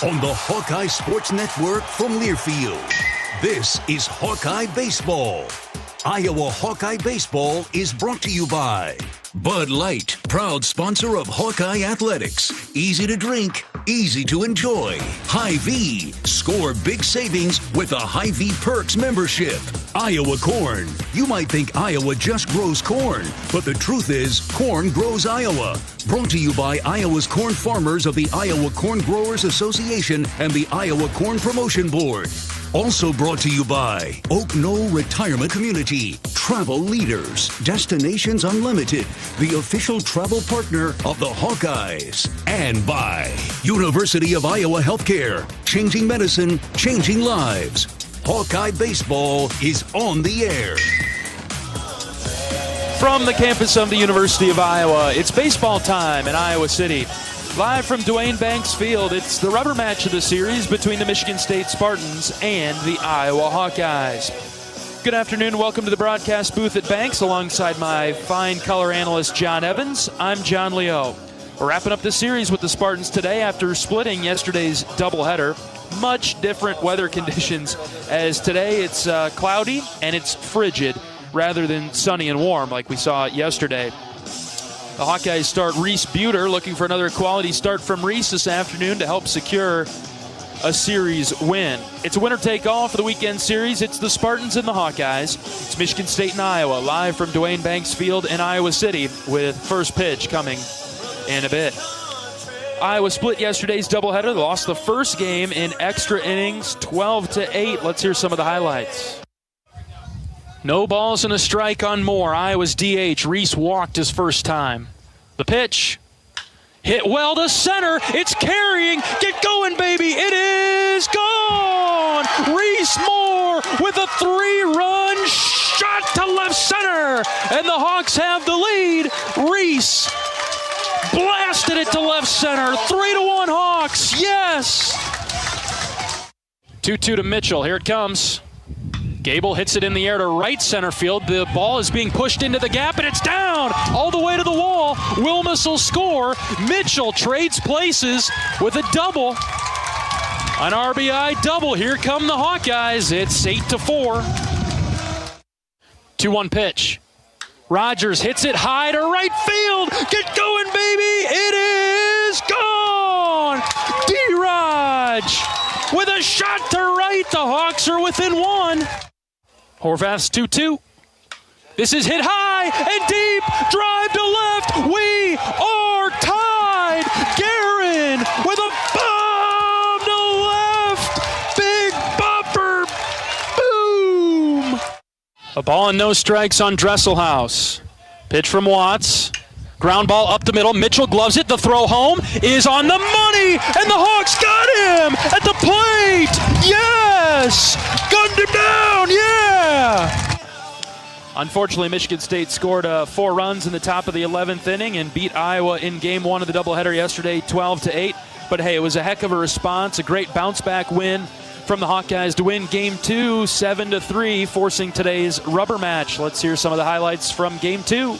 on the Hawkeye Sports Network from Learfield. This is Hawkeye Baseball. Iowa Hawkeye Baseball is brought to you by Bud Light, proud sponsor of Hawkeye Athletics. Easy to drink, easy to enjoy. Hy-Vee, score big savings with a Hy-Vee Perks membership. Iowa Corn. You might think Iowa just grows corn, but the truth is corn grows Iowa. Brought to you by Iowa's corn farmers of the Iowa Corn Growers Association and the Iowa Corn Promotion Board. Also brought to you by Oak Knoll Retirement Community, Travel Leaders, Destinations Unlimited, the official travel partner of the Hawkeyes, and by University of Iowa Healthcare, changing medicine, changing lives. Hawkeye Baseball is on the air. From the campus of the University of Iowa, it's baseball time in Iowa City. Live from Duane Banks Field, it's the rubber match of the series between the Michigan State Spartans and the Iowa Hawkeyes. Good afternoon. Welcome to the broadcast booth at Banks alongside my fine color analyst, John Evans. I'm John Leo. We're wrapping up the series with the Spartans today after splitting yesterday's doubleheader. Much different weather conditions, as today it's cloudy and it's frigid rather than sunny and warm like we saw yesterday. The Hawkeyes start Reese Buter, looking for another quality start from Reese this afternoon to help secure a series win. It's a winner-take-all for the weekend series. It's the Spartans and the Hawkeyes. It's Michigan State and Iowa, live from Duane Banks Field in Iowa City, with first pitch coming in a bit. Iowa split yesterday's doubleheader. They lost the first game in extra innings, 12-8. Let's hear some of the highlights. No balls and a strike on Moore. Iowa's DH. Reese walked his first time. The pitch. Hit well to center. It's carrying. Get going, baby. It is gone. Reese Moore with a 3-run shot to left center. And the Hawks have the lead. Reese blasted it to left center. 3-1 Hawks. Yes. 2-2 to Mitchell. Here it comes. Gable hits it in the air to right center field. The ball is being pushed into the gap, and it's down all the way to the wall. Wilmus will score. Mitchell trades places with a double. An RBI double. Here come the Hawkeyes. It's 8-4. 2-1 pitch. Rogers hits it high to right field. Get going, baby. It is gone. D-Raj with a shot to right. The Hawks are within one. Horvath's 2-2. This is hit high and deep. Drive to left. We are tied. Guerin with a bomb to left. Big bopper. Boom. A ball and no strikes on Dresselhaus. Pitch from Watts. Ground ball up the middle. Mitchell gloves it. The throw home is on the money. And the Hawks got him at the plate. Yes. Gunned him down. Yeah. Unfortunately, Michigan State scored 4 runs in the top of the 11th inning and beat Iowa in game 1 of the doubleheader yesterday, 12-8. But hey, it was a heck of a response. A great bounce-back win from the Hawkeyes to win game 2, 7-3, forcing today's rubber match. Let's hear some of the highlights from game 2.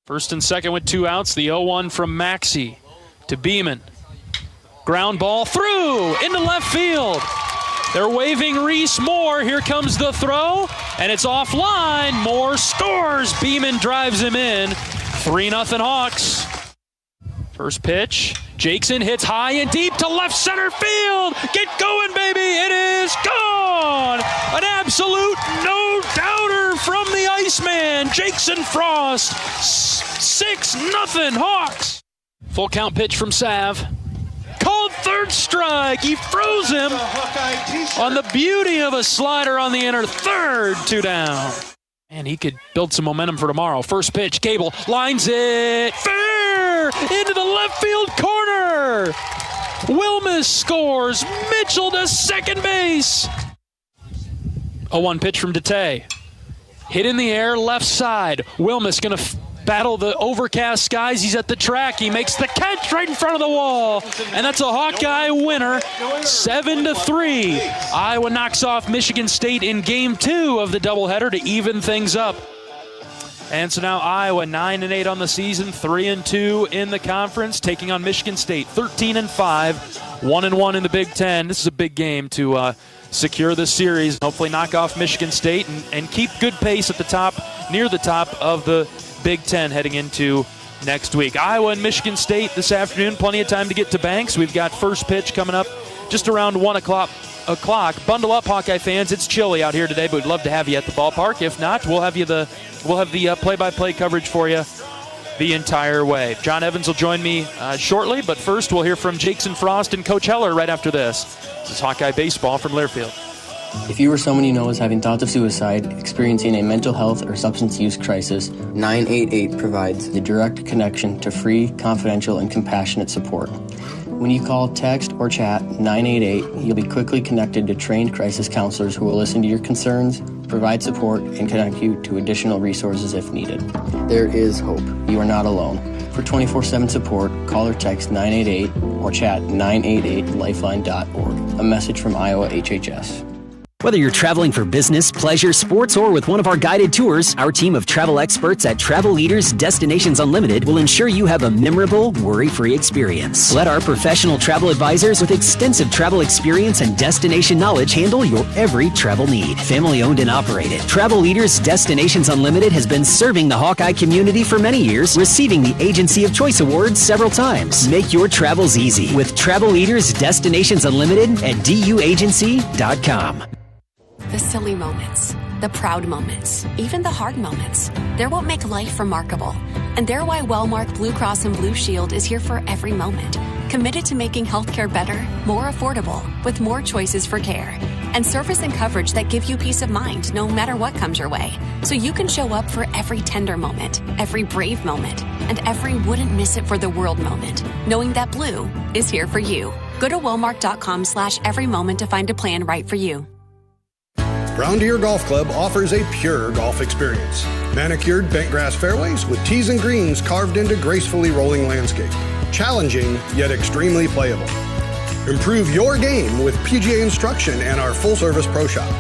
First and second with 2 outs. The 0-1 from Maxey to Beeman. Ground ball through into left field. They're waving Reese Moore. Here comes the throw, and it's offline. Moore scores. Beeman drives him in. 3-0 Hawks. First pitch. Jaxon hits high and deep to left center field. Get going, baby. It is gone. An absolute no-doubter from the Iceman, Jaxon Frost. 6-0 Hawks. Full count pitch from Sav. Called third strike. He froze him on the beauty of a slider on the inner third. 2 down. And he could build some momentum for tomorrow. First pitch. Gable lines it fair into the left field corner. Wilmus scores. Mitchell to second base. 0-1 pitch from Dete. Hit in the air, left side. Wilmus going to battle the overcast skies. He's at the track. He makes the catch right in front of the wall. And that's a Hawkeye winner, 7-3. Iowa knocks off Michigan State in game 2 of the doubleheader to even things up. And so now Iowa 9-8 on the season, 3-2 in the conference, taking on Michigan State 13-5 1-1 in the Big Ten. This is a big game to secure this series, hopefully knock off Michigan State and keep good pace at the top, near the top of the Big Ten heading into next week. Iowa and Michigan State this afternoon. Plenty of time to get to Banks. We've got first pitch coming up just around 1 o'clock. Bundle up, Hawkeye fans. It's chilly out here today, but we'd love to have you at the ballpark. If not, we'll have the play-by-play coverage for you the entire way. John Evans will join me shortly, but first we'll hear from Jaxon Frost and Coach Heller right after this. This is Hawkeye Baseball from Learfield. If you or someone you know is having thoughts of suicide, experiencing a mental health or substance use crisis, 988 provides the direct connection to free, confidential, and compassionate support. When you call, text, or chat 988, you'll be quickly connected to trained crisis counselors who will listen to your concerns, provide support, and connect you to additional resources if needed. There is hope. You are not alone. For 24/7 support, call or text 988 or chat 988lifeline.org. A message from Iowa HHS. Whether you're traveling for business, pleasure, sports, or with one of our guided tours, our team of travel experts at Travel Leaders Destinations Unlimited will ensure you have a memorable, worry-free experience. Let our professional travel advisors with extensive travel experience and destination knowledge handle your every travel need. Family-owned and operated, Travel Leaders Destinations Unlimited has been serving the Hawkeye community for many years, receiving the Agency of Choice Award several times. Make your travels easy with Travel Leaders Destinations Unlimited at duagency.com. The silly moments, the proud moments, even the hard moments. They're what make life remarkable. And they're why Wellmark Blue Cross and Blue Shield is here for every moment. Committed to making healthcare better, more affordable, with more choices for care. And service and coverage that give you peace of mind no matter what comes your way. So you can show up for every tender moment, every brave moment, and every wouldn't miss it for the world moment, knowing that Blue is here for you. Go to wellmark.com/every moment to find a plan right for you. Brown Deer Golf Club offers a pure golf experience. Manicured bentgrass fairways with tees and greens carved into gracefully rolling landscape. Challenging, yet extremely playable. Improve your game with PGA instruction and our full-service pro shop.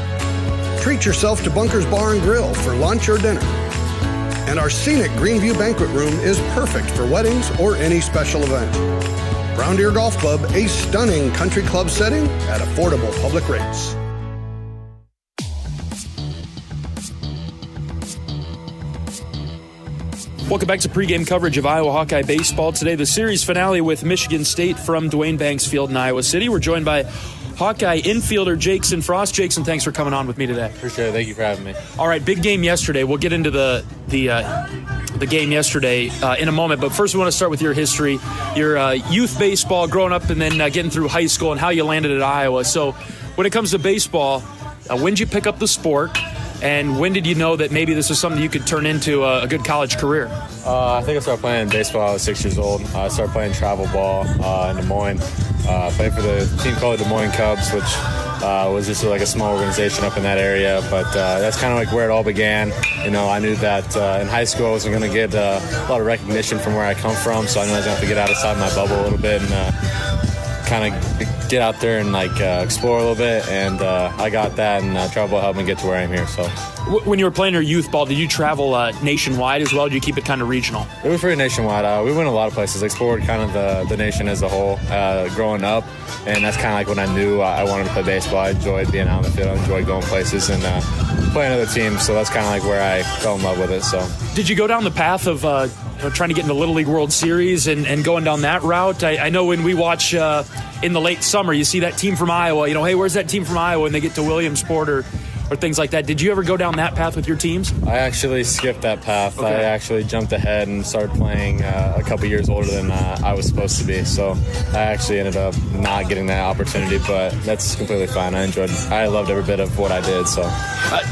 Treat yourself to Bunker's Bar and Grill for lunch or dinner. And our scenic Greenview Banquet Room is perfect for weddings or any special event. Brown Deer Golf Club, a stunning country club setting at affordable public rates. Welcome back to pregame coverage of Iowa Hawkeye baseball. Today, the series finale with Michigan State from Dwayne Banks Field in Iowa City. We're joined by Hawkeye infielder Jaxon Frost. Jaxon, thanks for coming on with me today. Appreciate it. Thank you for having me. All right, big game yesterday. We'll get into the game yesterday in a moment, but first we want to start with your history, your youth baseball, growing up and then getting through high school and how you landed at Iowa. So when it comes to baseball, when did you pick up the sport? And when did you know that maybe this was something you could turn into a good college career? I think I started playing baseball when I was 6 years old. I started playing travel ball in Des Moines. Played for the team called the Des Moines Cubs, which was just like a small organization up in that area. But that's kind of like where it all began. You know, I knew that in high school I wasn't going to get a lot of recognition from where I come from, so I knew I was going to have to get outside my bubble a little bit and kind of get out there and explore a little bit, and I got that, and travel helped me get to where I am here. So, when you were playing your youth ball, did you travel nationwide as well? Or did you keep it kind of regional? It was pretty nationwide. We went a lot of places, explored kind of the nation as a whole growing up, and that's kind of like when I knew I wanted to play baseball. I enjoyed being out in the field, I enjoyed going places and playing other teams. So that's kind of like where I fell in love with it. So, did you go down the path of trying to get in the Little League World Series and going down that route? I know when we watch in the late summer, you see that team from Iowa, hey, where's that team from Iowa? And they get to Williamsport or things like that. Did you ever go down that path with your teams? I actually skipped that path. Okay. I actually jumped ahead and started playing a couple years older than I was supposed to be. So I actually ended up not getting that opportunity, but that's completely fine. I loved every bit of what I did. So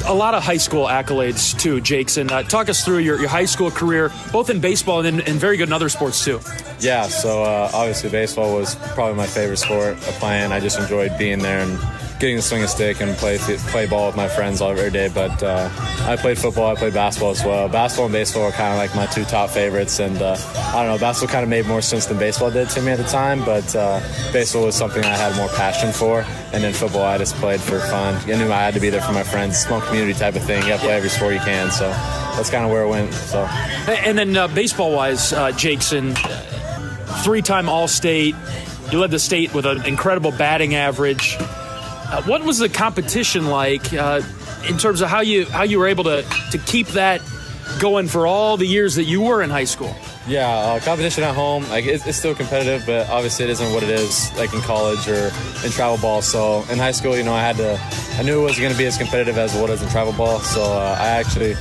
a lot of high school accolades too, Jaxon. Talk us through your high school career, both in baseball and very good in other sports too. Yeah, so obviously baseball was probably my favorite sport of playing. I just enjoyed being there and getting to swing a stick and play ball with my friends every day. But I played football, I played basketball as well. Basketball and baseball were kind of like my two top favorites. And I don't know, basketball kind of made more sense than baseball did to me at the time. But baseball was something I had more passion for. And then football, I just played for fun. I knew I had to be there for my friends. Small community type of thing. You got to play every sport you can. So that's kind of where it went. So. And then baseball-wise, Jaxon, three-time All-State, You led the state with an incredible batting average. What was the competition like in terms of how you were able to keep that going for all the years that you were in high school? Yeah, competition at home, like it's still competitive, but obviously it isn't what it is like in college or in travel ball. So in high school, I knew it wasn't going to be as competitive as what is in travel ball. So I actually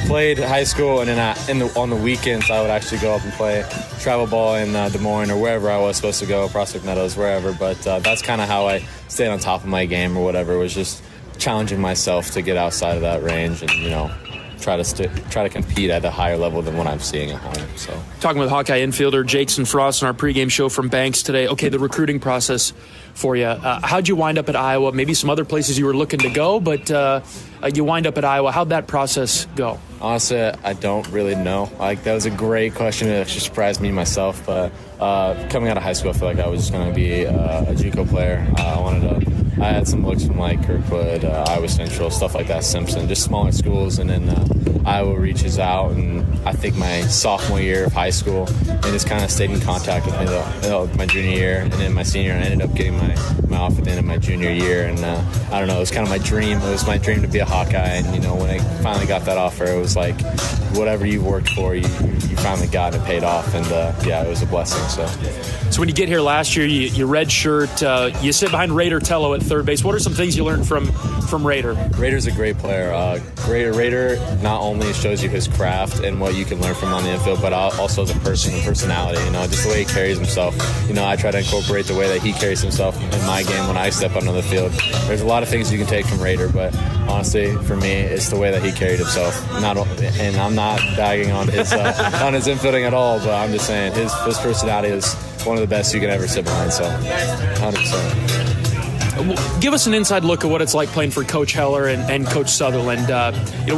played high school, and then on the weekends I would actually go up and play travel ball in Des Moines or wherever I was supposed to go, Prospect Meadows, wherever. But that's kind of how I stayed on top of my game or whatever. Was just challenging myself to get outside of that range and try to compete at a higher level than what I'm seeing at home. So, talking with Hawkeye infielder Jaxon Frost on our pregame show from Banks today. Okay, the recruiting process for you. How'd you wind up at Iowa? Maybe some other places you were looking to go, but you wind up at Iowa. How'd that process go? Honestly, I don't really know. That was a great question. It actually surprised me myself. But coming out of high school, I feel like I was just going to be a JUCO player. I had some looks from Kirkwood, Iowa Central, stuff like that, Simpson, just smaller schools. And then Iowa reaches out, and I think my sophomore year of high school, and just kind of stayed in contact with me my junior year. And then my senior year, I ended up getting my offer at the end of my junior year. And I don't know, it was kind of my dream. It was my dream to be a Hawkeye. And, when I finally got that offer, it was like whatever you worked for, you finally got it, paid off. And, it was a blessing. So when you get here last year, you redshirt, you sit behind Raider Tello at third base. What are some things you learned from Raider? Raider's a great player. Raider not only shows you his craft and what you can learn from on the infield, but also as a person and personality, just the way he carries himself. I try to incorporate the way that he carries himself in my game when I step onto the field. There's a lot of things you can take from Raider, but honestly, for me, it's the way that he carried himself. And I'm not bagging on his on his infielding at all, but I'm just saying his personality is one of the best you can ever sit behind. So, 100%. Give us an inside look at what it's like playing for Coach Heller and Coach Sutherland.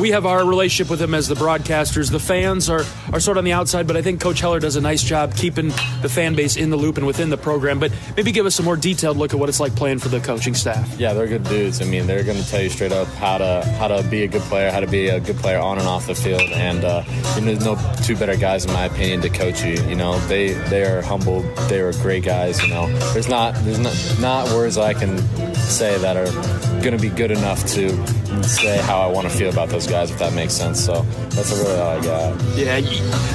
We have our relationship with them as the broadcasters. The fans are sort of on the outside, but I think Coach Heller does a nice job keeping the fan base in the loop and within the program. But maybe give us a more detailed look at what it's like playing for the coaching staff. Yeah, they're good dudes. They're going to tell you straight up how to be a good player, how to be a good player on and off the field. And there's no two better guys, in my opinion, to coach you. They are humble. They are great guys. There's not words I can say that are going to be good enough to say how I want to feel about those guys, if that makes sense. So that's really all I got. Yeah,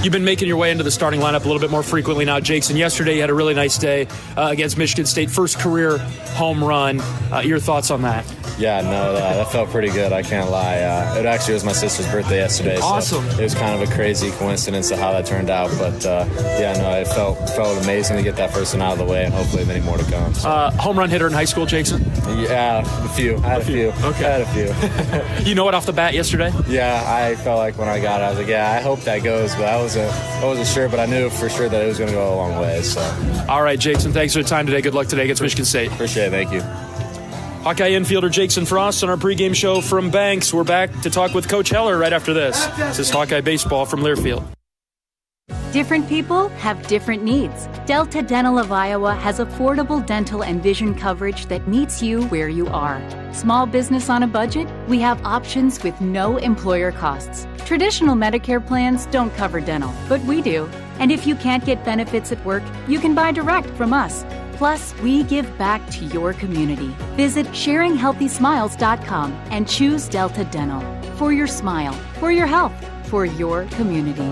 you've been making your way into the starting lineup a little bit more frequently now, Jaxon. Yesterday you had a really nice day against Michigan State, first career home run. Your thoughts on that? Yeah, no, that felt pretty good. I can't lie. It actually was my sister's birthday yesterday. Awesome. So it was kind of a crazy coincidence of how that turned out. But, it felt amazing to get that first one out of the way, and hopefully many more to come. So. Home run hitter in high school, Jaxon? Yeah, a few. I had a few. Okay. I had a few. You know it off the bat yesterday? Yeah, I felt like when I got it, I was like, I hope that goes. But I wasn't sure, but I knew for sure that it was going to go a long way. So. All right, Jaxon, thanks for the time today. Good luck today against Michigan State. Appreciate it. Thank you. Hawkeye infielder Jaxon Frost on our pregame show from Banks. We're back to talk with Coach Heller right after this. This is Hawkeye Baseball from Learfield. Different people have different needs. Delta Dental of Iowa has affordable dental and vision coverage that meets you where you are. Small business on a budget? We have options with no employer costs. Traditional Medicare plans don't cover dental, but we do. And if you can't get benefits at work, you can buy direct from us. Plus, we give back to your community. Visit sharinghealthysmiles.com and choose Delta Dental. For your smile, for your health, for your community.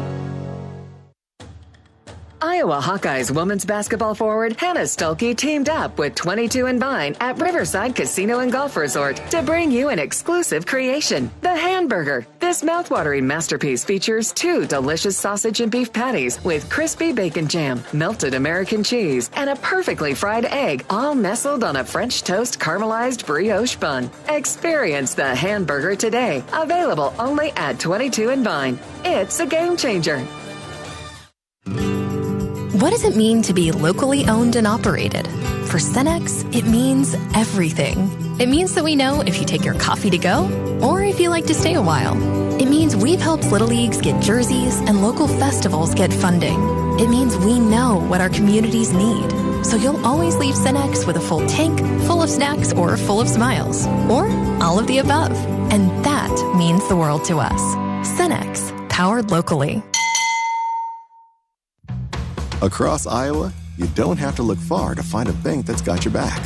Iowa Hawkeyes women's basketball forward Hannah Stuelke teamed up with 22 and Vine at Riverside Casino and Golf Resort to bring you an exclusive creation, the Hamburger. This mouthwatering masterpiece features 2 delicious sausage and beef patties with crispy bacon jam, melted American cheese, and a perfectly fried egg, all nestled on a French toast caramelized brioche bun. Experience the Hamburger today, available only at 22 and Vine. It's a game changer. What does it mean to be locally owned and operated? For Cenex, it means everything. It means that we know if you take your coffee to go or if you like to stay a while. It means we've helped Little Leagues get jerseys and local festivals get funding. It means we know what our communities need. So you'll always leave Cenex with a full tank, full of snacks, or full of smiles. Or all of the above. And that means the world to us. Cenex, powered locally. Across Iowa, you don't have to look far to find a bank that's got your back.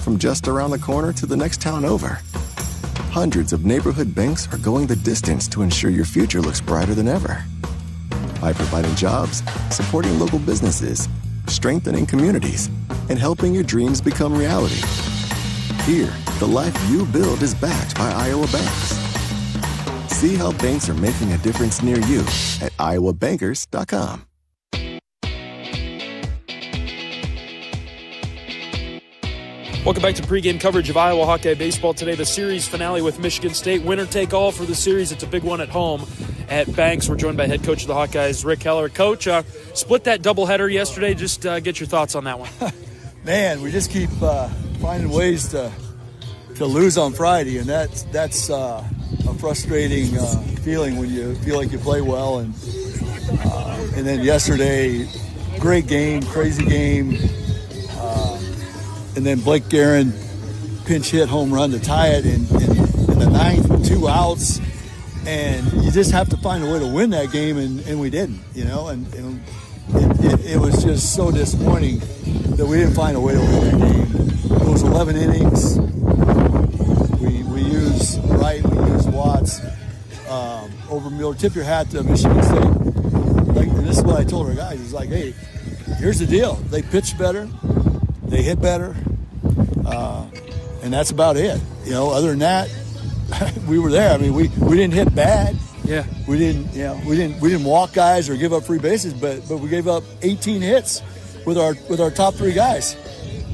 From just around the corner to the next town over, hundreds of neighborhood banks are going the distance to ensure your future looks brighter than ever. By providing jobs, supporting local businesses, strengthening communities, and helping your dreams become reality. Here, the life you build is backed by Iowa banks. See how banks are making a difference near you at iowabankers.com. Welcome back to pregame coverage of Iowa Hawkeye baseball. Today, the series finale with Michigan State. Winner take all for the series. It's a big one at home at Banks. We're joined by head coach of the Hawkeyes, Rick Heller. Coach, split that doubleheader yesterday. Just get your thoughts on that one. Man, we just keep finding ways to lose on Friday, and that's a frustrating feeling when you feel like you play well. And then yesterday, great game, crazy game. And then Blake Guerin pinch hit home run to tie it in the ninth with 2 outs. And you just have to find a way to win that game, and we didn't, and it was just so disappointing that we didn't find a way to win that game. It was 11 innings. We used Wright, we used Watts over Miller. Tip your hat to Michigan State. And this is what I told our guys. It's like, hey, here's the deal. They pitched better. They hit better, and that's about it. Other than that, we were there. I mean, we didn't hit bad. Yeah. We didn't walk guys or give up free bases, but we gave up 18 hits with our top 3 guys.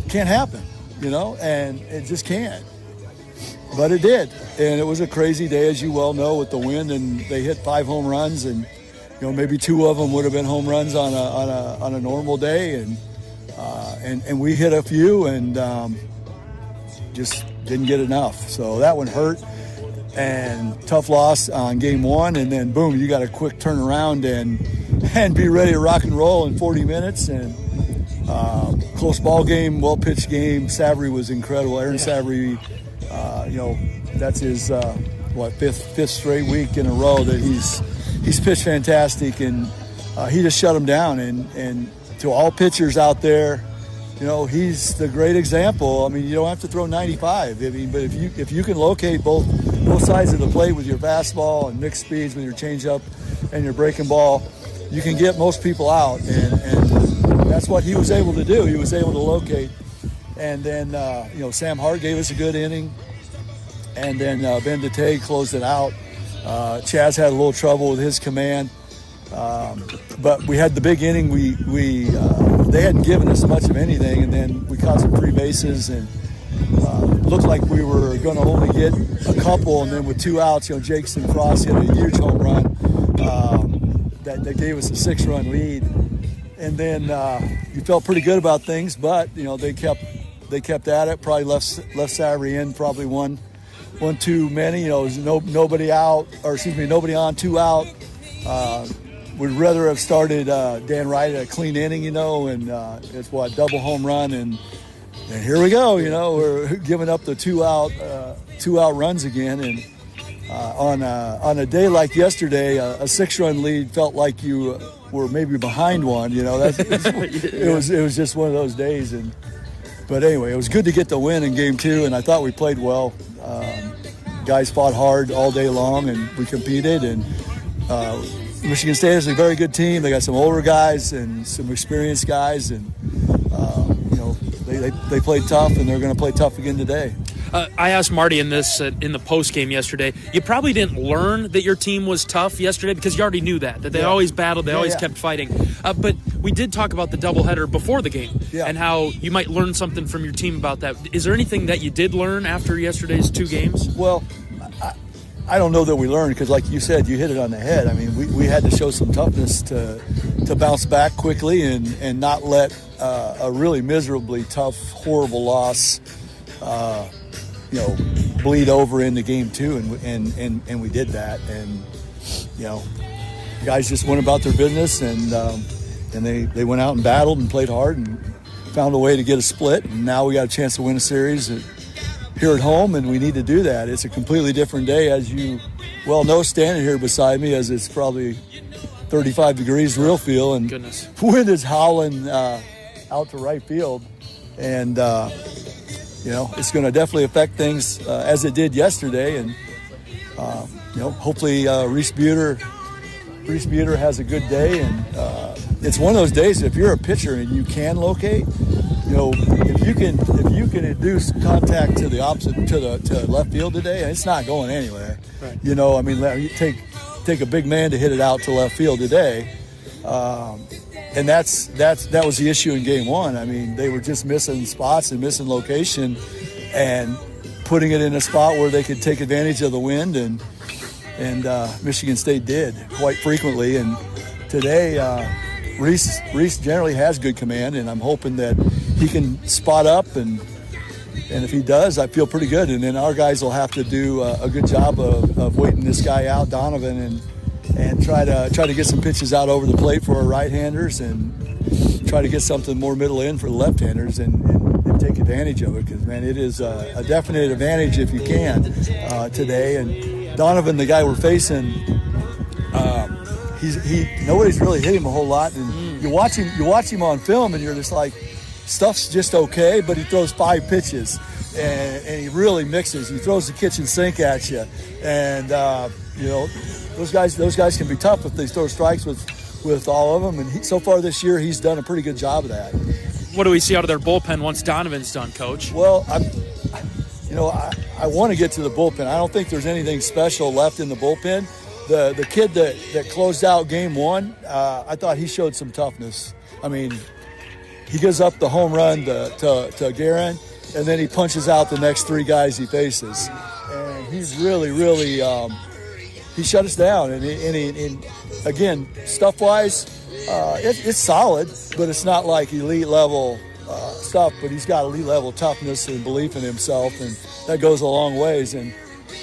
Can't happen, and it just can't. But it did, and it was a crazy day, as you well know, with the wind, and they hit 5 home runs, and maybe 2 of them would have been home runs on a normal day, and we hit a few and just didn't get enough. So that one hurt, and tough loss on game 1, and then boom, you got a quick turnaround and be ready to rock and roll in 40 minutes. And close ball game, well pitched game. Savory was incredible. Aaron Savory, that's his fifth straight week in a row that he's pitched fantastic, and he just shut him down. And to all pitchers out there, he's the great example. I mean, you don't have to throw 95. I mean, but if you can locate both sides of the plate with your fastball and mixed speeds with your changeup and your breaking ball, you can get most people out. And that's what he was able to do. He was able to locate. And then, Sam Hart gave us a good inning. And then Ben DeTay closed it out. Chaz had a little trouble with his command. But we had the big inning. They hadn't given us much of anything, and then we caught some free bases, and looked like we were going to only get a couple. And then with 2 outs, Jaxon Frost hit a huge home run that gave us a 6-run lead. And then you felt pretty good about things, but they kept at it. Probably left Savory in probably one too many. It was nobody on, 2 out. Would rather have started Dan Wright at a clean inning, and it's double home run, and here we go. We're giving up the 2 out runs again, and on a day like yesterday, a 6-run lead felt like you were maybe behind one. It was just one of those days, but anyway, it was good to get the win in game 2, and I thought we played well. Guys fought hard all day long, and we competed, and Michigan State is a very good team. They got some older guys and some experienced guys, and they played tough, and they're going to play tough again today. I asked Marty in the postgame yesterday. You probably didn't learn that your team was tough yesterday because you already knew that they always battled, they always kept fighting. But we did talk about the doubleheader before the game and how you might learn something from your team about that. Is there anything that you did learn after yesterday's 2 games? Well, I don't know that we learned because, like you said, you hit it on the head. I mean, we had to show some toughness to bounce back quickly and not let a really miserably tough, horrible loss bleed over into game 2, and we did that. And guys just went about their business, and they went out and battled and played hard and found a way to get a split. And now we got a chance to win a series here at home, and we need to do that. It's a completely different day, as you well know, standing here beside me, as it's probably 35 degrees real feel, and wind is howling out to right field. And, it's going to definitely affect things as it did yesterday. And, hopefully Reese Buter has a good day. And it's one of those days, if you're a pitcher and you can locate, if you can induce contact to the opposite, to left field today, it's not going anywhere. Right. You take a big man to hit it out to left field today. And that was the issue in game one. I mean, they were just missing spots and missing location and putting it in a spot where they could take advantage of the wind, and Michigan State did quite frequently. And today, Reese generally has good command, and I'm hoping that he can spot up, and if he does, I feel pretty good. And then our guys will have to do a good job of waiting this guy out, Donovan, and try to get some pitches out over the plate for our right-handers, and try to get something more middle in for the left-handers, and take advantage of it, because, man, it is a definite advantage if you can today. And Donovan, the guy we're facing, nobody's really hit him a whole lot, and you watch him on film, and you're just like, stuff's just okay, but he throws 5 pitches, and he really mixes. He throws the kitchen sink at you, and those guys can be tough if they throw strikes with all of them. And so far this year, he's done a pretty good job of that. What do we see out of their bullpen once Donovan's done, Coach? Well, I want to get to the bullpen. I don't think there's anything special left in the bullpen. The kid that closed out game one, I thought he showed some toughness. I mean, he gives up the home run to Guerin, and then he punches out the next 3 guys he faces. And he's really, really he shut us down. And again, stuff-wise, it's solid, but it's not like elite-level stuff. But he's got elite-level toughness and belief in himself, and that goes a long ways. And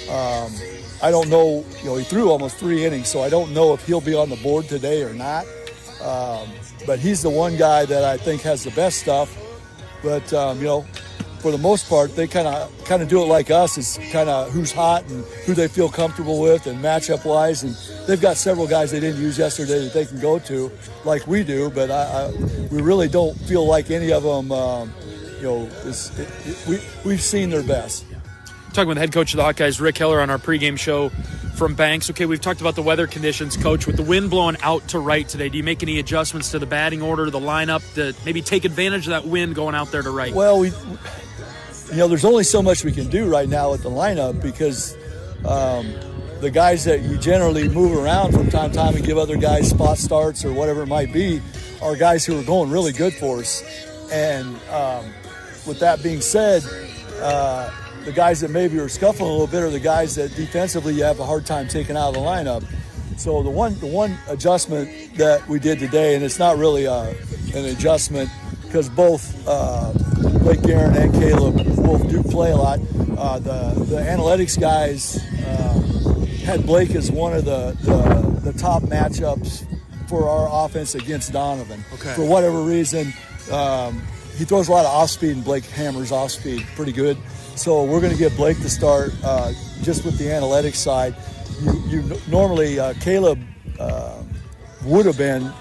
I don't know, he threw almost 3 innings, so I don't know if he'll be on the board today or not. But he's the one guy that I think has the best stuff. But, for the most part, they kind of do it like us. It's kind of who's hot and who they feel comfortable with, and matchup-wise. And they've got several guys they didn't use yesterday that they can go to like we do. But we really don't feel like any of them, we've seen their best. Talking with the head coach of the Hawkeyes, Rick Heller, on our pregame show from Banks. Okay, we've talked about the weather conditions, Coach. With the wind blowing out to right today, do you make any adjustments to the batting order, the lineup, to maybe take advantage of that wind going out there to right? Well, there's only so much we can do right now with the lineup, because the guys that you generally move around from time to time and give other guys spot starts or whatever it might be are guys who are going really good for us. And with that being said, the guys that maybe are scuffling a little bit are the guys that defensively you have a hard time taking out of the lineup. So the one adjustment that we did today, and it's not really an adjustment because both Blake Guerin and Caleb both do play a lot. The analytics guys had Blake as one of the top matchups for our offense against Donovan. Okay. For whatever reason, he throws a lot of off-speed, and Blake hammers off-speed pretty good. So we're going to get Blake to start just with the analytics side. You normally Caleb would have been,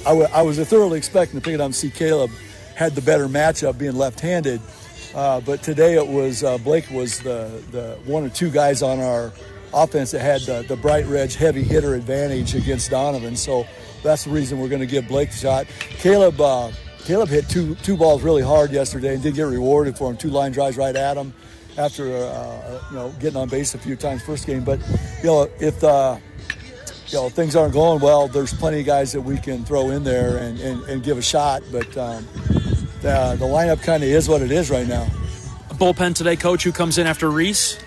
I was thoroughly expecting to pick it up and see Caleb had the better matchup being left-handed. But today it was Blake was the 1 or 2 guys on our offense that had the bright red heavy hitter advantage against Donovan. So that's the reason we're going to give Blake a shot. Caleb hit two balls really hard yesterday and did get rewarded for him. 2 line drives right at him after getting on base a few times first game. But if things aren't going well, there's plenty of guys that we can throw in there and give a shot. But the lineup kind of is what it is right now. A bullpen today, Coach. Who comes in after Reese?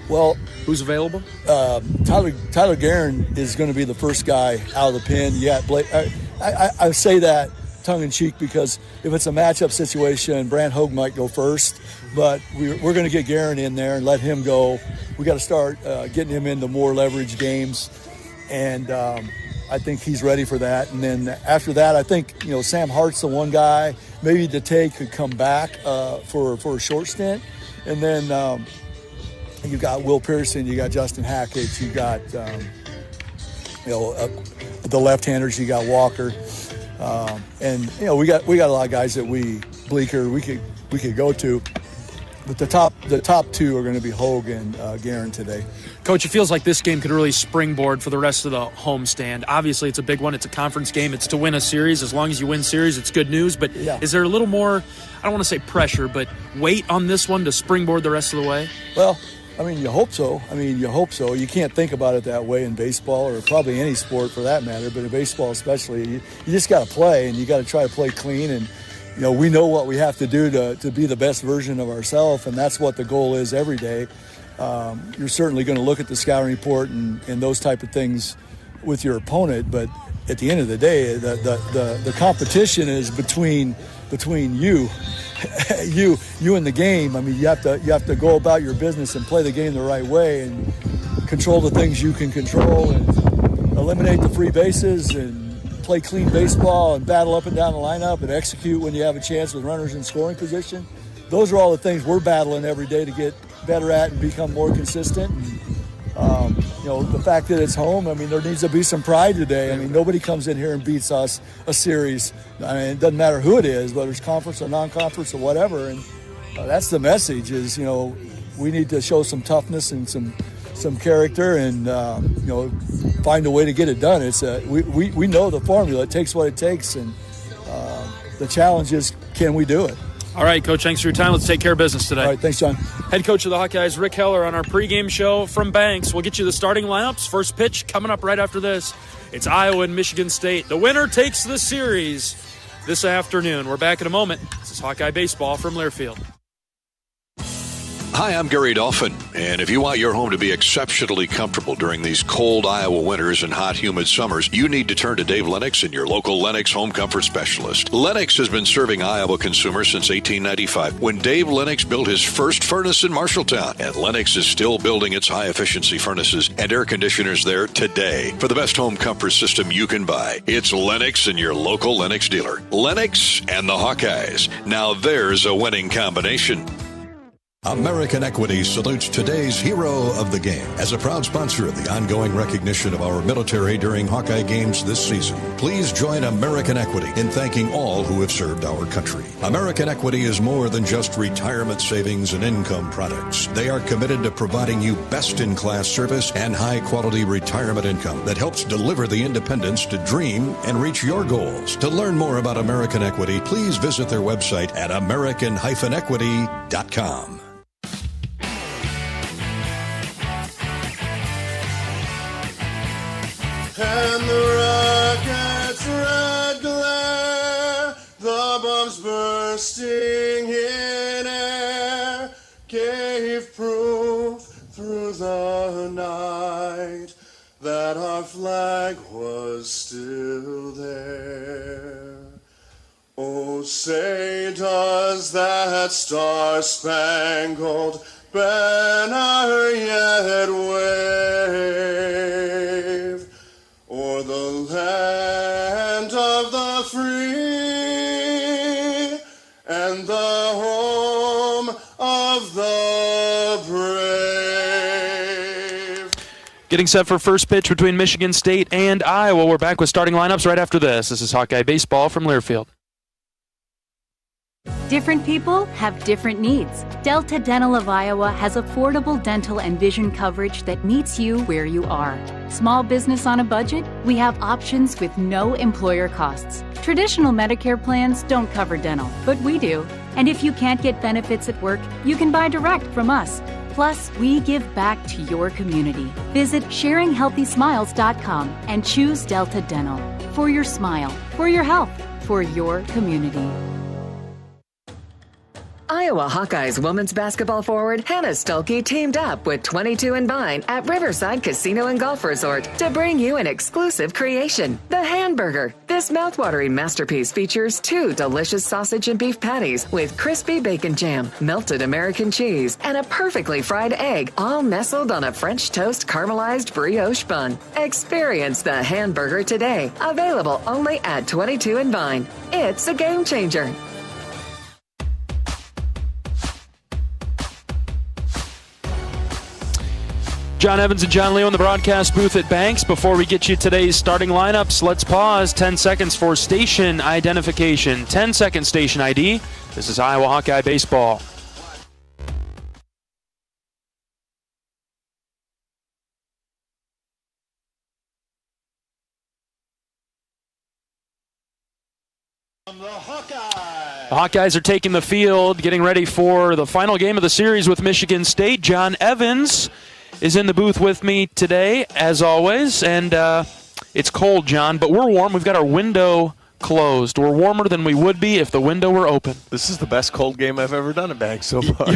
Well, who's available? Tyler Guerin is going to be the first guy out of the pen. Yeah, Blake. I say that tongue-in-cheek because if it's a matchup situation, Brant Hogue might go first, but we're going to get Guerin in there and let him go. We got to start getting him into more leverage games, and I think he's ready for that. And then after that, I think Sam Hart's the one guy. Maybe DeTay could come back for a short stint, and then you got Will Pearson, you got Justin Hackett, you got the left-handers, you got Walker. And we got a lot of guys that Bleeker we could go to, but the top two are going to be Hogue and Guerin today. Coach, it feels like this game could really springboard for the rest of the homestand. Obviously, it's a big one. It's a conference game. It's to win a series. As long as you win series, it's good news. But Is there a little more, I don't want to say pressure, but weight on this one to springboard the rest of the way? Well, you hope so. You can't think about it that way in baseball, or probably any sport for that matter, but in baseball especially. You just got to play, and you got to try to play clean. And, we know what we have to do to be the best version of ourselves, and that's what the goal is every day. You're certainly going to look at the scouting report and those type of things with your opponent, but at the end of the day, the competition is between you and the game. You have to go about your business and play the game the right way and control the things you can control and eliminate the free bases and play clean baseball and battle up and down the lineup and execute when you have a chance with runners in scoring position. Those are all the things we're battling every day to get better at and become more consistent. And, the fact that it's home, there needs to be some pride today. Nobody comes in here and beats us a series. It doesn't matter who it is, whether it's conference or non-conference or whatever. And that's the message is, we need to show some toughness and some character and, find a way to get it done. It's we know the formula. It takes what it takes. And the challenge is, can we do it? All right, Coach, thanks for your time. Let's take care of business today. All right, thanks, John. Head coach of the Hawkeyes, Rick Heller, on our pregame show from Banks. We'll get you the starting lineups. First pitch coming up right after this. It's Iowa and Michigan State. The winner takes the series this afternoon. We're back in a moment. This is Hawkeye Baseball from Learfield. Hi, I'm Gary Dolphin, and if you want your home to be exceptionally comfortable during these cold Iowa winters and hot, humid summers, you need to turn to Dave Lennox and your local Lennox home comfort specialist. Lennox has been serving Iowa consumers since 1895, when Dave Lennox built his first furnace in Marshalltown, and Lennox is still building its high-efficiency furnaces and air conditioners there today. For the best home comfort system you can buy, it's Lennox and your local Lennox dealer. Lennox and the Hawkeyes. Now there's a winning combination. American Equity salutes today's hero of the game as a proud sponsor of the ongoing recognition of our military during Hawkeye games this season. Please join American Equity in thanking all who have served our country. American Equity is more than just retirement savings and income products. They are committed to providing you best-in-class service and high-quality retirement income that helps deliver the independence to dream and reach your goals. To learn more about American Equity, please visit their website at american-equity.com. And the rocket's red glare, the bombs bursting in air, gave proof through the night that our flag was still there. Oh, say does that star-spangled banner yet wave o'er the land of the free and the home of the brave. Getting set for first pitch between Michigan State and Iowa. We're back with starting lineups right after this. This is Hawkeye Baseball from Learfield. Different people have different needs. Delta Dental of Iowa has affordable dental and vision coverage that meets you where you are. Small business on a budget? We have options with no employer costs. Traditional Medicare plans don't cover dental, but we do. And if you can't get benefits at work, you can buy direct from us. Plus, we give back to your community. Visit sharinghealthysmiles.com and choose Delta Dental. For your smile, for your health, for your community. Iowa Hawkeyes women's basketball forward Hannah Stuelke teamed up with 22 and Vine at Riverside Casino and Golf Resort to bring you an exclusive creation, the Hamburger. This mouthwatering masterpiece features 2 delicious sausage and beef patties with crispy bacon jam, melted American cheese, and a perfectly fried egg, all nestled on a French toast caramelized brioche bun. Experience the Hamburger today, available only at 22 and Vine. It's a game changer. John Evans and John Leo in the broadcast booth at Banks. Before we get you today's starting lineups, let's pause 10 seconds for station identification. 10-second station ID. This is Iowa Hawkeye Baseball. The Hawkeyes are taking the field, getting ready for the final game of the series with Michigan State. John Evans is in the booth with me today, as always, and it's cold, John, but we're warm. We've got our window closed. We're warmer than we would be if the window were open. This is the best cold game I've ever done at Banks so far.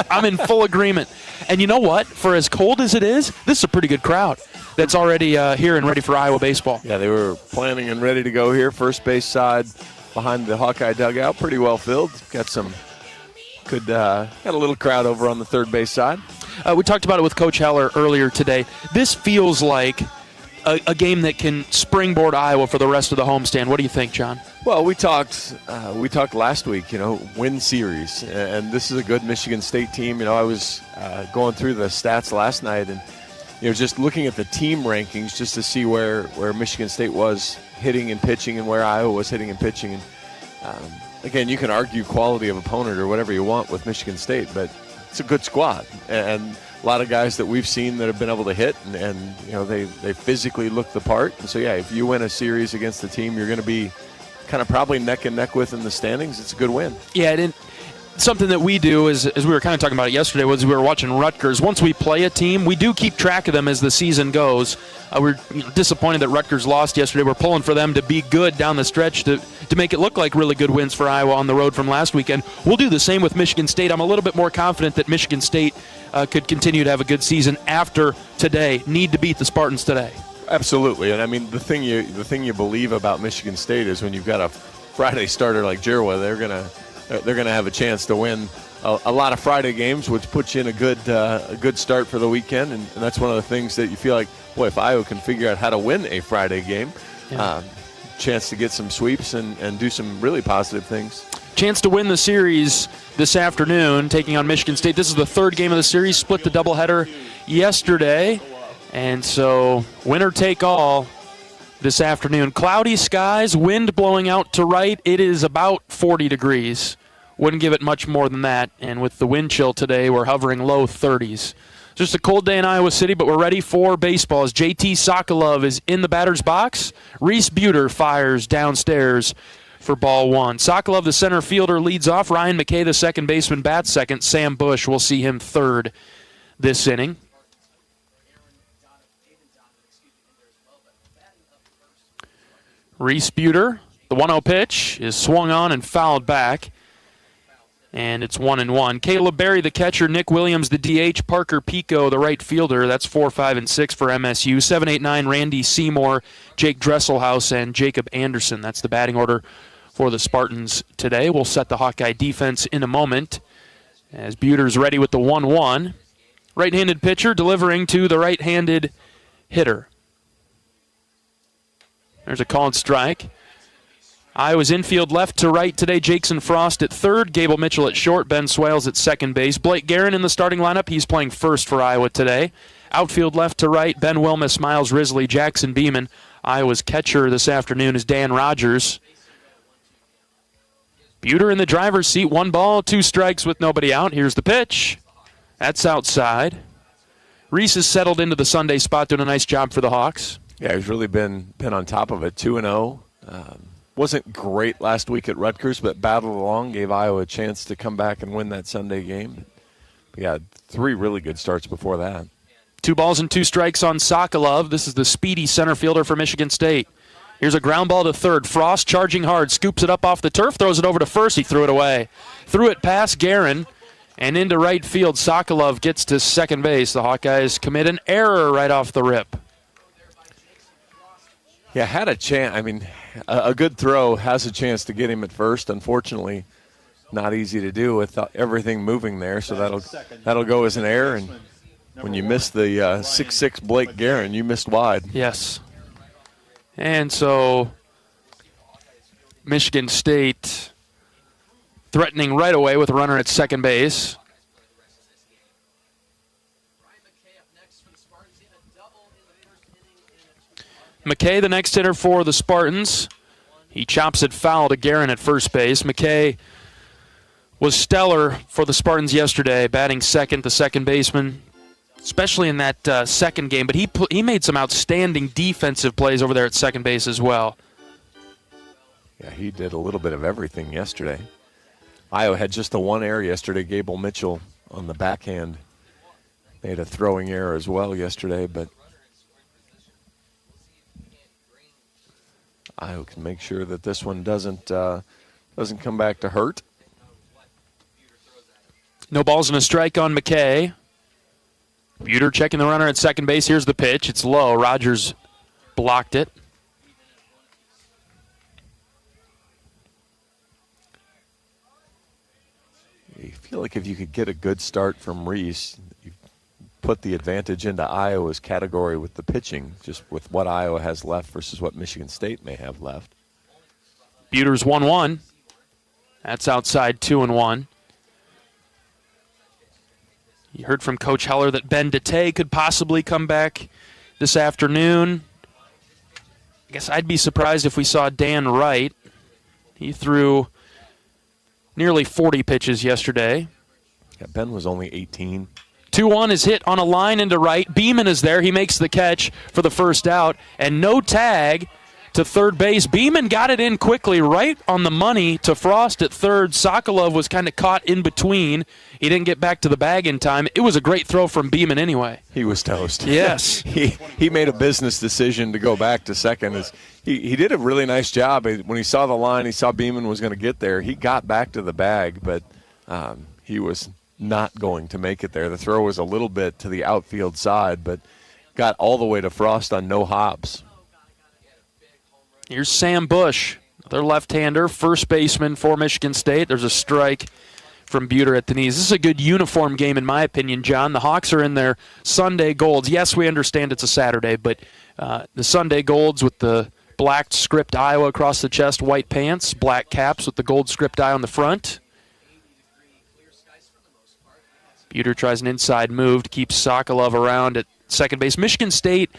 I'm in full agreement. And you know what? For as cold as it is, this is a pretty good crowd that's already here and ready for Iowa baseball. Yeah, they were planning and ready to go here. First base side behind the Hawkeye dugout, pretty well filled. Got a little crowd over on the third base side. We talked about it with Coach Heller earlier today. This feels like a game that can springboard Iowa for the rest of the homestand. What do you think, John? Well, we talked last week, win series, and this is a good Michigan State team. I was going through the stats last night and, just looking at the team rankings just to see where Michigan State was hitting and pitching and where Iowa was hitting and pitching. And again, you can argue quality of opponent or whatever you want with Michigan State, but it's a good squad. And a lot of guys that we've seen that have been able to hit, and they physically look the part. And so, yeah, if you win a series against the team you're going to be kind of probably neck and neck with in the standings, it's a good win. Yeah, something that we do is, as we were kind of talking about it yesterday, was we were watching Rutgers. Once we play a team, we do keep track of them as the season goes. We're disappointed that Rutgers lost yesterday. We're pulling for them to be good down the stretch to make it look like really good wins for Iowa on the road from last weekend. We'll do the same with Michigan State. I'm a little bit more confident that Michigan State could continue to have a good season after today. Need to beat the Spartans today. Absolutely, and I mean the thing you believe about Michigan State is when you've got a Friday starter like Jirwa, they're gonna have a chance to win a lot of Friday games, which puts you in a good start for the weekend, and that's one of the things that you feel like, boy, if Iowa can figure out how to win a Friday game, chance to get some sweeps and do some really positive things. Chance to win the series this afternoon, taking on Michigan State. This is the third game of the series, split the doubleheader yesterday, and so winner take all this afternoon. Cloudy skies, wind blowing out to right. It is about 40 degrees. Wouldn't give it much more than that. And with the wind chill today, we're hovering low 30s. Just a cold day in Iowa City, but we're ready for baseball as JT Sokolov is in the batter's box. Reese Buter fires downstairs for ball one. Sokolov, the center fielder, leads off. Ryan McKay, the second baseman, bats second. Sam Bush will see him third this inning. Reese Buter, the 1-0 pitch, is swung on and fouled back. And it's 1-1. Caleb Berry, the catcher. Nick Williams, the DH. Parker Pico, the right fielder. That's 4, 5, and 6 for MSU. 7, 8, 9, Randy Seymour, Jake Dresselhaus, and Jacob Anderson. That's the batting order for the Spartans today. We'll set the Hawkeye defense in a moment as Buter's ready with the 1-1. Right-handed pitcher delivering to the right-handed hitter. There's a called strike. Iowa's infield left to right today. Jaxon Frost at third, Gable Mitchell at short, Ben Swales at second base. Blake Guerin in the starting lineup. He's playing first for Iowa today. Outfield left to right, Ben Wilmus, Miles Risley, Jackson Beeman. Iowa's catcher this afternoon is Dan Rogers. Buter in the driver's seat. 1 ball, 2 strikes with nobody out. Here's the pitch. That's outside. Reese has settled into the Sunday spot, doing a nice job for the Hawks. Yeah, he's really been on top of it. 2-0. Wasn't great last week at Rutgers, but battled along, gave Iowa a chance to come back and win that Sunday game. But yeah, 3 really good starts before that. 2 balls and 2 strikes on Sokolov. This is the speedy center fielder for Michigan State. Here's a ground ball to third. Frost charging hard, scoops it up off the turf, throws it over to first. He threw it away. Threw it past Guerin and into right field. Sokolov gets to second base. The Hawkeyes commit an error right off the rip. Yeah, had a chance. I mean, a good throw has a chance to get him at first. Unfortunately, not easy to do with everything moving there. So that'll go as an error. And when you miss the 6'6" Blake Guerin, you missed wide. Yes. And so Michigan State threatening right away with a runner at second base. McKay, the next hitter for the Spartans. He chops it foul to Guerin at first base. McKay was stellar for the Spartans yesterday, batting second, the second baseman, especially in that second game. But he made some outstanding defensive plays over there at second base as well. Yeah, he did a little bit of everything yesterday. Iowa had just the one error yesterday. Gable Mitchell on the backhand made a throwing error as well yesterday, but Iowa can make sure that this one doesn't come back to hurt. No balls and a strike on McKay. Buter checking the runner at second base. Here's the pitch. It's low. Rogers blocked it. You feel like if you could get a good start from Reese, you put the advantage into Iowa's category with the pitching, just with what Iowa has left versus what Michigan State may have left. Buter's 1-1. That's outside 2-1. You heard from Coach Heller that Ben DeTay could possibly come back this afternoon. I guess I'd be surprised if we saw Dan Wright. He threw nearly 40 pitches yesterday. Yeah, Ben was only 18. 2-1 is hit on a line into right. Beeman is there. He makes the catch for the first out. And no tag to third base. Beeman got it in quickly, right on the money to Frost at third. Sokolov was kind of caught in between. He didn't get back to the bag in time. It was a great throw from Beeman anyway. He was toast. Yes. he made a business decision to go back to second. He did a really nice job. When he saw the line, he saw Beeman was going to get there. He got back to the bag, but he was not going to make it there. The throw was a little bit to the outfield side, but got all the way to Frost on no hops. Here's Sam Bush, their left-hander, first baseman for Michigan State. There's a strike from Buter at the knees. This is a good uniform game, in my opinion, John. The Hawks are in their Sunday golds. Yes, we understand it's a Saturday, but the Sunday golds with the black script Iowa across the chest, white pants, black caps with the gold script I on the front. Buter tries an inside move to keep Sokolov around at second base. Michigan State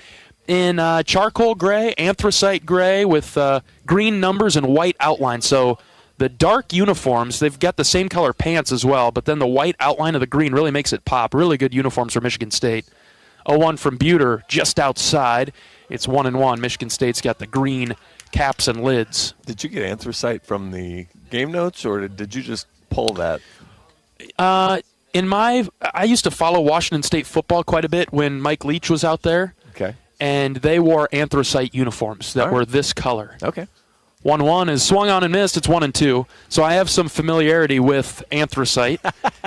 in charcoal gray, anthracite gray with green numbers and white outline. So the dark uniforms, they've got the same color pants as well, but then the white outline of the green really makes it pop. Really good uniforms for Michigan State. 0-1 from Buter just outside. It's 1-1. Michigan State's got the green caps and lids. Did you get anthracite from the game notes, or did you just pull that? I used to follow Washington State football quite a bit when Mike Leach was out there. Okay. And they wore anthracite uniforms that were this color. Okay. 1-1 is swung on and missed. It's 1-2. So I have some familiarity with anthracite.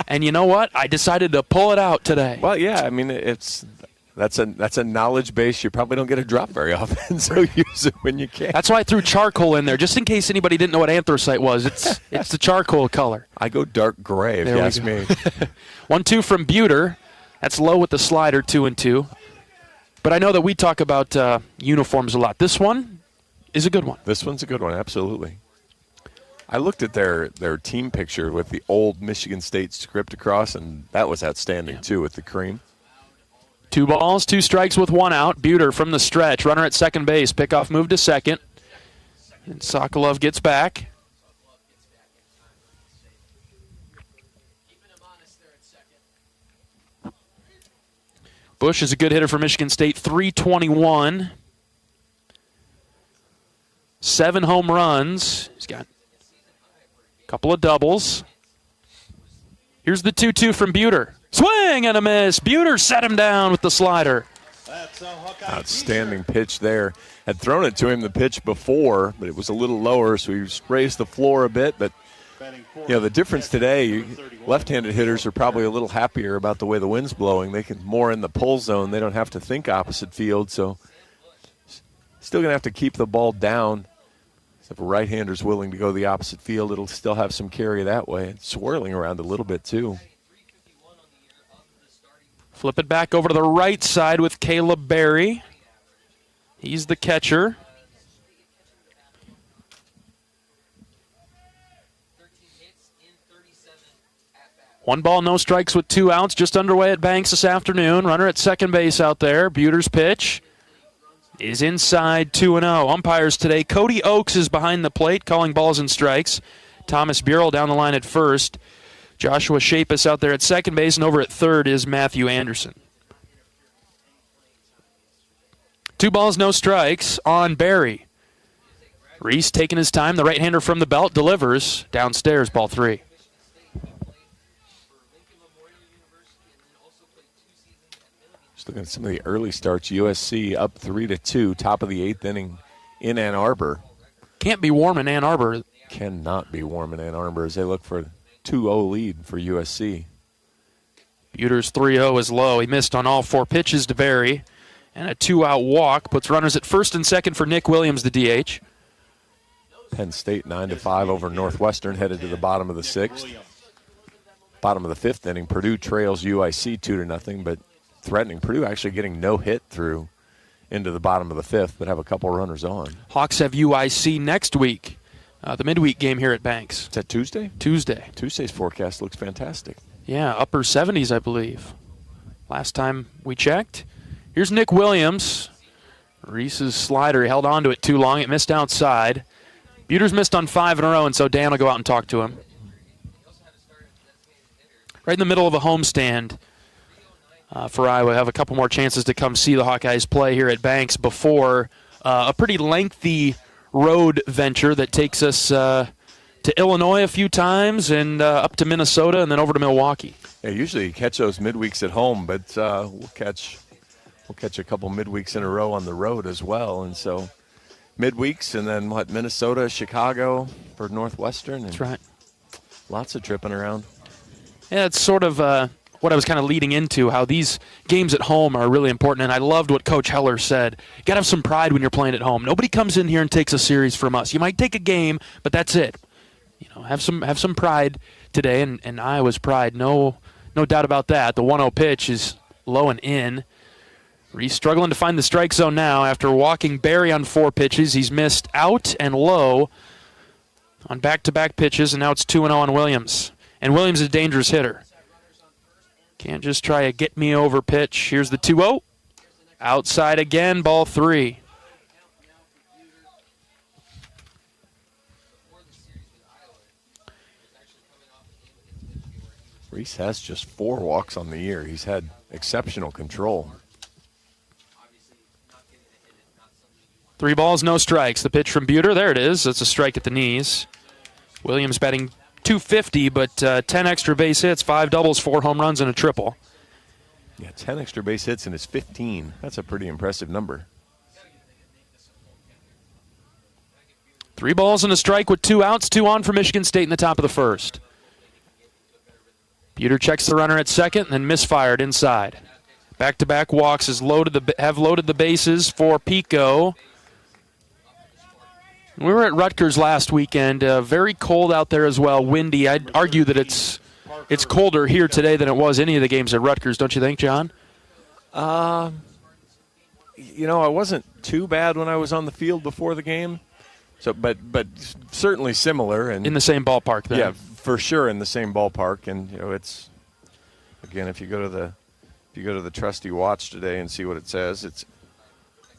And you know what? I decided to pull it out today. Well, yeah. I mean, that's a knowledge base you probably don't get to drop very often. So use it when you can. That's why I threw charcoal in there, just in case anybody didn't know what anthracite was. It's the charcoal color. I go dark gray if you ask me. 1-2 from Buter. That's low with the slider. 2-2. But I know that we talk about uniforms a lot. This one is a good one. This one's a good one, absolutely. I looked at their team picture with the old Michigan State script across, and that was outstanding, too, with the cream. 2 balls, 2 strikes with 1 out. Buter from the stretch. Runner at second base. Pickoff move to second. And Sokolov gets back. Bush is a good hitter for Michigan State. 321. 7 home runs. He's got a couple of doubles. Here's the 2-2 from Buter. Swing and a miss. Buter set him down with the slider. Outstanding pitch there. Had thrown it to him the pitch before, but it was a little lower, so he raised the floor a bit. But the difference today, left-handed hitters are probably a little happier about the way the wind's blowing. They can more in the pull zone. They don't have to think opposite field, so still going to have to keep the ball down. If a right-hander's willing to go the opposite field, it'll still have some carry that way. It's swirling around a little bit, too. Flip it back over to the right side with Caleb Berry. He's the catcher. 1 ball, no strikes with 2 outs, just underway at Banks this afternoon. Runner at second base out there. Buter's pitch is inside 2-0. Umpires today, Cody Oakes is behind the plate calling balls and strikes. Thomas Burrell down the line at first. Joshua Shapus out there at second base, and over at third is Matthew Anderson. 2 balls, no strikes on Barry. Reese taking his time. The right-hander from the belt delivers downstairs, ball 3. Just looking at some of the early starts. USC up 3-2, top of the 8th inning in Ann Arbor. Can't be warm in Ann Arbor. Cannot be warm in Ann Arbor as they look for a 2-0 lead for USC. Buter's 3-0 is low. He missed on all 4 pitches to Barry. And a 2-out walk puts runners at first and second for Nick Williams, the DH. Penn State 9-5 over Northwestern, headed to the bottom of the 6th. Bottom of the 5th inning, Purdue trails UIC 2-0, but threatening. Purdue actually getting no hit through into the bottom of the 5th, but have a couple runners on. Hawks have UIC next week, the midweek game here at Banks. Is that Tuesday? Tuesday. Tuesday's forecast looks fantastic. Yeah, upper 70s, I believe. Last time we checked. Here's Nick Williams. Reese's slider, he held on to it too long. It missed outside. Buter's missed on 5 in a row, and so Dan will go out and talk to him. Right in the middle of a homestand for Iowa. Have a couple more chances to come see the Hawkeyes play here at Banks before a pretty lengthy road venture that takes us to Illinois a few times and up to Minnesota and then over to Milwaukee. Yeah, usually you catch those midweeks at home, but we'll catch a couple midweeks in a row on the road as well, and so midweeks, and then Minnesota, Chicago for Northwestern. And that's right. Lots of tripping around. Yeah, it's sort of what I was kind of leading into, how these games at home are really important, and I loved what Coach Heller said. You got to have some pride when you're playing at home. Nobody comes in here and takes a series from us. You might take a game, but that's it. You know, have some pride today, and Iowa's pride, no doubt about that. The 1-0 pitch is low and in. Reese struggling to find the strike zone now after walking Barry on 4 pitches. He's missed out and low on back-to-back pitches, and now it's 2-0 on Williams. And Williams is a dangerous hitter. Can't just try a get-me-over pitch. Here's the 2-0. Outside again, ball 3. Reese has just 4 walks on the year. He's had exceptional control. 3 balls, no strikes. The pitch from Buter, there it is. That's a strike at the knees. Williams batting .250, but 10 extra base hits, 5 doubles, 4 home runs, and a triple. Yeah, 10 extra base hits in his 15. That's a pretty impressive number. 3 balls and a strike with 2 outs, 2 on for Michigan State in the top of the first. Buter checks the runner at second and then misfired inside. Back-to-back walks have loaded the bases for Pico. We were at Rutgers last weekend. Very cold out there as well, windy. I'd argue that it's colder here today than it was any of the games at Rutgers, don't you think, John? You know, I wasn't too bad when I was on the field before the game. So, but certainly similar and in the same ballpark. Then. Yeah, for sure in the same ballpark. And you know, it's again, if you go to the trusty watch today and see what it says, it's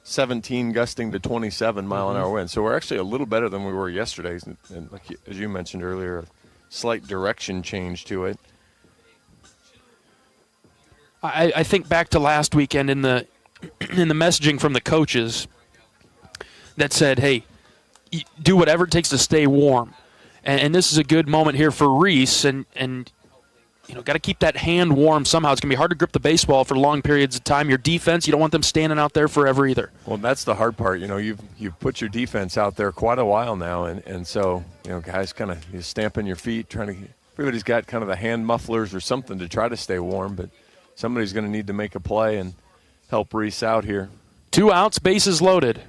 17 gusting to 27 mile-an-hour wind. So we're actually a little better than we were yesterday. And like, as you mentioned earlier, a slight direction change to it. I think back to last weekend in the messaging from the coaches that said, hey, do whatever it takes to stay warm. And this is a good moment here for Reese, and you know, got to keep that hand warm somehow. It's going to be hard to grip the baseball for long periods of time. Your defense, you don't want them standing out there forever either. Well, that's the hard part. You know, you've put your defense out there quite a while now, and so, you know, guys kind of stamping your feet, everybody's got kind of the hand mufflers or something to try to stay warm, but somebody's going to need to make a play and help Reese out here. 2 outs, bases loaded.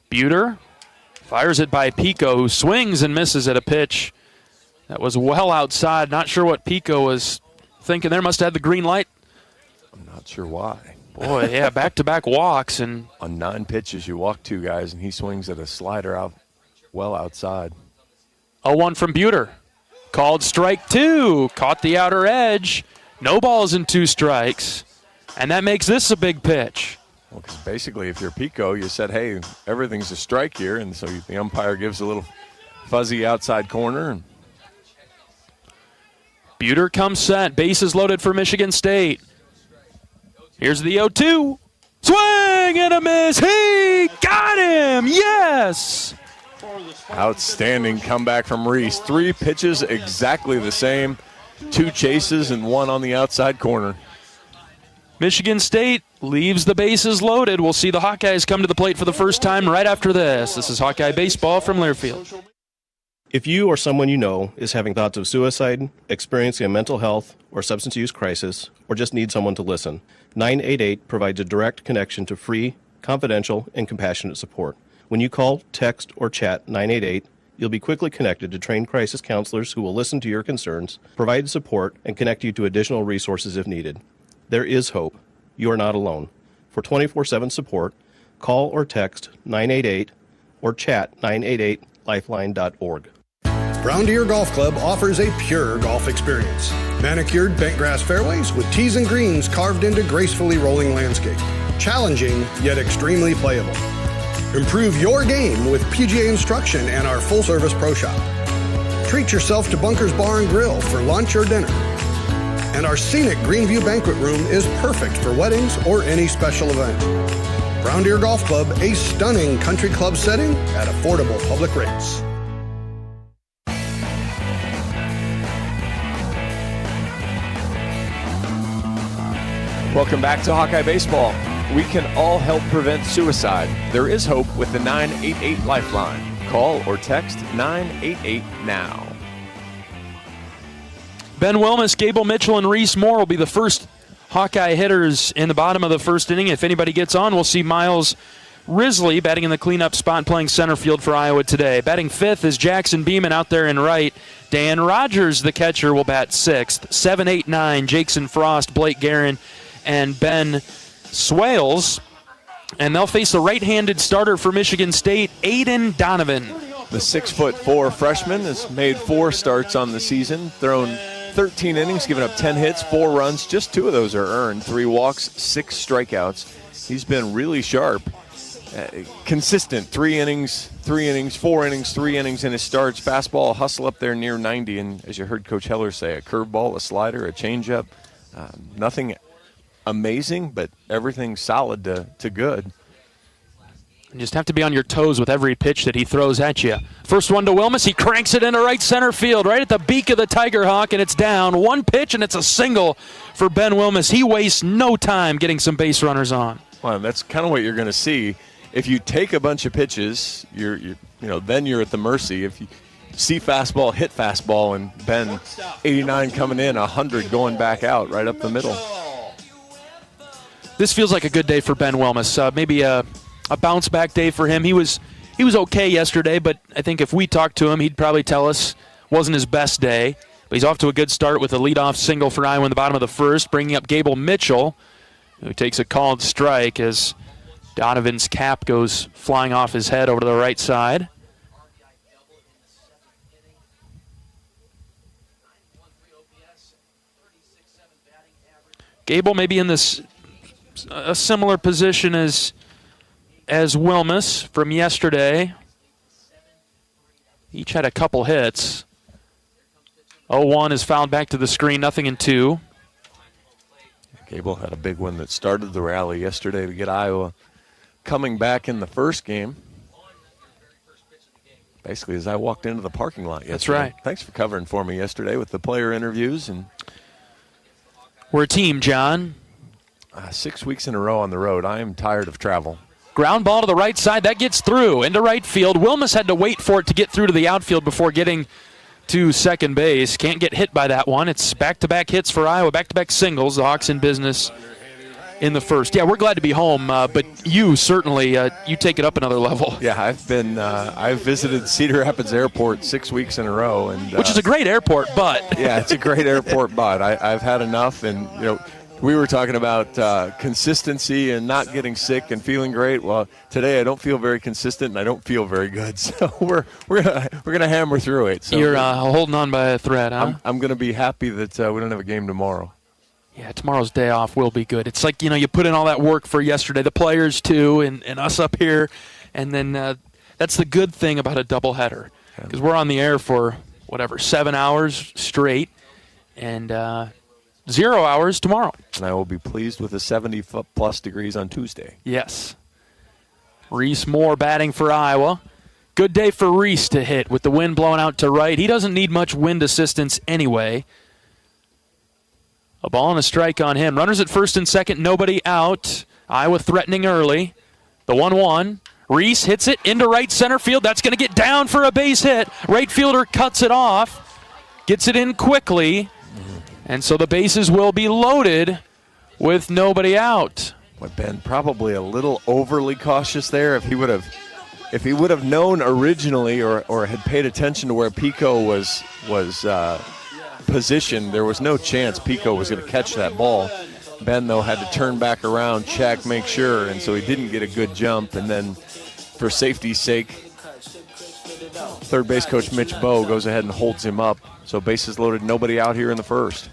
Buter fires it by Pico, who swings and misses at a pitch that was well outside. Not sure what Pico was thinking there. Must have had the green light. I'm not sure why. Boy, yeah, back-to-back walks. And on 9 pitches, you walk 2 guys, and he swings at a slider out well outside. 0-1 from Buter. Called strike 2. Caught the outer edge. No balls and 2 strikes. And that makes this a big pitch. Well, because basically if you're Pico, you said, hey, everything's a strike here. And so the umpire gives a little fuzzy outside corner. Buter comes set. Bases loaded for Michigan State. Here's the 0-2. Swing and a miss. He got him. Yes. Outstanding comeback from Reese. 3 pitches exactly the same. 2 chases and 1 on the outside corner. Michigan State leaves the bases loaded. We'll see the Hawkeyes come to the plate for the first time right after this. This is Hawkeye Baseball from Learfield. If you or someone you know is having thoughts of suicide, experiencing a mental health or substance use crisis, or just need someone to listen, 988 provides a direct connection to free, confidential, and compassionate support. When you call, text, or chat 988, you'll be quickly connected to trained crisis counselors who will listen to your concerns, provide support, and connect you to additional resources if needed. There is hope. You are not alone. For 24/7 support, call or text 988 or chat 988lifeline.org. Brown Deer Golf Club offers a pure golf experience. Manicured bentgrass fairways with tees and greens carved into gracefully rolling landscape. Challenging, yet extremely playable. Improve your game with PGA instruction and our full-service pro shop. Treat yourself to Bunker's Bar and Grill for lunch or dinner. And our scenic Greenview Banquet Room is perfect for weddings or any special event. Brown Deer Golf Club, a stunning country club setting at affordable public rates. Welcome back to Hawkeye Baseball. We can all help prevent suicide. There is hope with the 988 Lifeline. Call or text 988 now. Ben Wilmus, Gable Mitchell, and Reese Moore will be the first Hawkeye hitters in the bottom of the first inning. If anybody gets on, we'll see Miles Risley batting in the cleanup spot, playing center field for Iowa today. Batting fifth is Jackson Beeman out there in right. Dan Rogers, the catcher, will bat sixth. 7, 8, 9, Jaxon Frost, Blake Guerin, and Ben Swales. And they'll face the right-handed starter for Michigan State, Aiden Donovan. The 6'4" freshman has made 4 starts on the season, thrown 13 innings, given up 10 hits, 4 runs. Just 2 of those are earned. 3 walks, 6 strikeouts. He's been really sharp. Consistent. 3 innings, 4 innings, 3 innings in his starts. Fastball, hustle up there near 90. And as you heard Coach Heller say, a curveball, a slider, a changeup. Nothing amazing, but everything solid to good. You just have to be on your toes with every pitch that he throws at you. First one to Wilmus. He cranks it into right center field, right at the beak of the Tiger Hawk, and it's down. 1 pitch, and it's a single for Ben Wilmus. He wastes no time getting some base runners on. Well, that's kind of what you're going to see. If you take a bunch of pitches, then you're at the mercy. If you see fastball, hit fastball, and Ben 89 coming in, 100 going back out right up the middle. This feels like a good day for Ben Wilmus. Maybe a bounce-back day for him. He was okay yesterday, but I think if we talked to him, he'd probably tell us wasn't his best day. But he's off to a good start with a leadoff single for Iowa in the bottom of the first, bringing up Gable Mitchell, who takes a called strike as Donovan's cap goes flying off his head over to the right side. Gable may be in a similar position as Wilmus from yesterday. Each had a couple hits. 0-1 is fouled back to the screen, 0-2. Gable had a big one that started the rally yesterday to get Iowa coming back in the first game. Basically, as I walked into the parking lot yesterday. That's right. Thanks for covering for me yesterday with the player interviews. We're a team, John. 6 weeks in a row on the road. I am tired of travel. Ground ball to the right side. That gets through into right field. Wilmus had to wait for it to get through to the outfield before getting to second base. Can't get hit by that one. It's back-to-back hits for Iowa, back-to-back singles. The Hawks in business in the first. Yeah, we're glad to be home, but you certainly, you take it up another level. Yeah, I've visited Cedar Rapids Airport 6 weeks in a row. Which is a great airport, but. Yeah, it's a great airport, but I've had enough, and, We were talking about consistency and not getting sick and feeling great. Well, today I don't feel very consistent and I don't feel very good. So we're gonna hammer through it. So you're holding on by a thread, huh? I'm gonna be happy that we don't have a game tomorrow. Yeah, tomorrow's day off will be good. It's like, you put in all that work for yesterday, the players too, and us up here, and then that's the good thing about a doubleheader, because we're on the air for 7 hours straight, and 0 hours tomorrow. And I will be pleased with the 70-plus degrees on Tuesday. Yes. Reese Moore batting for Iowa. Good day for Reese to hit with the wind blowing out to right. He doesn't need much wind assistance anyway. A ball and a strike on him. Runners at first and second, nobody out. Iowa threatening early. The 1-1. Reese hits it into right center field. That's going to get down for a base hit. Right fielder cuts it off. Gets it in quickly. And so the bases will be loaded with nobody out. Well, Ben, probably a little overly cautious there. If he would have known originally or had paid attention to where Pico was positioned, there was no chance Pico was going to catch that ball. Ben, though, had to turn back around, check, make sure, and so he didn't get a good jump. And then for safety's sake, third base coach Mitch Bowe goes ahead and holds him up. So bases loaded, nobody out here in the first.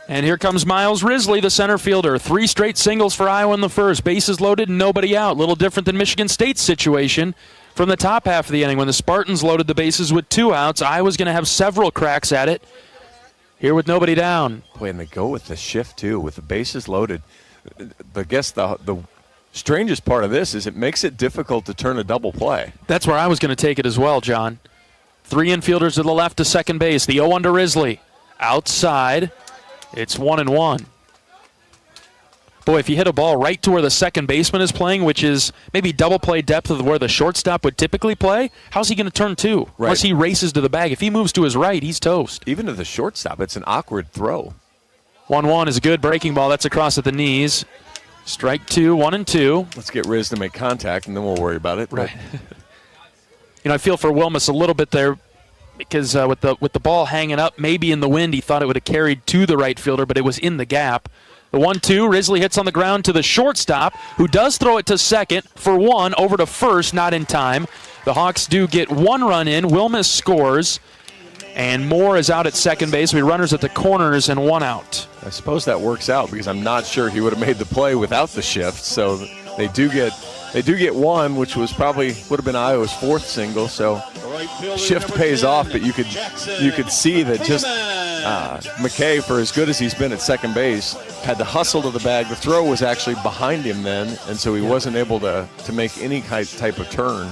And here comes Miles Risley, the center fielder. 3 straight singles for Iowa in the first. Bases loaded, nobody out. Little different than Michigan State's situation from the top half of the inning. When the Spartans loaded the bases with 2 outs, Iowa's going to have several cracks at it. Here with nobody down. Boy, and they go with the shift, too, with the bases loaded. I guess the strangest part of this is it makes it difficult to turn a double play. That's where I was going to take it as well, John. 3 infielders to the left to second base. The 0-1 to Risley. Outside. It's 1-1. Boy, if you hit a ball right to where the second baseman is playing, which is maybe double play depth of where the shortstop would typically play, how's he going to turn to? Right. Unless he races to the bag. If he moves to his right, he's toast. Even to the shortstop, it's an awkward throw. 1-1 is a good breaking ball. That's across at the knees. Strike 2, 1-2. Let's get Riz to make contact, and then we'll worry about it. Right. I feel for Wilmus a little bit there, because with the ball hanging up, maybe in the wind, he thought it would have carried to the right fielder, but it was in the gap. The 1-2, Risley hits on the ground to the shortstop, who does throw it to second for 1, over to first, not in time. The Hawks do get 1 run in. Wilmus scores, and Moore is out at second base. We runners at the corners and 1 out. I suppose that works out, because I'm not sure he would have made the play without the shift. So they do get 1, which would have been Iowa's 4th single. So shift pays off, but you could see that just McKay, for as good as he's been at second base, had to hustle to the bag. The throw was actually behind him then, and so he wasn't able to make any type of turn.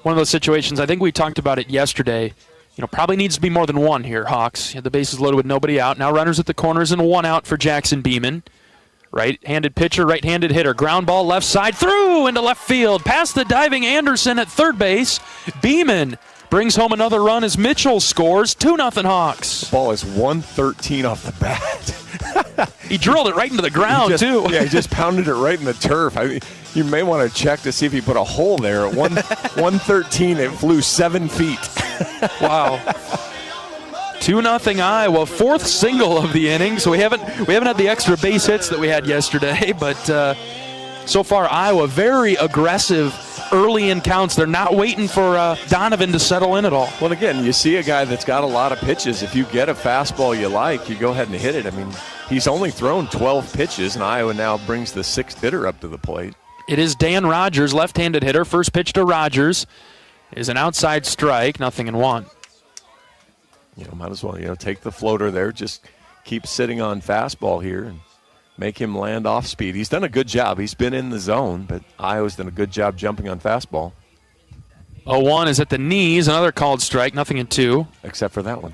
One of those situations, I think we talked about it yesterday, probably needs to be more than 1 here, Hawks. The bases loaded with nobody out. Now runners at the corners and 1 out for Jackson Beeman. Right-handed pitcher, right-handed hitter. Ground ball left side, through into left field. Past the diving Anderson at third base. Beeman brings home another run as Mitchell scores. 2-0 Hawks. The ball is 113 off the bat. He drilled it right into the ground, too. Yeah, he just pounded it right in the turf. I mean, you may want to check to see if he put a hole there. At 113, it flew 7 feet. Wow. 2-0 Iowa, 4th single of the inning. So we haven't had the extra base hits that we had yesterday, but so far Iowa very aggressive early in counts. They're not waiting for Donovan to settle in at all. Well, again, you see a guy that's got a lot of pitches. If you get a fastball you like, you go ahead and hit it. I mean, he's only thrown 12 pitches, and Iowa now brings the 6th hitter up to the plate. It is Dan Rogers, left-handed hitter. First pitch to Rogers is an outside strike, 0-1. Might as well, take the floater there. Just keep sitting on fastball here and make him land off speed. He's done a good job. He's been in the zone, but Iowa's done a good job jumping on fastball. 0-1 is at the knees, another called strike, 0-2. Except for that one.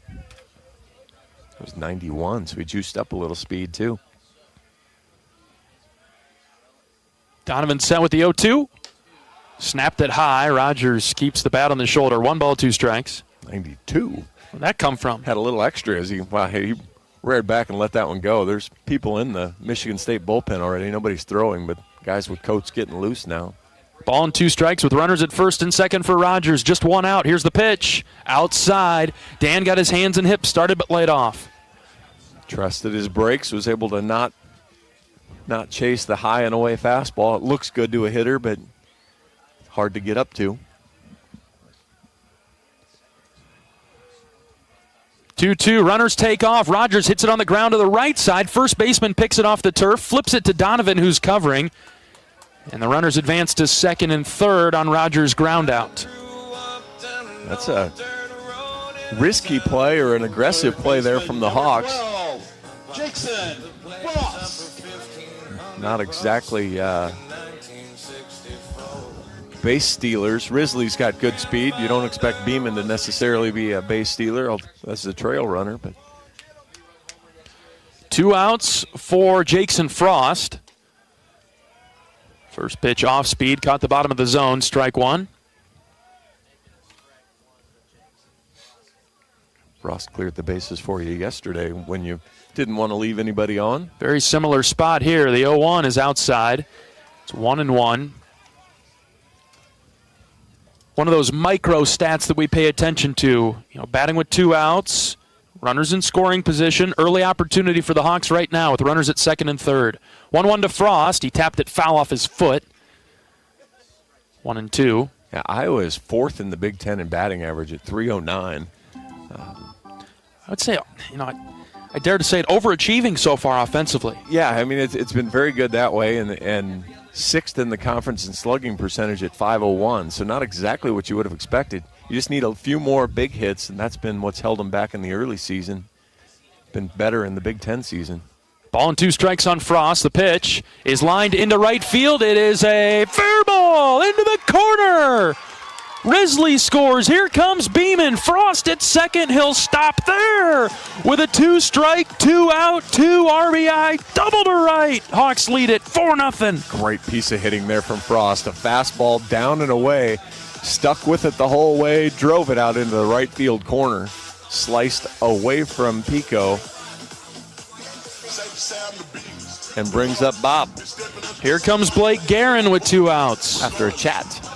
It was 91, so he juiced up a little speed too. Donovan sent with the 0-2. Snapped it high. Rogers keeps the bat on the shoulder. 1 ball, 2 strikes. 92. Where'd that come from? Had a little extra as he reared back and let that one go. There's people in the Michigan State bullpen already. Nobody's throwing, but guys with coats getting loose now. Ball and 2 strikes with runners at first and second for Rogers. Just 1 out. Here's the pitch. Outside. Dan got his hands and hips started but laid off. Trusted his breaks, was able to not chase the high and away fastball. It looks good to a hitter, but hard to get up to. 2-2, runners take off. Rogers hits it on the ground to the right side. First baseman picks it off the turf, flips it to Donovan, who's covering. And the runners advance to second and third on Rogers' ground out. That's a risky play or an aggressive play there from the Hawks. Jaxon Frost. Not exactly base stealers. Risley's got good speed. You don't expect Beeman to necessarily be a base stealer. That's a trail runner. But 2 outs for Jaxon Frost. First pitch off speed, caught the bottom of the zone, strike 1. Frost cleared the bases for you yesterday when you didn't want to leave anybody on. Very similar spot here. The 0-1 is outside. It's 1-1. One of those micro stats that we pay attention to. Batting with 2 outs, runners in scoring position, early opportunity for the Hawks right now with runners at second and third. 1-1 to Frost. He tapped it foul off his foot. 1-2. Yeah, Iowa is 4th in the Big Ten in batting average at .309. I would say, I dare to say it, overachieving so far offensively. Yeah, I mean, it's been very good that way, and 6th in the conference in slugging percentage at .501, so not exactly what you would have expected. You just need a few more big hits, and that's been what's held them back in the early season. Been better in the Big Ten season. Ball and 2 strikes on Frost. The pitch is lined into right field. It is a fair ball into the corner. Risley scores. Here comes Beeman. Frost at second. He'll stop there with a 2-strike, 2 out, 2 RBI, double to right. Hawks lead it 4-0. Great piece of hitting there from Frost. A fastball down and away. Stuck with it the whole way. Drove it out into the right field corner. Sliced away from Pico. And brings up Bob. Here comes Blake Guerin with 2 outs. After a chat.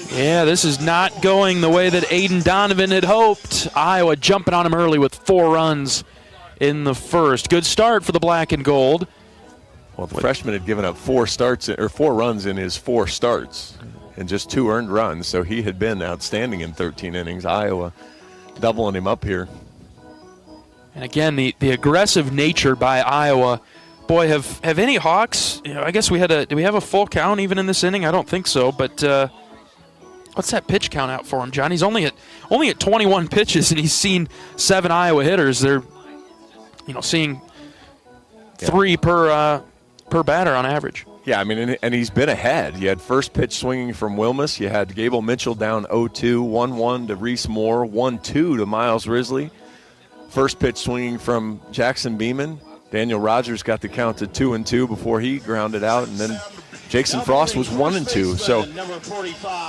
Yeah, this is not going the way that Aiden Donovan had hoped. Iowa jumping on him early with 4 runs in the first. Good start for the black and gold. Well, the freshman had given up 4 runs in his 4 starts and just 2 earned runs, so he had been outstanding in 13 innings. Iowa doubling him up here. And again, the aggressive nature by Iowa. Boy, have any Hawks, I guess do we have a full count even in this inning? I don't think so, but what's that pitch count out for him, John? He's only at 21 pitches, and he's seen 7 Iowa hitters. They're, seeing 3 per batter on average. Yeah, I mean, and he's been ahead. You had first pitch swinging from Wilmus. You had Gable Mitchell down 0-2, 1-1 to Reese Moore, 1-2 to Miles Risley. First pitch swinging from Jackson Beeman. Daniel Rogers got the count to 2-2 before he grounded out, and then Jaxon Frost was 1-2, so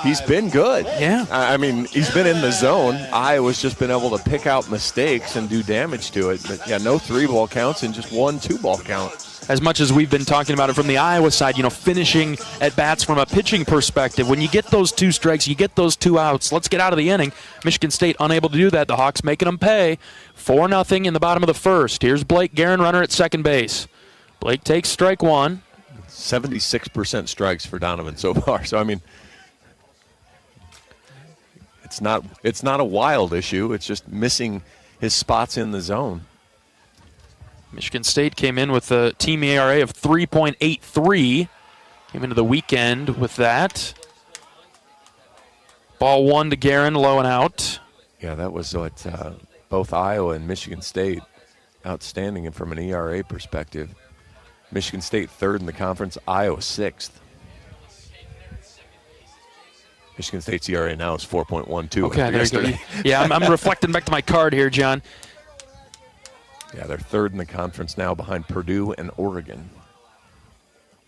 he's been good. Yeah. I mean, he's been in the zone. Iowa's just been able to pick out mistakes and do damage to it. But, yeah, no 3-ball counts and just 1 2-ball count. As much as we've been talking about it from the Iowa side, finishing at bats from a pitching perspective, when you get those 2 strikes, you get those 2 outs, let's get out of the inning. Michigan State unable to do that. The Hawks making them pay. 4-0 in the bottom of the first. Here's Blake Guerin, runner at second base. Blake takes strike 1. 76% strikes for Donovan so far. So, I mean, it's not a wild issue. It's just missing his spots in the zone. Michigan State came in with a team ERA of 3.83. Came into the weekend with that. Ball 1 to Guerin, low and out. Yeah, that was what both Iowa and Michigan State outstanding and from an ERA perspective. Michigan State 3rd in the conference, Iowa 6th. Michigan State's ERA now is 4.12. Okay, there you go. Yeah, I'm reflecting back to my card here, John. Yeah, they're 3rd in the conference now behind Purdue and Oregon.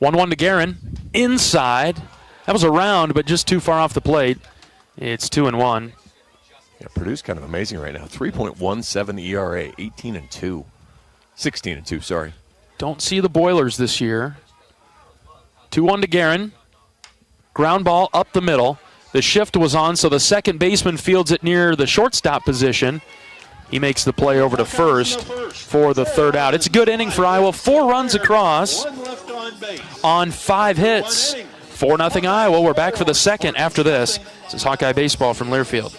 1-1 to Guerin. Inside. That was a round, but just too far off the plate. It's 2-1. Yeah, Purdue's kind of amazing right now. 3.17 ERA, 18-2. 16-2, sorry. Don't see the Boilers this year. 2-1 to Guerin. Ground ball up the middle. The shift was on, so the second baseman fields it near the shortstop position. He makes the play over to first for the third out. It's a good inning for Iowa. 4 runs across on 5 hits. 4-0 Iowa. We're back for the second after this. This is Hawkeye Baseball from Learfield.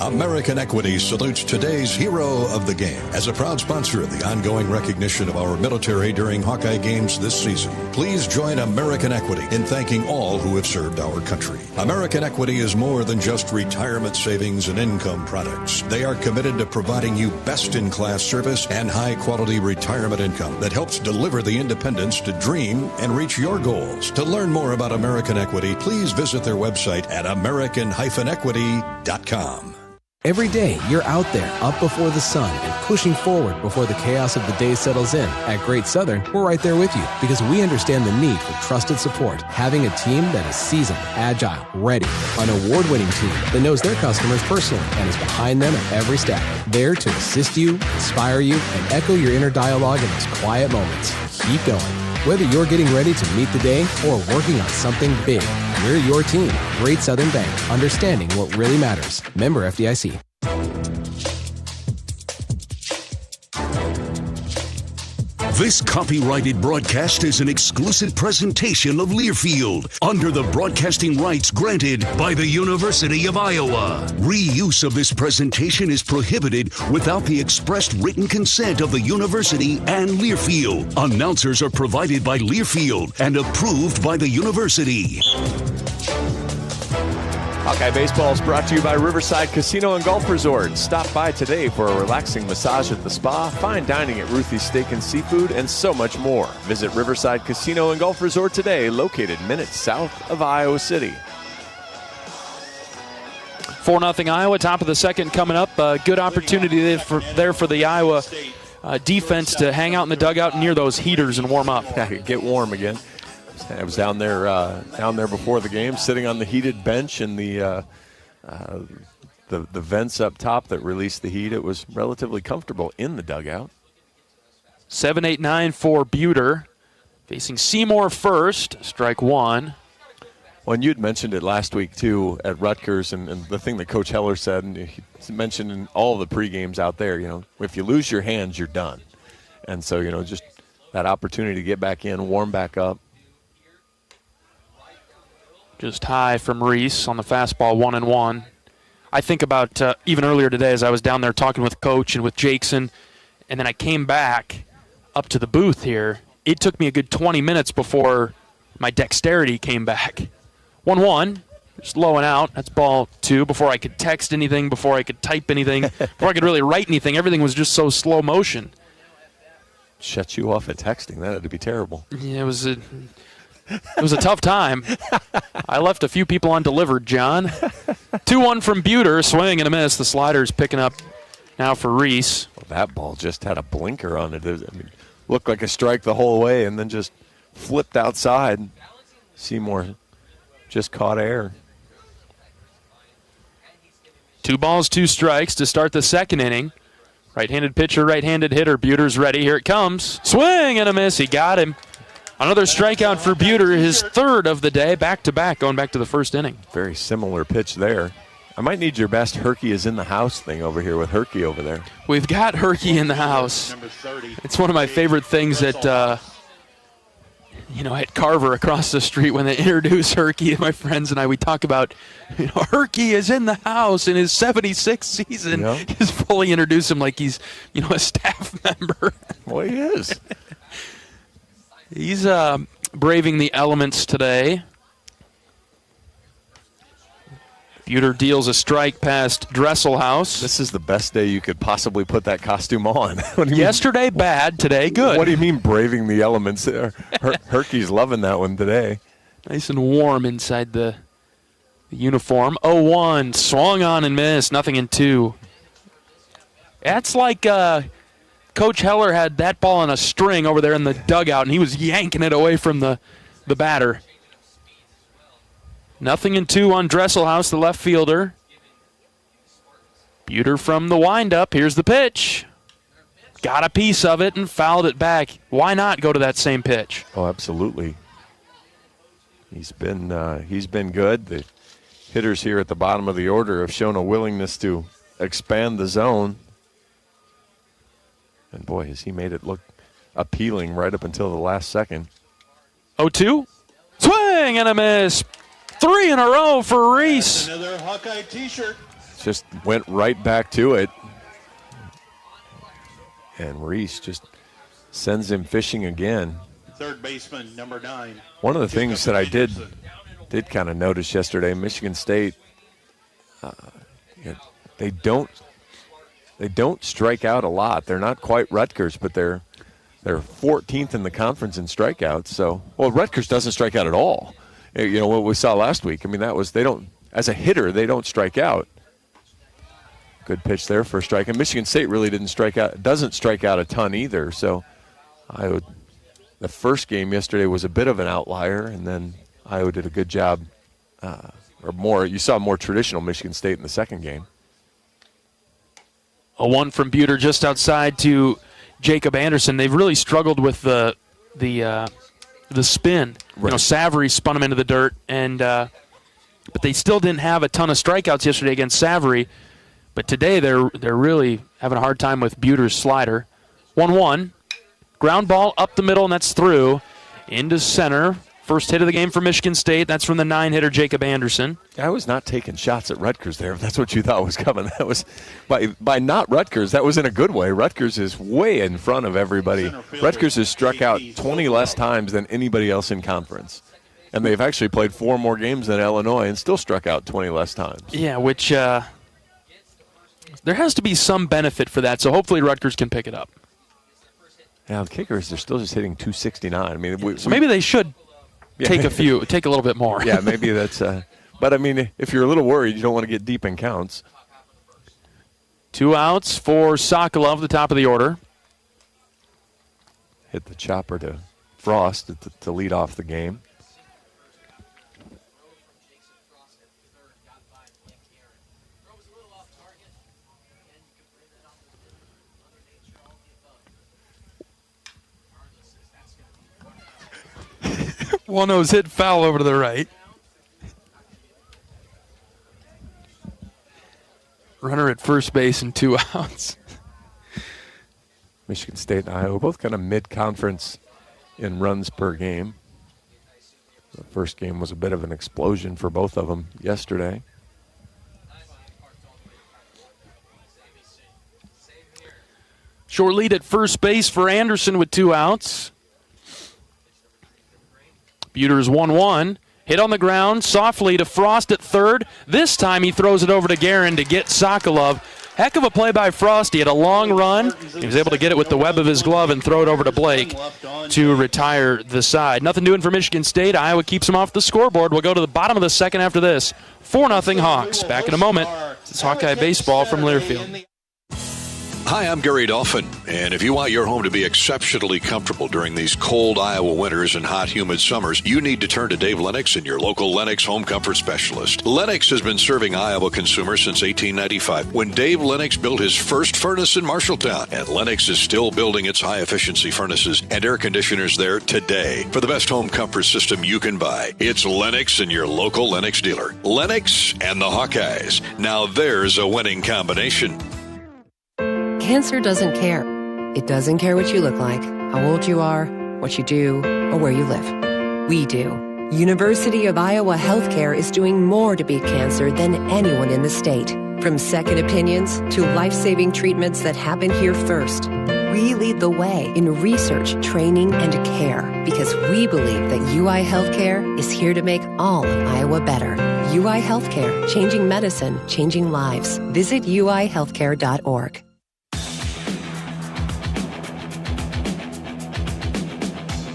American Equity salutes today's hero of the game as a proud sponsor of the ongoing recognition of our military during Hawkeye games this season. Please join American Equity in thanking all who have served our country. American Equity is more than just retirement savings and income products. They are committed to providing you best-in-class service and high-quality retirement income that helps deliver the independence to dream and reach your goals. To learn more about American Equity, please visit their website at american-equity.com. Every day, you're out there, up before the sun, and pushing forward before the chaos of the day settles in. At Great Southern, we're right there with you because we understand the need for trusted support. Having a team that is seasoned, agile, ready, an award-winning team that knows their customers personally and is behind them at every step. There to assist you, inspire you, and echo your inner dialogue in those quiet moments. Keep going. Whether you're getting ready to meet the day or working on something big, we're your team. Great Southern Bank, understanding what really matters. Member FDIC. This copyrighted broadcast is an exclusive presentation of Learfield under the broadcasting rights granted by the University of Iowa. Reuse of this presentation is prohibited without the expressed written consent of the university and Learfield. Announcers are provided by Learfield and approved by the university. Hawkeye Baseball is brought to you by Riverside Casino and Golf Resort. Stop by today for a relaxing massage at the spa, fine dining at Ruthie's Steak and Seafood, and so much more. Visit Riverside Casino and Golf Resort today, located minutes south of Iowa City. 4-0 Iowa, top of the second coming up. Good opportunity there for the Iowa defense to hang out in the dugout near those heaters and warm up. Get warm again. I was down there before the game, sitting on the heated bench and the vents up top that released the heat. It was relatively comfortable in the dugout. 7-8-9 for Buter, facing Seymour first, strike one. Well, and you'd mentioned it last week, too, at Rutgers, and the thing that Coach Heller said, and he mentioned in all the pregames out there, if you lose your hands, you're done. And so, just that opportunity to get back in, warm back up. Just high from Reese on the fastball, 1-1. I think about even earlier today as I was down there talking with Coach and with Jaxon, and then I came back up to the booth here. It took me a good 20 minutes before my dexterity came back. 1-1, just low and out. That's ball 2. Before I could text anything, before I could type anything, before I could really write anything, everything was just so slow motion. Shut you off at texting. That had to be terrible. Yeah, it was a tough time. I left a few people undelivered, John. 2-1 from Buter, swing and a miss. The slider's picking up now for Reese. Well, that ball just had a blinker on it. Looked like a strike the whole way and then just flipped outside. Seymour just caught air. 2 balls, 2 strikes to start the second inning. Right-handed pitcher, right-handed hitter. Buter's ready. Here it comes. Swing and a miss. He got him. Another strikeout for Buter, his third of the day, back-to-back, going back to the first inning. Very similar pitch there. I might need your best Herky is in the house thing over here with Herky over there. We've got Herky in the house. It's one of my favorite things at Carver across the street when they introduce Herky. My friends and I, we talk about, Herky is in the house in his 76th season. Yep. Just fully introduce him like he's, a staff member. Well, he is. He's braving the elements today. Buter deals a strike past Dresselhaus. This is the best day you could possibly put that costume on. Yesterday, bad. Today, good. What do you mean braving the elements there? Herky's loving that one today. Nice and warm inside the uniform. 0-1, swung on and missed. Nothing in 2. That's like Coach Heller had that ball on a string over there in the dugout, and he was yanking it away from the batter. Nothing in 2 on Dresselhaus, the left fielder. Buter from the windup. Here's the pitch. Got a piece of it and fouled it back. Why not go to that same pitch? Oh, absolutely. He's been good. The hitters here at the bottom of the order have shown a willingness to expand the zone. And boy, has he made it look appealing right up until the last second. 0-2. Swing and a miss. 3 in a row for Reese. Another Hawkeye t-shirt. Just went right back to it. And Reese just sends him fishing again. Third baseman, number 9. One of the things that I did kind of notice yesterday, Michigan State, they don't strike out a lot. They're not quite Rutgers, but they're 14th in the conference in strikeouts. So, well, Rutgers doesn't strike out at all. You know what we saw last week. I mean, as a hitter, they don't strike out. Good pitch there for a strike. And Michigan State really doesn't strike out a ton either. So, the first game yesterday was a bit of an outlier, and then Iowa did a good job, you saw more traditional Michigan State in the second game. A 1 from Buter just outside to Jacob Anderson. They've really struggled with the spin. Right. You know, Savory spun them into the dirt, but they still didn't have a ton of strikeouts yesterday against Savory. But today they're really having a hard time with Buter's slider. 1-1. Ground ball up the middle, and that's through into center. First hit of the game for Michigan State. That's from the 9-hitter Jacob Anderson. I was not taking shots at Rutgers there, if that's what you thought was coming. That was by not Rutgers, that was in a good way. Rutgers is way in front of everybody. Rutgers has struck out 20 less times than anybody else in conference. And they've actually played 4 more games than Illinois and still struck out 20 less times. Yeah, which there has to be some benefit for that, so hopefully Rutgers can pick it up. Yeah, the kicker is they're still just hitting 269. I mean, so maybe they should take a little bit more. Yeah, maybe that's. But I mean, if you're a little worried, you don't want to get deep in counts. 2 outs for Sokolov, the top of the order. Hit the chopper to Frost to lead off the game. One-0's hit foul over to the right. Runner at first base and 2 outs. Michigan State and Iowa both kind of mid-conference in runs per game. The first game was a bit of an explosion for both of them yesterday. Short lead at first base for Anderson with 2 outs. Buter's 1-1. Hit on the ground, softly to Frost at third. This time he throws it over to Guerin to get Sokolov. Heck of a play by Frost. He had a long run. He was able to get it with the web of his glove and throw it over to Blake to retire the side. Nothing doing for Michigan State. Iowa keeps him off the scoreboard. We'll go to the bottom of the second after this. 4-0 Hawks. Back in a moment. It's Hawkeye Baseball from Learfield. Hi, I'm Gary Dolphin, and if you want your home to be exceptionally comfortable during these cold Iowa winters and hot, humid summers, you need to turn to Dave Lennox and your local Lennox home comfort specialist. Lennox has been serving Iowa consumers since 1895, when Dave Lennox built his first furnace in Marshalltown, and Lennox is still building its high-efficiency furnaces and air conditioners there today. For the best home comfort system you can buy, it's Lennox and your local Lennox dealer. Lennox and the Hawkeyes. Now there's a winning combination. Cancer doesn't care. It doesn't care what you look like, how old you are, what you do, or where you live. We do. University of Iowa Healthcare is doing more to beat cancer than anyone in the state. From second opinions to life-saving treatments that happen here first. We lead the way in research, training, and care because we believe that UI Healthcare is here to make all of Iowa better. UI Healthcare, changing medicine, changing lives. Visit uihealthcare.org.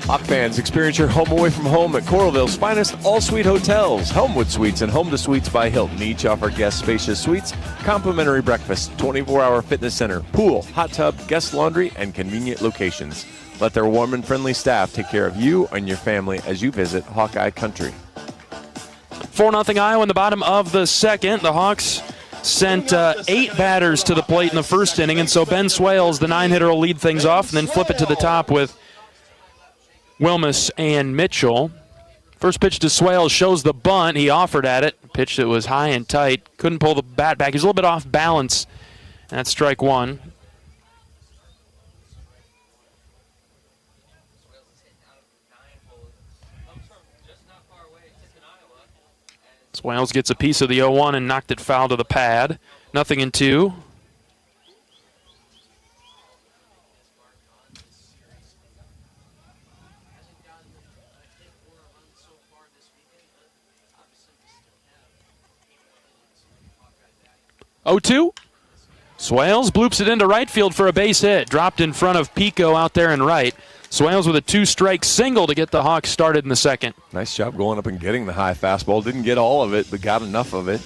Hawk fans, experience your home away from home at Coralville's finest all-suite hotels. Homewood Suites and Home to Suites by Hilton each offer guests spacious suites, complimentary breakfast, 24-hour fitness center, pool, hot tub, guest laundry, and convenient locations. Let their warm and friendly staff take care of you and your family as you visit Hawkeye Country. 4-0 Iowa in the bottom of the second. The Hawks sent 8 batters to the plate in the first inning, and so Ben Swales, the 9-hitter, will lead things off and then flip it to the top with Wilmus and Mitchell. First pitch to Swales shows the bunt. He offered at it. Pitch that was high and tight. Couldn't pull the bat back. He was a little bit off balance. And that's strike one. Swales gets a piece of the 0-1 and knocked it foul to the pad. 0-2. Swales bloops it into right field for a base hit. Dropped in front of Pico out there in right. Swales with a 2-strike single to get the Hawks started in the second. Nice job going up and getting the high fastball. Didn't get all of it, but got enough of it.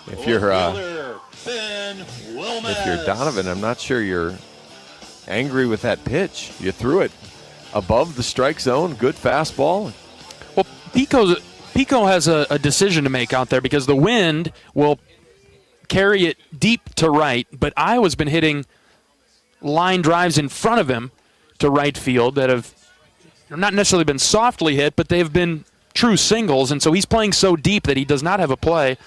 If you're Donovan, I'm not sure you're angry with that pitch. You threw it above the strike zone. Good fastball. Well, Pico has a decision to make out there because the wind will carry it deep to right, but Iowa's been hitting line drives in front of him to right field that have not necessarily been softly hit, but they've been true singles, and so he's playing so deep that he does not have a play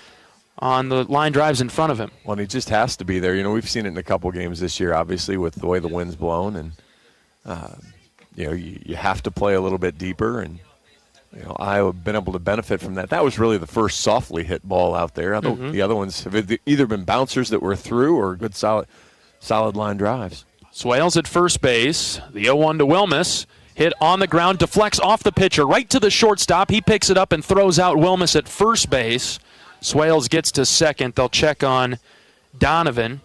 on the line drives in front of him. Well, and he just has to be there. You know, we've seen it in a couple games this year, obviously, with the way the wind's blown, and you have to play a little bit deeper, and Iowa have been able to benefit from that. That was really the first softly hit ball out there. The other ones have either been bouncers that were through or good solid line drives. Swales at first base. The 0-1 to Wilmus. Hit on the ground, deflects off the pitcher, right to the shortstop. He picks it up and throws out Wilmus at first base. Swales gets to second. They'll check on Donovan,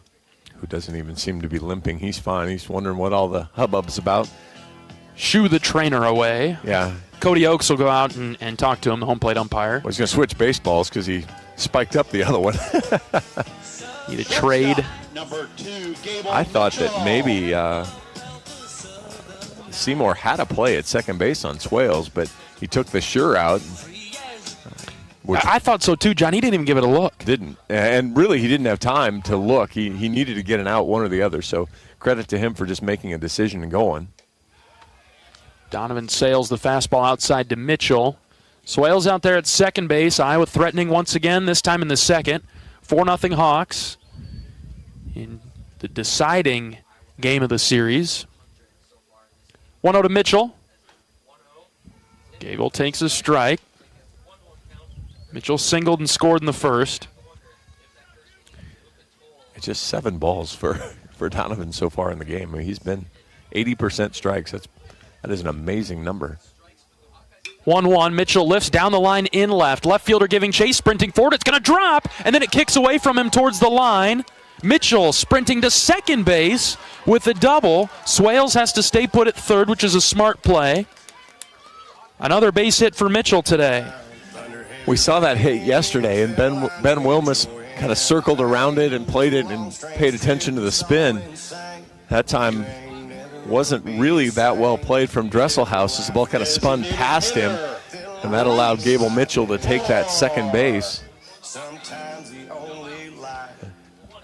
who doesn't even seem to be limping. He's fine. He's wondering what all the hubbub's about. Shoo the trainer away. Yeah. Cody Oakes will go out and talk to him, the home plate umpire. Well, he's going to switch baseballs because he spiked up the other one. Need a trade. I thought that maybe Seymour had a play at second base on Swales, but he took the sure out. I thought so too, John. He didn't even give it a look. Didn't. And really, he didn't have time to look. He needed to get an out, one or the other. So credit to him for just making a decision and going. Donovan sails the fastball outside to Mitchell. Swales out there at second base. Iowa threatening once again, this time in the second. 4-0 Hawks in the deciding game of the series. 1-0 to Mitchell. Gable takes a strike. Mitchell singled and scored in the first. It's just 7 balls for Donovan so far in the game. I mean, he's been 80% strikes. That is an amazing number. 1-1. Mitchell lifts down the line in left. Left fielder giving chase, sprinting forward. It's going to drop, and then it kicks away from him towards the line. Mitchell sprinting to second base with a double. Swales has to stay put at third, which is a smart play. Another base hit for Mitchell today. We saw that hit yesterday, and Ben Wilmus kind of circled around it and played it and paid attention to the spin. That time wasn't really that well played from Dresselhaus as the ball kind of spun past him, and that allowed Gable Mitchell to take that second base.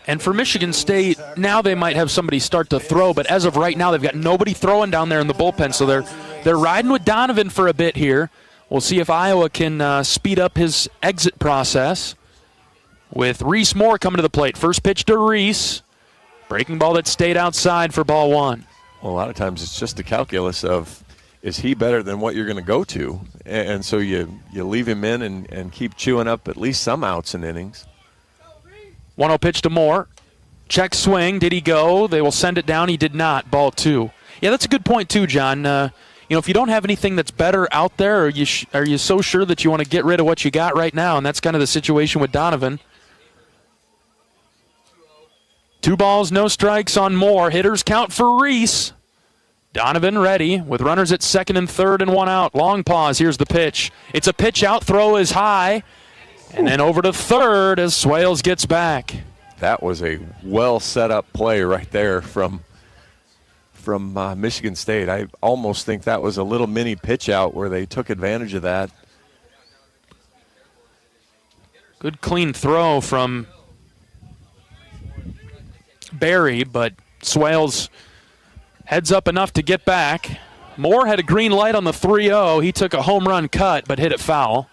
And for Michigan State, now they might have somebody start to throw, but as of right now, they've got nobody throwing down there in the bullpen, so they're riding with Donovan for a bit here. We'll see if Iowa can speed up his exit process with Reese Moore coming to the plate. First pitch to Reese. Breaking ball that stayed outside for ball one. Well, a lot of times it's just the calculus of, is he better than what you're going to go to? And so you leave him in and keep chewing up at least some outs in innings. 1-0 pitch to Moore. Check swing. Did he go? They will send it down. He did not. Ball 2. Yeah, that's a good point too, John. If you don't have anything that's better out there, are you so sure that you want to get rid of what you got right now? And that's kind of the situation with Donovan. 2 balls, no strikes on Moore. Hitters count for Reese. Donovan ready with runners at second and third and 1 out. Long pause. Here's the pitch. It's a pitch out. Throw is high. And then over to third as Swales gets back. That was a well set up play right there from Michigan State. I almost think that was a little mini pitch out where they took advantage of that. Good clean throw from Barry, but Swales heads up enough to get back. Moore had a green light on the 3-0. He took a home run cut but hit it foul.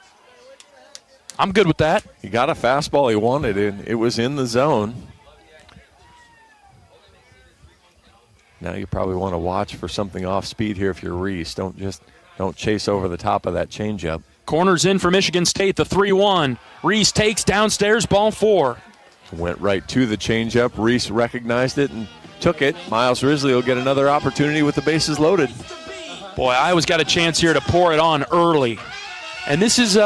I'm good with that. He got a fastball he wanted, and it was in the zone. Now you probably want to watch for something off speed here if you're Reese. Don't chase over the top of that changeup. Corners in for Michigan State, the 3-1. Reese takes downstairs, ball 4. Went right to the changeup. Reese recognized it and took it. Miles Risley will get another opportunity with the bases loaded. Boy, Iowa's got a chance here to pour it on early. And this is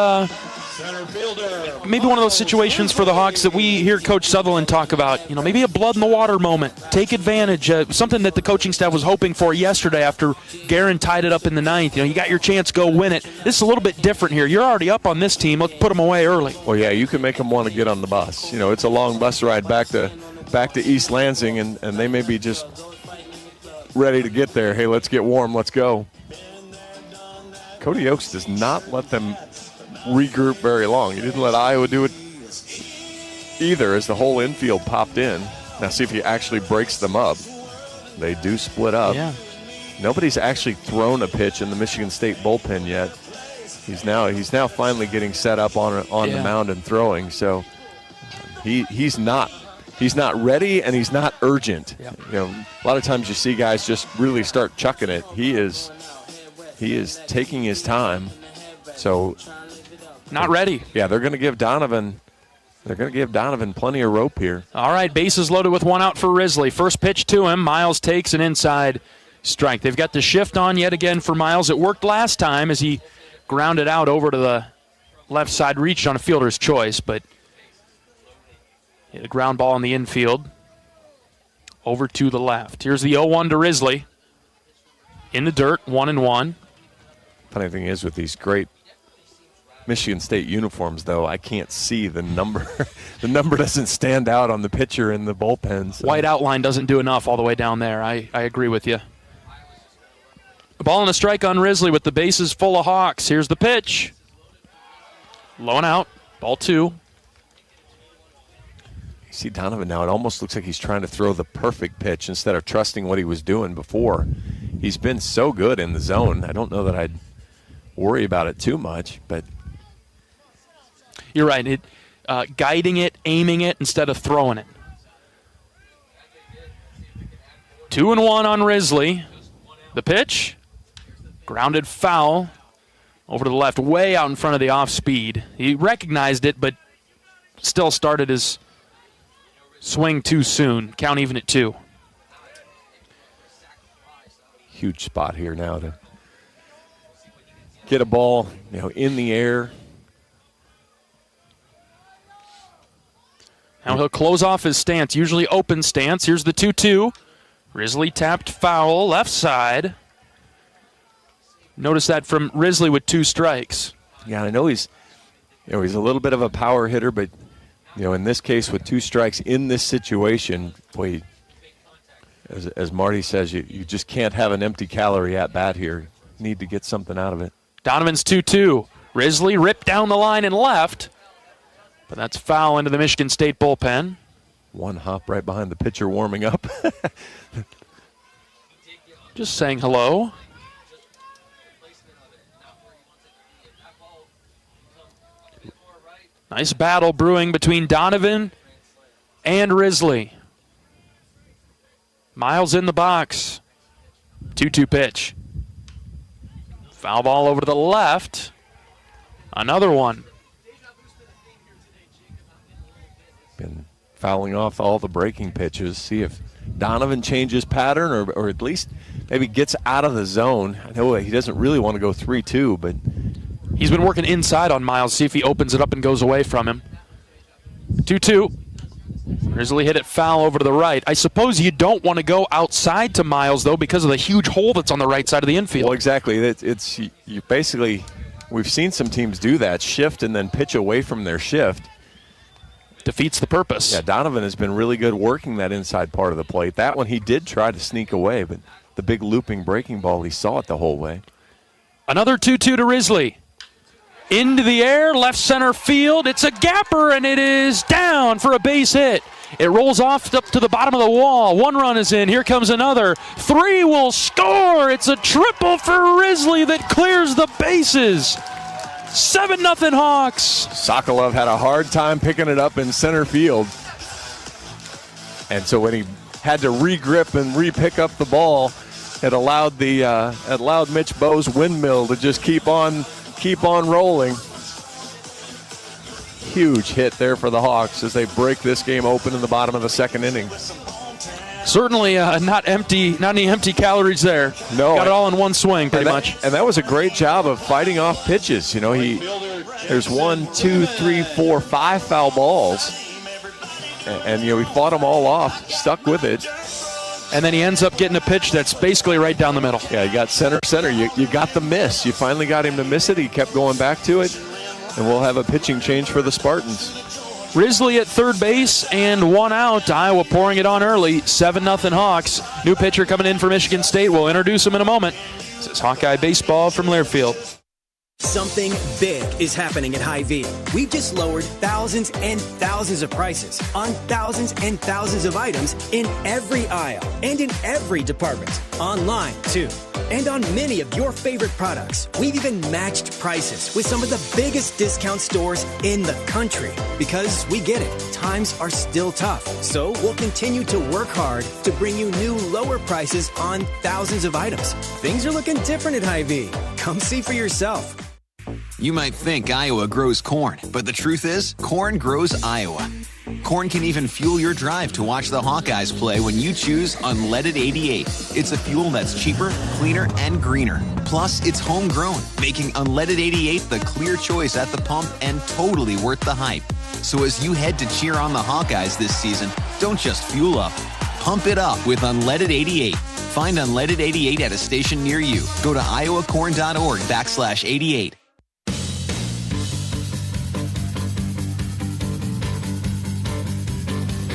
maybe one of those situations for the Hawks that we hear Coach Sutherland talk about. Maybe a blood-in-the-water moment. Take advantage. Something that the coaching staff was hoping for yesterday after Guerin tied it up in the 9th. You got your chance, go win it. This is a little bit different here. You're already up on this team. Let's put them away early. Well, yeah, you can make them want to get on the bus. It's a long bus ride back to East Lansing, and they may be just ready to get there. Hey, let's get warm. Let's go. Cody Oakes does not let them regroup very long. He didn't let Iowa do it either as the whole infield popped in. Now see if he actually breaks them up. They do split up. Yeah. Nobody's actually thrown a pitch in the Michigan State bullpen yet. He's now finally getting set up on the mound and throwing. So he's not ready and he's not urgent. Yeah. A lot of times you see guys just really start chucking it. He is taking his time. So not ready. Yeah, they're going to give Donovan plenty of rope here. All right, bases loaded with one out for Risley. First pitch to him. Miles takes an inside strike. They've got the shift on yet again for Miles. It worked last time as he grounded out over to the left side, reached on a fielder's choice, but hit a ground ball in the infield over to the left. Here's the 0-1 to Risley. In the dirt, 1-1. Funny thing is with these great Michigan State uniforms, though, I can't see the number. The number doesn't stand out on the pitcher in the bullpen. So. White outline doesn't do enough all the way down there. I agree with you. The ball and a strike on Risley with the bases full of Hawks. Here's the pitch. Low and out. Ball 2. You see Donovan now. It almost looks like he's trying to throw the perfect pitch instead of trusting what he was doing before. He's been so good in the zone. I don't know that I'd worry about it too much, but you're right. Guiding it, aiming it instead of throwing it. 2-1 on Risley. The pitch, grounded foul over to the left, way out in front of the off speed. He recognized it, but still started his swing too soon. Count even at 2. Huge spot here now to get a ball, in the air. Now he'll close off his stance, usually open stance. Here's the 2-2. Risley tapped foul, left side. Notice that from Risley with 2 strikes. Yeah, I know he's a little bit of a power hitter, but in this case with 2 strikes in this situation, boy, as Marty says, you just can't have an empty calorie at bat here. You need to get something out of it. Donovan's 2-2. Risley ripped down the line and left. But that's foul into the Michigan State bullpen. One hop right behind the pitcher warming up. Just saying hello. Nice battle brewing between Donovan and Risley. Miles in the box. 2-2 pitch. Foul ball over to the left. Another one. Been fouling off all the breaking pitches. See if Donovan changes pattern or at least maybe gets out of the zone. I know he doesn't really want to go 3-2, but he's been working inside on Miles. See if he opens it up and goes away from him. 2-2. Risley hit it foul over to the right. I suppose you don't want to go outside to Miles, though, because of the huge hole that's on the right side of the infield. Well, exactly. It's you basically, we've seen some teams do that, shift and then pitch away from their shift. Defeats the purpose. Yeah, Donovan has been really good working that inside part of the plate. That one he did try to sneak away, but the big looping breaking ball, he saw it the whole way. Another 2-2 to Risley. Into the air, left center field. It's a gapper, and it is down for a base hit. It rolls off up to the bottom of the wall. 1 run is in. Here comes another. 3 will score. It's a triple for Risley that clears the bases. 7-0 Hawks. Sokolov had a hard time picking it up in center field. And so when he had to regrip and re-pick up the ball, it allowed Mitch Bowe's windmill to just keep on rolling. Huge hit there for the Hawks as they break this game open in the bottom of the second inning. Certainly not any empty calories there. No. Got it all in one swing, pretty much. And that was a great job of fighting off pitches. You know, there's 1, 2, 3, 4, 5 foul balls. And he fought them all off, stuck with it. And then he ends up getting a pitch that's basically right down the middle. Yeah, you got center. You got the miss. You finally got him to miss it. He kept going back to it. And we'll have a pitching change for the Spartans. Risley at third base and 1 out. Iowa pouring it on early. 7-0 Hawks. New pitcher coming in for Michigan State. We'll introduce him in a moment. This is Hawkeye Baseball from Learfield. Something big is happening at Hy-Vee. We've just lowered thousands and thousands of prices on thousands and thousands of items in every aisle and in every department. Online, too. And on many of your favorite products. We've even matched prices with some of the biggest discount stores in the country. Because we get it, times are still tough. So we'll continue to work hard to bring you new lower prices on thousands of items. Things are looking different at Hy-Vee. Come see for yourself. You might think Iowa grows corn, but the truth is, corn grows Iowa. Corn can even fuel your drive to watch the Hawkeyes play when you choose Unleaded 88. It's a fuel that's cheaper, cleaner, and greener. Plus, it's homegrown, making Unleaded 88 the clear choice at the pump and totally worth the hype. So as you head to cheer on the Hawkeyes this season, don't just fuel up. Pump it up with Unleaded 88. Find Unleaded 88 at a station near you. Go to iowacorn.org/88.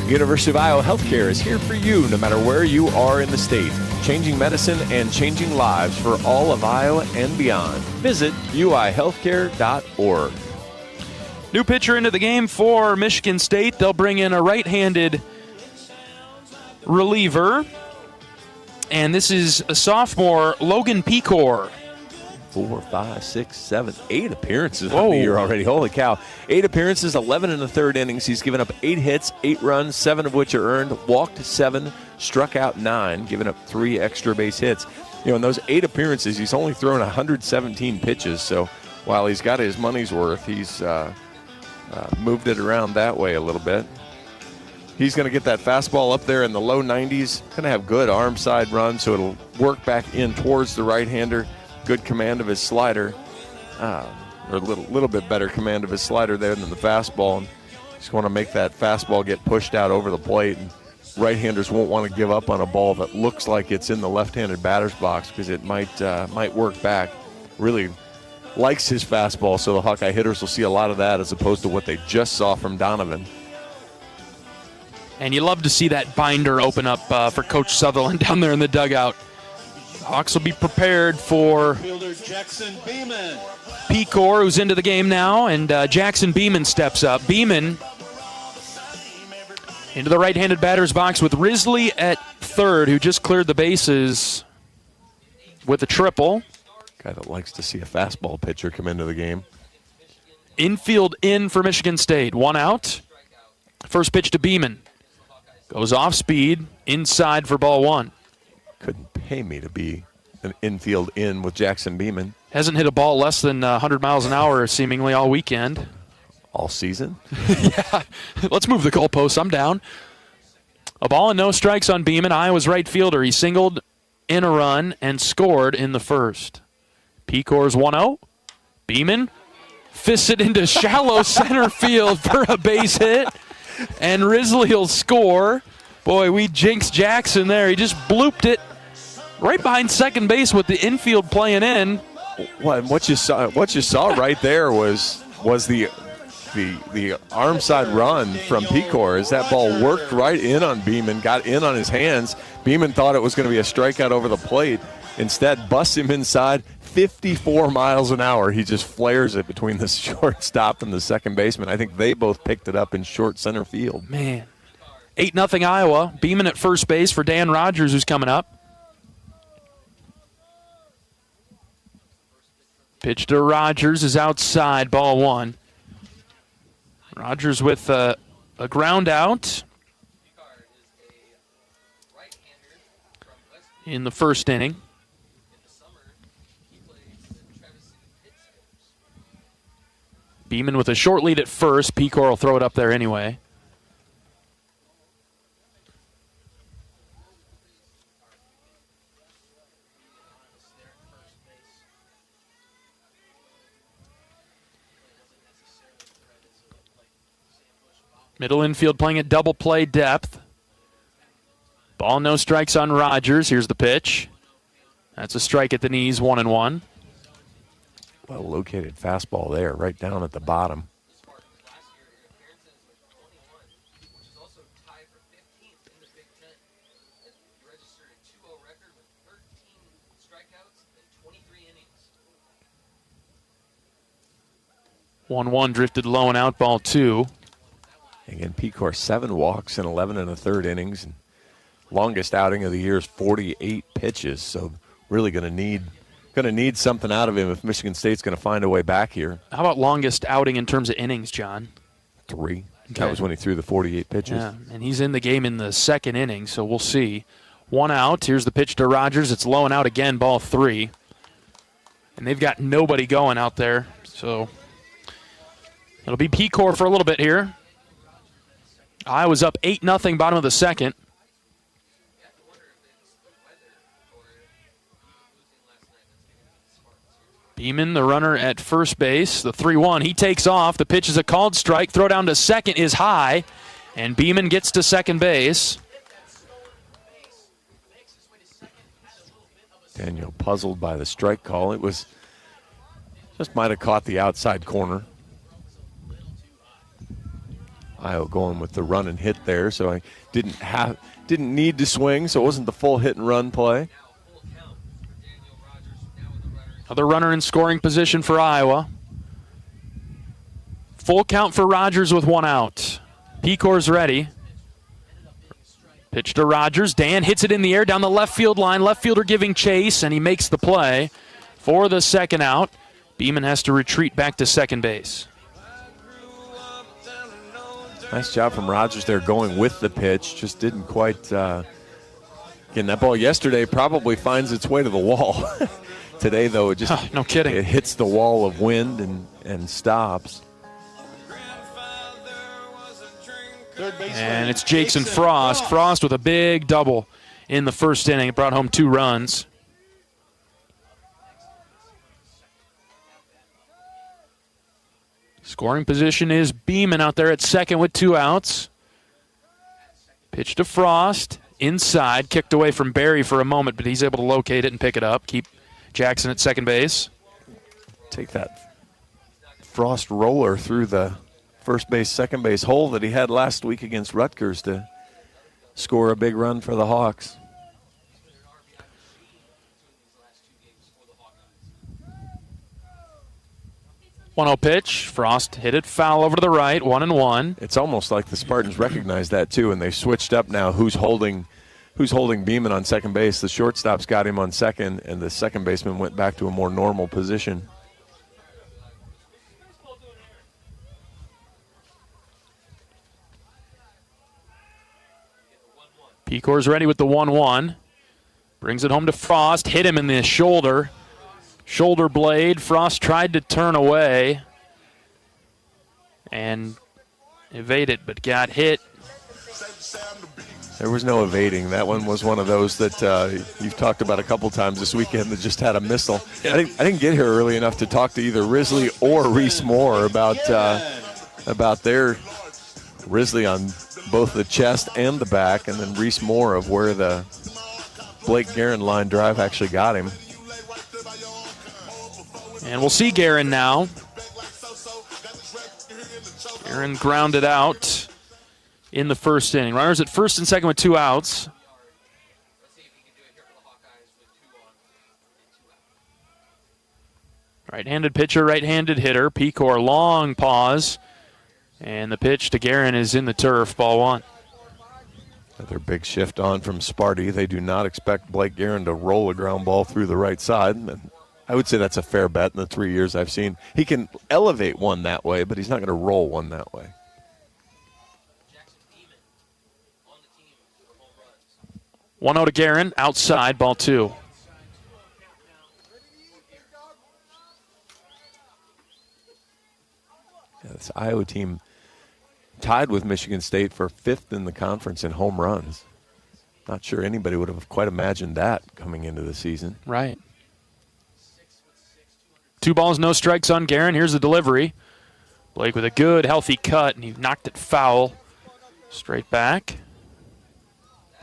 University of Iowa Healthcare is here for you no matter where you are in the state. Changing medicine and changing lives for all of Iowa and beyond. Visit uihealthcare.org. New pitcher into the game for Michigan State. They'll bring in a right-handed reliever. And this is a sophomore, Logan Pecor. 4, 5, 6, 7, 8 appearances on the year already. Holy cow. 8 appearances, 11 in the third innings. He's given up 8 hits, 8 runs, 7 of which are earned, walked 7, struck out 9, giving up 3 extra base hits. In those 8 appearances, he's only thrown 117 pitches. So while he's got his money's worth, he's moved it around that way a little bit. He's going to get that fastball up there in the low 90s. Going to have good arm side run, so it'll work back in towards the right-hander. Good command of his slider, or a little bit better command of his slider there than the fastball. And just want to make that fastball get pushed out over the plate. And right-handers won't want to give up on a ball that looks like it's in the left-handed batter's box because it might work back. Really likes his fastball, so the Hawkeye hitters will see a lot of that as opposed to what they just saw from Donovan. And you love to see that binder open up for Coach Sutherland down there in the dugout. Hawks will be prepared for Jaxon Beeman. Pecor, who's into the game now, and Jackson Beeman steps up. Beeman into the right-handed batter's box with Risley at third, who just cleared the bases with a triple. Guy that likes to see a fastball pitcher come into the game. Infield in for Michigan State. 1 out. First pitch to Beeman. Goes off speed, inside for ball 1. Couldn't pay me to be an infield in with Jackson Beeman. Hasn't hit a ball less than 100 miles an hour seemingly all weekend. All season? Yeah. Let's move the goalposts. I'm down. A ball and no strikes on Beeman. Iowa's right fielder. He singled in a run and scored in the first. Pecor's 1-0. Beeman fists it into shallow center field for a base hit. And Risley will score. Boy, we jinxed Jackson there. He just blooped it right behind second base with the infield playing in. What you saw right there was the arm side run from Pecor as that ball worked right in on Beeman, got in on his hands. Beeman thought it was going to be a strikeout over the plate. Instead, busts him inside, 54 miles an hour. He just flares it between the shortstop and the second baseman. I think they both picked it up in short center field. Man. 8-0 Iowa. Beeman at first base for Dan Rogers, who's coming up. Pitch to Rogers is outside, ball one. Rogers with a ground out in the first inning. Beeman with a short lead at first. Pecor will throw it up there anyway. Middle infield playing at double play depth. Ball, no strikes on Rogers. Here's the pitch. That's a strike at the knees, 1-1. Well-located fastball there, right down at the bottom. One drifted low and out, ball two. Again, Pecor 7 walks in 11 1/3 innings. And longest outing of the year is 48 pitches. So really going to need something out of him if Michigan State's going to find a way back here. How about longest outing in terms of innings, John? 3. Okay. That was when he threw the 48 pitches. Yeah, and he's in the game in the second inning, so we'll see. 1 out. Here's the pitch to Rogers. It's low and out again, ball 3. And they've got nobody going out there, so it'll be Pecor for a little bit here. Iowa's up 8-0, bottom of the second. Beeman, the runner at first base, the 3-1. He takes off. The pitch is a called strike. Throw down to second is high, and Beeman gets to second base. Daniel puzzled by the strike call. It was just might have caught the outside corner. Iowa going with the run and hit there, so I didn't need to swing, so it wasn't the full hit and run play. Another runner in scoring position for Iowa. Full count for Rogers with 1 out. Pecor's ready. Pitch to Rogers. Dan hits it in the air down the left field line. Left fielder giving chase, and he makes the play for the second out. Beeman has to retreat back to second base. Nice job from Rogers there going with the pitch. Just didn't quite again, that ball yesterday probably finds its way to the wall. Today, though, it just no kidding. It hits the wall of wind and stops. And it's Jaxon Frost. Frost with a big double in the first inning. It brought home 2 runs. Scoring position is Beeman out there at second with 2 outs. Pitch to Frost. Inside. Kicked away from Barry for a moment, but he's able to locate it and pick it up. Keep Jackson at second base. Take that Frost roller through the first base, second base hole that he had last week against Rutgers to score a big run for the Hawks. One-0 pitch. Frost hit it foul over to the right. 1-1. It's almost like the Spartans recognize that too, and they switched up now. Who's holding Beeman on second base? The shortstop's got him on second, and the second baseman went back to a more normal position. Pecor's ready with the 1-1. Brings it home to Frost. Hit him in the shoulder. Shoulder blade. Frost tried to turn away and evade it, but got hit. There was no evading. That one was one of those that you've talked about a couple times this weekend that just had a missile. Yeah. I didn't get here early enough to talk to either Risley or Reese Moore about their Risley on both the chest and the back, and then Reese Moore of where the Blake Guerin line drive actually got him. And we'll see Guerin now. Guerin grounded out in the first inning. Runners at first and second with 2 outs. Right-handed pitcher, right-handed hitter. Pecor, long pause. And the pitch to Guerin is in the turf, ball 1. Another big shift on from Sparty. They do not expect Blake Guerin to roll a ground ball through the right side. And I would say that's a fair bet in the 3 years I've seen. He can elevate one that way, but he's not going to roll one that way. One out to Guerin, outside, ball 2. Yeah, this Iowa team tied with Michigan State for 5th in the conference in home runs. Not sure anybody would have quite imagined that coming into the season. Right. 2 balls, no strikes on Guerin. Here's the delivery. Blake with a good, healthy cut, and he knocked it foul. Straight back.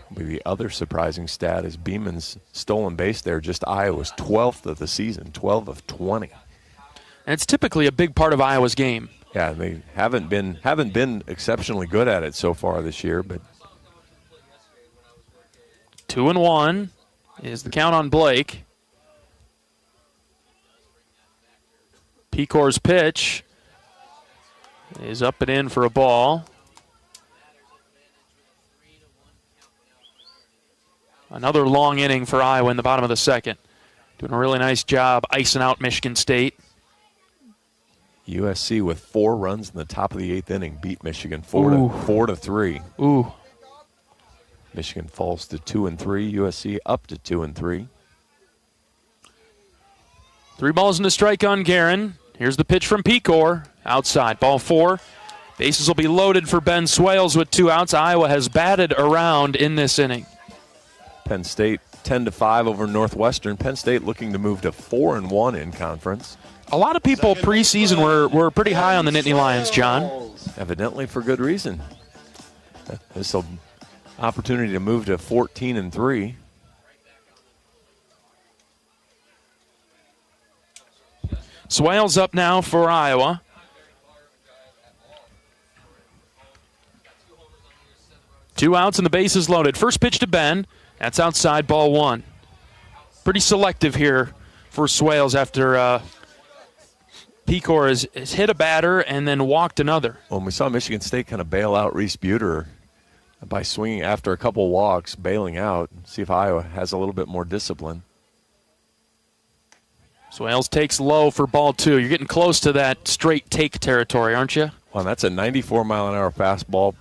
Probably the other surprising stat is Beeman's stolen base there, just Iowa's 12th of the season, 12 of 20. And it's typically a big part of Iowa's game. Yeah, they haven't been exceptionally good at it so far this year, but 2-1 is the count on Blake. Pecor's pitch is up and in for a ball. Another long inning for Iowa in the bottom of the second. Doing a really nice job icing out Michigan State. USC with 4 runs in the top of the 8th inning beat Michigan 4-3. Ooh. Michigan falls to 2-3. USC up to 2-3. 3 balls and a strike on Guerin. Here's the pitch from Pecor. Outside, ball 4. Bases will be loaded for Ben Swales with 2 outs. Iowa has batted around in this inning. Penn State 10-5 over Northwestern. Penn State looking to move to 4-1 in conference. A lot of people preseason were pretty high on the Nittany Lions, John. Evidently for good reason. This an opportunity to move to 14-3. Swales up now for Iowa. Two outs and the bases loaded. First pitch to Ben. That's outside, ball 1. Pretty selective here for Swales after Pecor has hit a batter and then walked another. Well, we saw Michigan State kind of bail out Reese Buter by swinging after a couple walks, bailing out. See if Iowa has a little bit more discipline. Swales takes low for ball 2. You're getting close to that straight take territory, aren't you? Well, that's a 94-mile-an-hour fastball,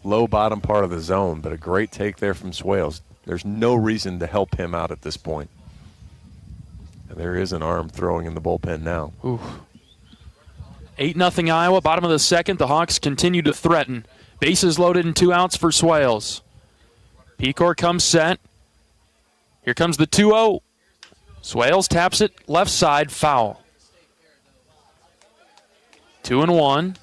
low bottom part of the zone, but a great take there from Swales. There's no reason to help him out at this point. And there is an arm throwing in the bullpen now. Ooh. 8-0 Iowa, bottom of the second. The Hawks continue to threaten. Bases loaded and 2 outs for Swales. Pecor comes set. Here comes the 2-0. Swales taps it left side, foul. 2-1.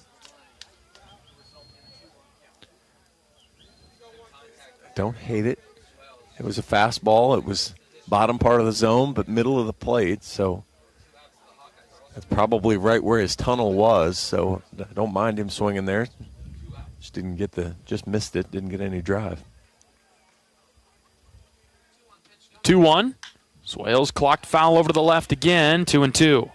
Don't hate it. It was a fastball. It was bottom part of the zone, but middle of the plate, so that's probably right where his tunnel was, so I don't mind him swinging there. Just missed it, didn't get any drive. 2-1. Swales clocked foul over to the left again, 2-2.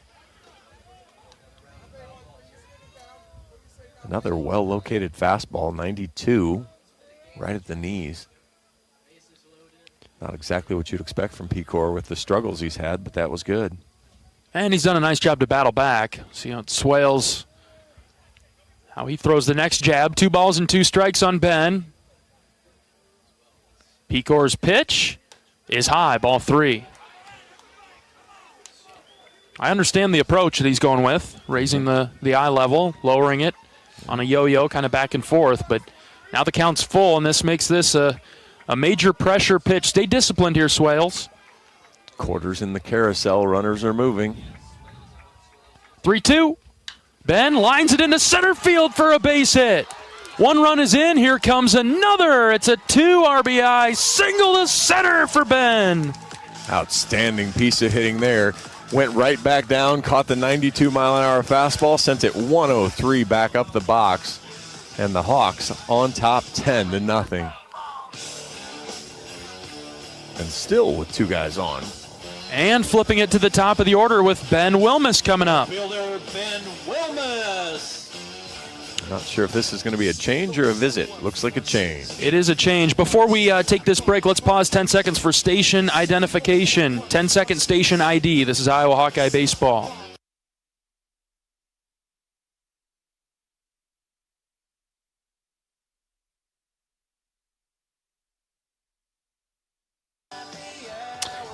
Another well-located fastball, 92, right at the knees. Not exactly what you'd expect from Pecor with the struggles he's had, but that was good. And he's done a nice job to battle back. See how Swales, how he throws the next jab. 2 balls and 2 strikes on Ben. Pecor's pitch is high, ball 3. I understand the approach that he's going with, raising the eye level, lowering it on a yo-yo, kind of back and forth. But now the count's full, and this makes this a major pressure pitch. Stay disciplined here, Swales. Quarters in the carousel. Runners are moving. 3-2. Ben lines it into center field for a base hit. 1 run is in. Here comes another. It's a 2 RBI single to center for Ben. Outstanding piece of hitting there. Went right back down, caught the 92-mile-an-hour fastball, sent it 103 back up the box. And the Hawks on top 10-0. And still with 2 guys on. And flipping it to the top of the order with Ben Wilmus coming up. Fielder Ben Wilmus. Not sure if this is going to be a change or a visit. Looks like a change. It is a change. Before we take this break, let's pause 10 seconds for station identification. 10-second station ID. This is Iowa Hawkeye Baseball.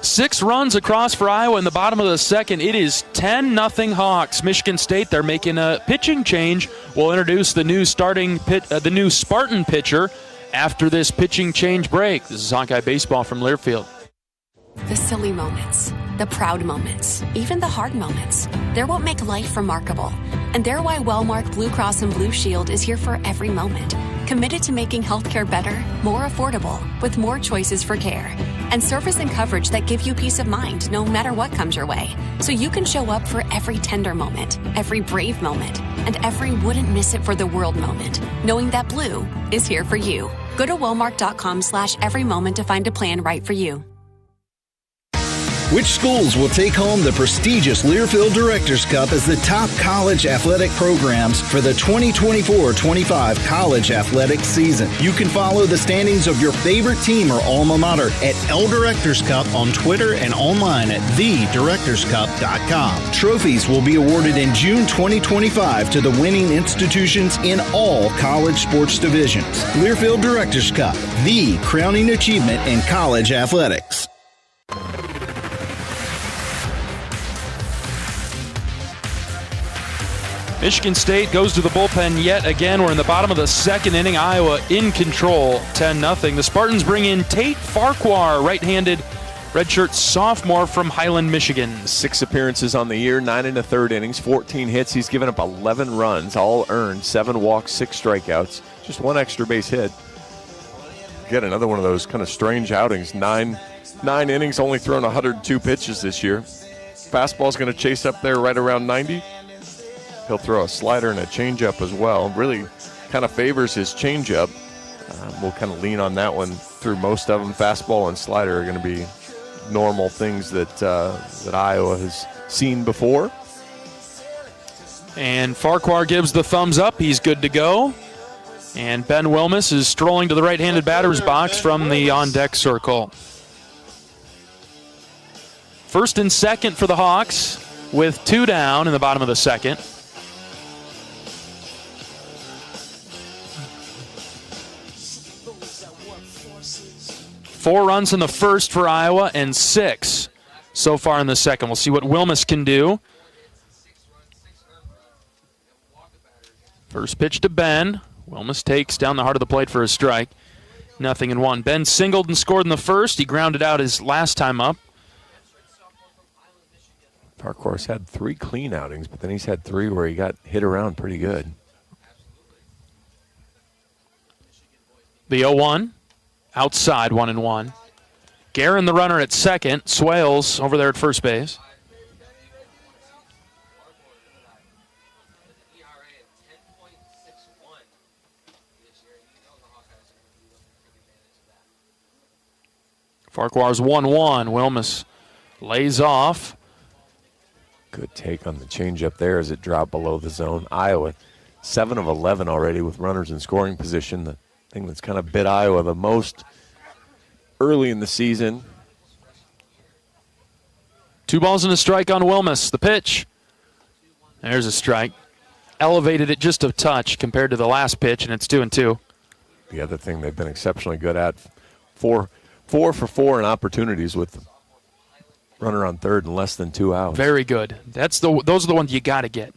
Six runs across for Iowa in the bottom of the second. It is 10-0 Hawks. Michigan State, they're making a pitching change. We'll introduce the new the new Spartan pitcher after this pitching change break. This is Hawkeye Baseball from Learfield. The silly moments, the proud moments, even the hard moments. They're what make life remarkable. And they're why Wellmark Blue Cross and Blue Shield is here for every moment. Committed to making healthcare better, more affordable, with more choices for care. And service and coverage that give you peace of mind no matter what comes your way. So you can show up for every tender moment, every brave moment, and every wouldn't miss it for the world moment, knowing that Blue is here for you. Go to wellmark.com/every moment to find a plan right for you. Which schools will take home the prestigious Learfield Directors Cup as the top college athletic programs for the 2024-25 college athletic season? You can follow the standings of your favorite team or alma mater at L Directors Cup on Twitter and online at thedirectorscup.com. Trophies will be awarded in June 2025 to the winning institutions in all college sports divisions. Learfield Directors Cup, the crowning achievement in college athletics. Michigan State goes to the bullpen yet again. We're in the bottom of the second inning. Iowa in control, 10-0. The Spartans bring in Tate Farquhar, right-handed redshirt sophomore from Highland, Michigan. 6 appearances on the year, 9 1/3 innings, 14 hits. He's given up 11 runs, all earned, 7 walks, 6 strikeouts, just 1 extra base hit. Get another one of those kind of strange outings. 9 innings, only thrown 102 pitches this year. Fastball's going to chase up there right around 90. He'll throw a slider and a changeup as well. Really kind of favors his changeup. We'll kind of lean on that one through most of them. Fastball and slider are going to be normal things that Iowa has seen before. And Farquhar gives the thumbs up. He's good to go. And Ben Wilmus is strolling to the right-handed batter's box from the on-deck circle. First and second for the Hawks with 2 down in the bottom of the second. Four runs in the first for Iowa and 6 so far in the second. We'll see what Wilmus can do. First pitch to Ben. Wilmus takes down the heart of the plate for a strike. 0-1. Ben singled and scored in the first. He grounded out his last time up. Farquhar's had 3 clean outings, but then he's had 3 where he got hit around pretty good. The 0-1. Outside, 1-1. Guerin, the runner at second. Swales over there at first base. Farquhar's 1-1. Wilmus lays off. Good take on the changeup there as it dropped below the zone. Iowa, 7 of 11 already with runners in scoring position. The thing that's kind of bit Iowa the most early in the season. 2 balls and a strike on Wilmus. The pitch. There's a strike. Elevated it just a touch compared to the last pitch, and it's 2-2. The other thing they've been exceptionally good at, 4 for 4 in opportunities with runner on third and less than 2 outs. Very good. Those are the ones you got to get.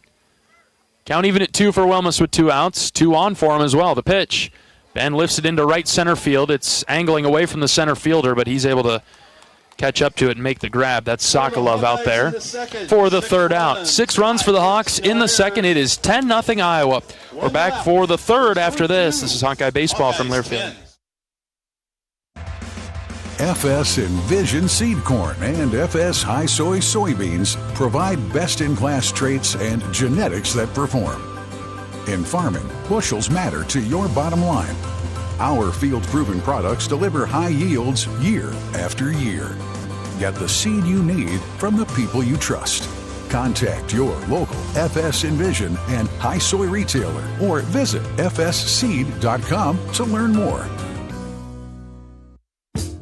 Count even at 2 for Wilmus with 2 outs. 2 on for him as well. The pitch. Ben lifts it into right center field. It's angling away from the center fielder, but he's able to catch up to it and make the grab. That's Sokolov out there for the third out. 6 runs for the Hawks in the second. It is 10-0 Iowa. We're back for the third after this. This is Hawkeye Baseball from Learfield. FS Envision Seed Corn and FS High Soy Soybeans provide best-in-class traits and genetics that perform. In farming, bushels matter to your bottom line. Our field-proven products deliver high yields year after year. Get the seed you need from the people you trust. Contact your local FS Envision and High Soy retailer or visit fsseed.com to learn more.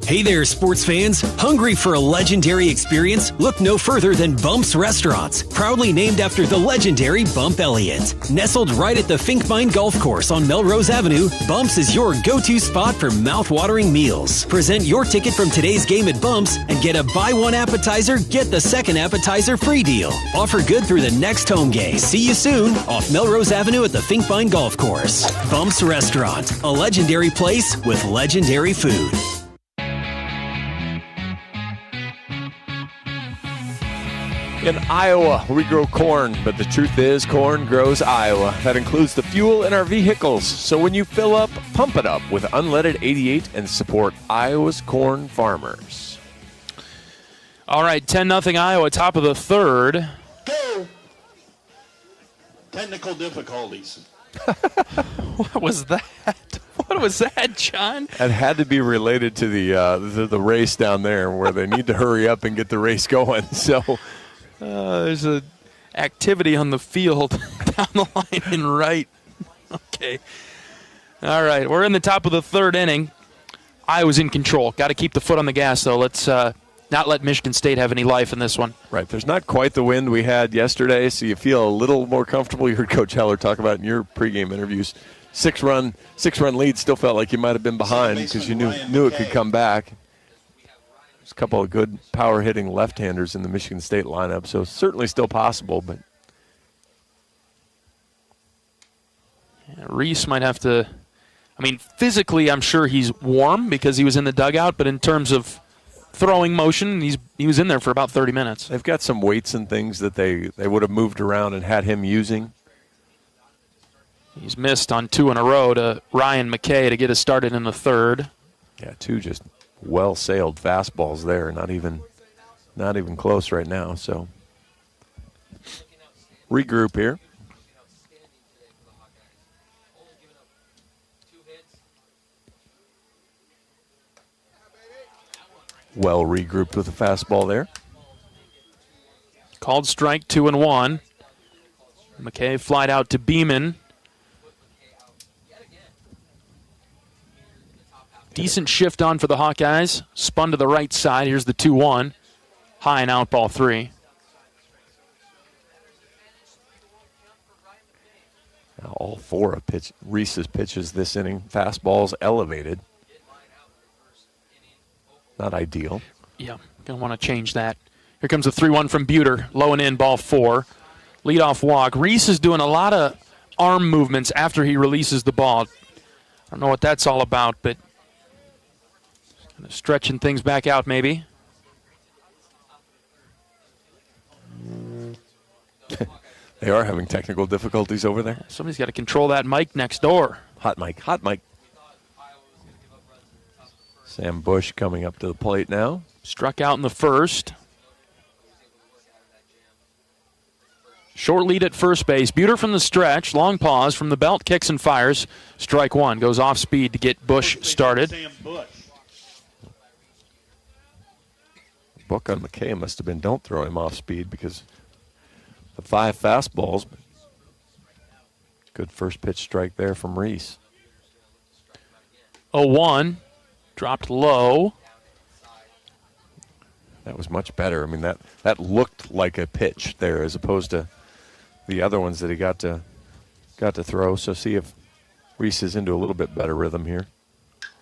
Hey there, sports fans. Hungry for a legendary experience? Look no further than Bump's Restaurants, proudly named after the legendary Bump Elliott. Nestled right at the Finkbine Golf Course on Melrose Avenue, Bump's is your go-to spot for mouth-watering meals. Present your ticket from today's game at Bump's and get a buy one appetizer, get the second appetizer free deal. Offer good through the next home game. See you soon off Melrose Avenue at the Finkbine Golf Course. Bump's Restaurant, a legendary place with legendary food. In Iowa, we grow corn, but the truth is corn grows Iowa. That includes the fuel in our vehicles. So when you fill up, pump it up with unleaded 88 and support Iowa's corn farmers. All right, 10-0 Iowa, top of the third. Go! Technical difficulties. What was that? What was that, John? It had to be related to the race down there where they need to hurry up and get the race going. So there's an activity on the field down the line in right. Okay. All right, we're in the top of the third inning. Iowa's in control. Got to keep the foot on the gas, though. Let's not let Michigan State have any life in this one. Right. There's not quite the wind we had yesterday, so you feel a little more comfortable. You heard Coach Heller talk about in your pregame interviews. Six-run lead, still felt like you might have been behind because you knew it could come back. There's a couple of good power-hitting left-handers in the Michigan State lineup, so certainly still possible. But Reese might have to – I mean, physically I'm sure he's warm because he was in the dugout, but in terms of throwing motion, he was in there for about 30 minutes. They've got some weights and things that they would have moved around and had him using. He's missed on 2 in a row to Ryan McKay to get us started in the third. Yeah, 2 just well-sailed fastballs there. Not even close right now. So regroup here. Well regrouped with a fastball there. Called strike, 2-1. McKay flied out to Beeman. Decent shift on for the Hawkeyes. Spun to the right side. Here's the 2-1. High and out, ball 3. Now all 4 of Reese's pitches this inning. Fastballs elevated. Not ideal. Yeah, going to want to change that. Here comes a 3-1 from Buter. Low and in, ball 4. Leadoff walk. Reese is doing a lot of arm movements after he releases the ball. I don't know what that's all about, but kind of stretching things back out maybe. They are having technical difficulties over there. Somebody's got to control that mic next door. Hot mic. Sam Bush coming up to the plate now. Struck out in the first. Short lead at first base. Buter from the stretch. Long pause from the belt. Kicks and fires. Strike 1. Goes off speed to get Bush started. Book on McKay must have been don't throw him off speed because the 5 fastballs. Good first pitch strike there from Reese. 0-1. Dropped low. That was much better. I mean, that looked like a pitch there as opposed to the other ones that he got to throw. So see if Reese is into a little bit better rhythm here.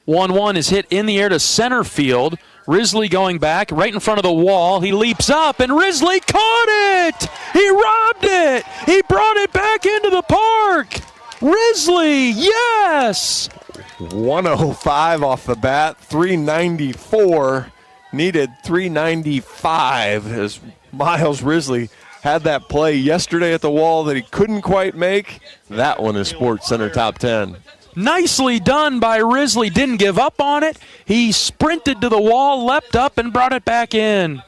1-1 is hit in the air to center field. Risley going back right in front of the wall. He leaps up, and Risley caught it! He robbed it! He brought it back into the park! Risley, yes! 105 off the bat, 394. Needed 395 as Miles Risley had that play yesterday at the wall that he couldn't quite make. That one is Sports Center Top 10. Nicely done by Risley. Didn't give up on it. He sprinted to the wall, leapt up, and brought it back in.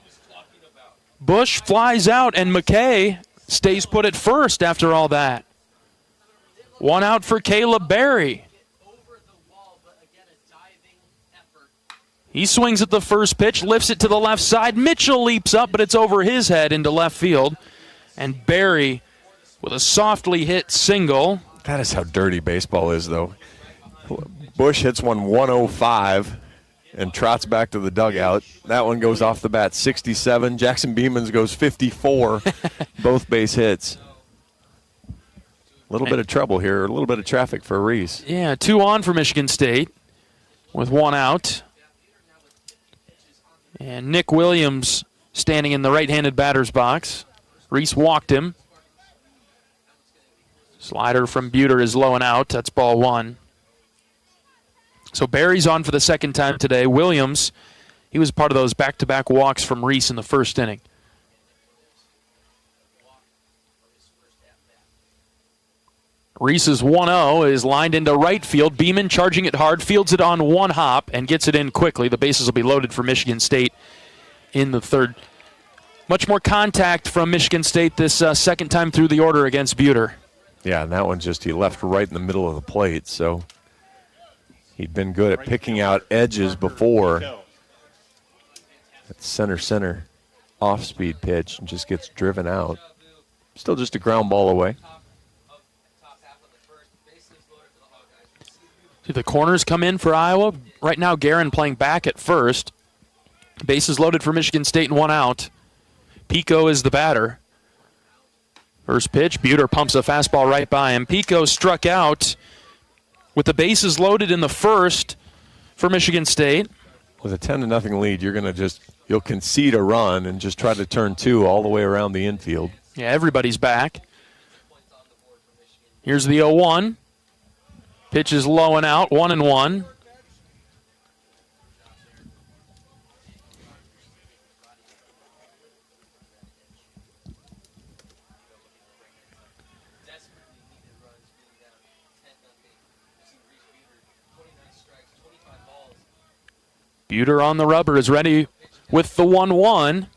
Bush flies out, and McKay stays put at first after all that. 1 out for Caleb Berry. He swings at the first pitch, lifts it to the left side. Mitchell leaps up, but it's over his head into left field. And Barry with a softly hit single. That is how dirty baseball is, though. Bush hits one 105 and trots back to the dugout. That one goes off the bat 67. Jackson Beemans goes 54, both base hits. A little bit of trouble here, a little bit of traffic for Reese. Yeah, 2 on for Michigan State with 1 out. And Nick Williams standing in the right-handed batter's box. Reese walked him. Slider from Buter is low and out. That's ball 1. So Barry's on for the second time today. Williams, he was part of those back-to-back walks from Reese in the first inning. Reese's 1-0 is lined into right field. Beeman charging it hard, fields it on 1 hop, and gets it in quickly. The bases will be loaded for Michigan State in the third. Much more contact from Michigan State this second time through the order against Buter. Yeah, and that one he left right in the middle of the plate, so he'd been good at picking out edges before. That center off-speed pitch and just gets driven out. Still just a ground ball away. See the corners come in for Iowa. Right now, Guerin playing back at first. Bases loaded for Michigan State and 1 out. Pico is the batter. First pitch, Buter pumps a fastball right by him. Pico struck out with the bases loaded in the first for Michigan State. With a 10-0 lead, you'll concede a run and just try to turn 2 all the way around the infield. Yeah, everybody's back. Here's the 0-1. Pitch is low and out, 1-1. Buter on the rubber is ready with the 1-1.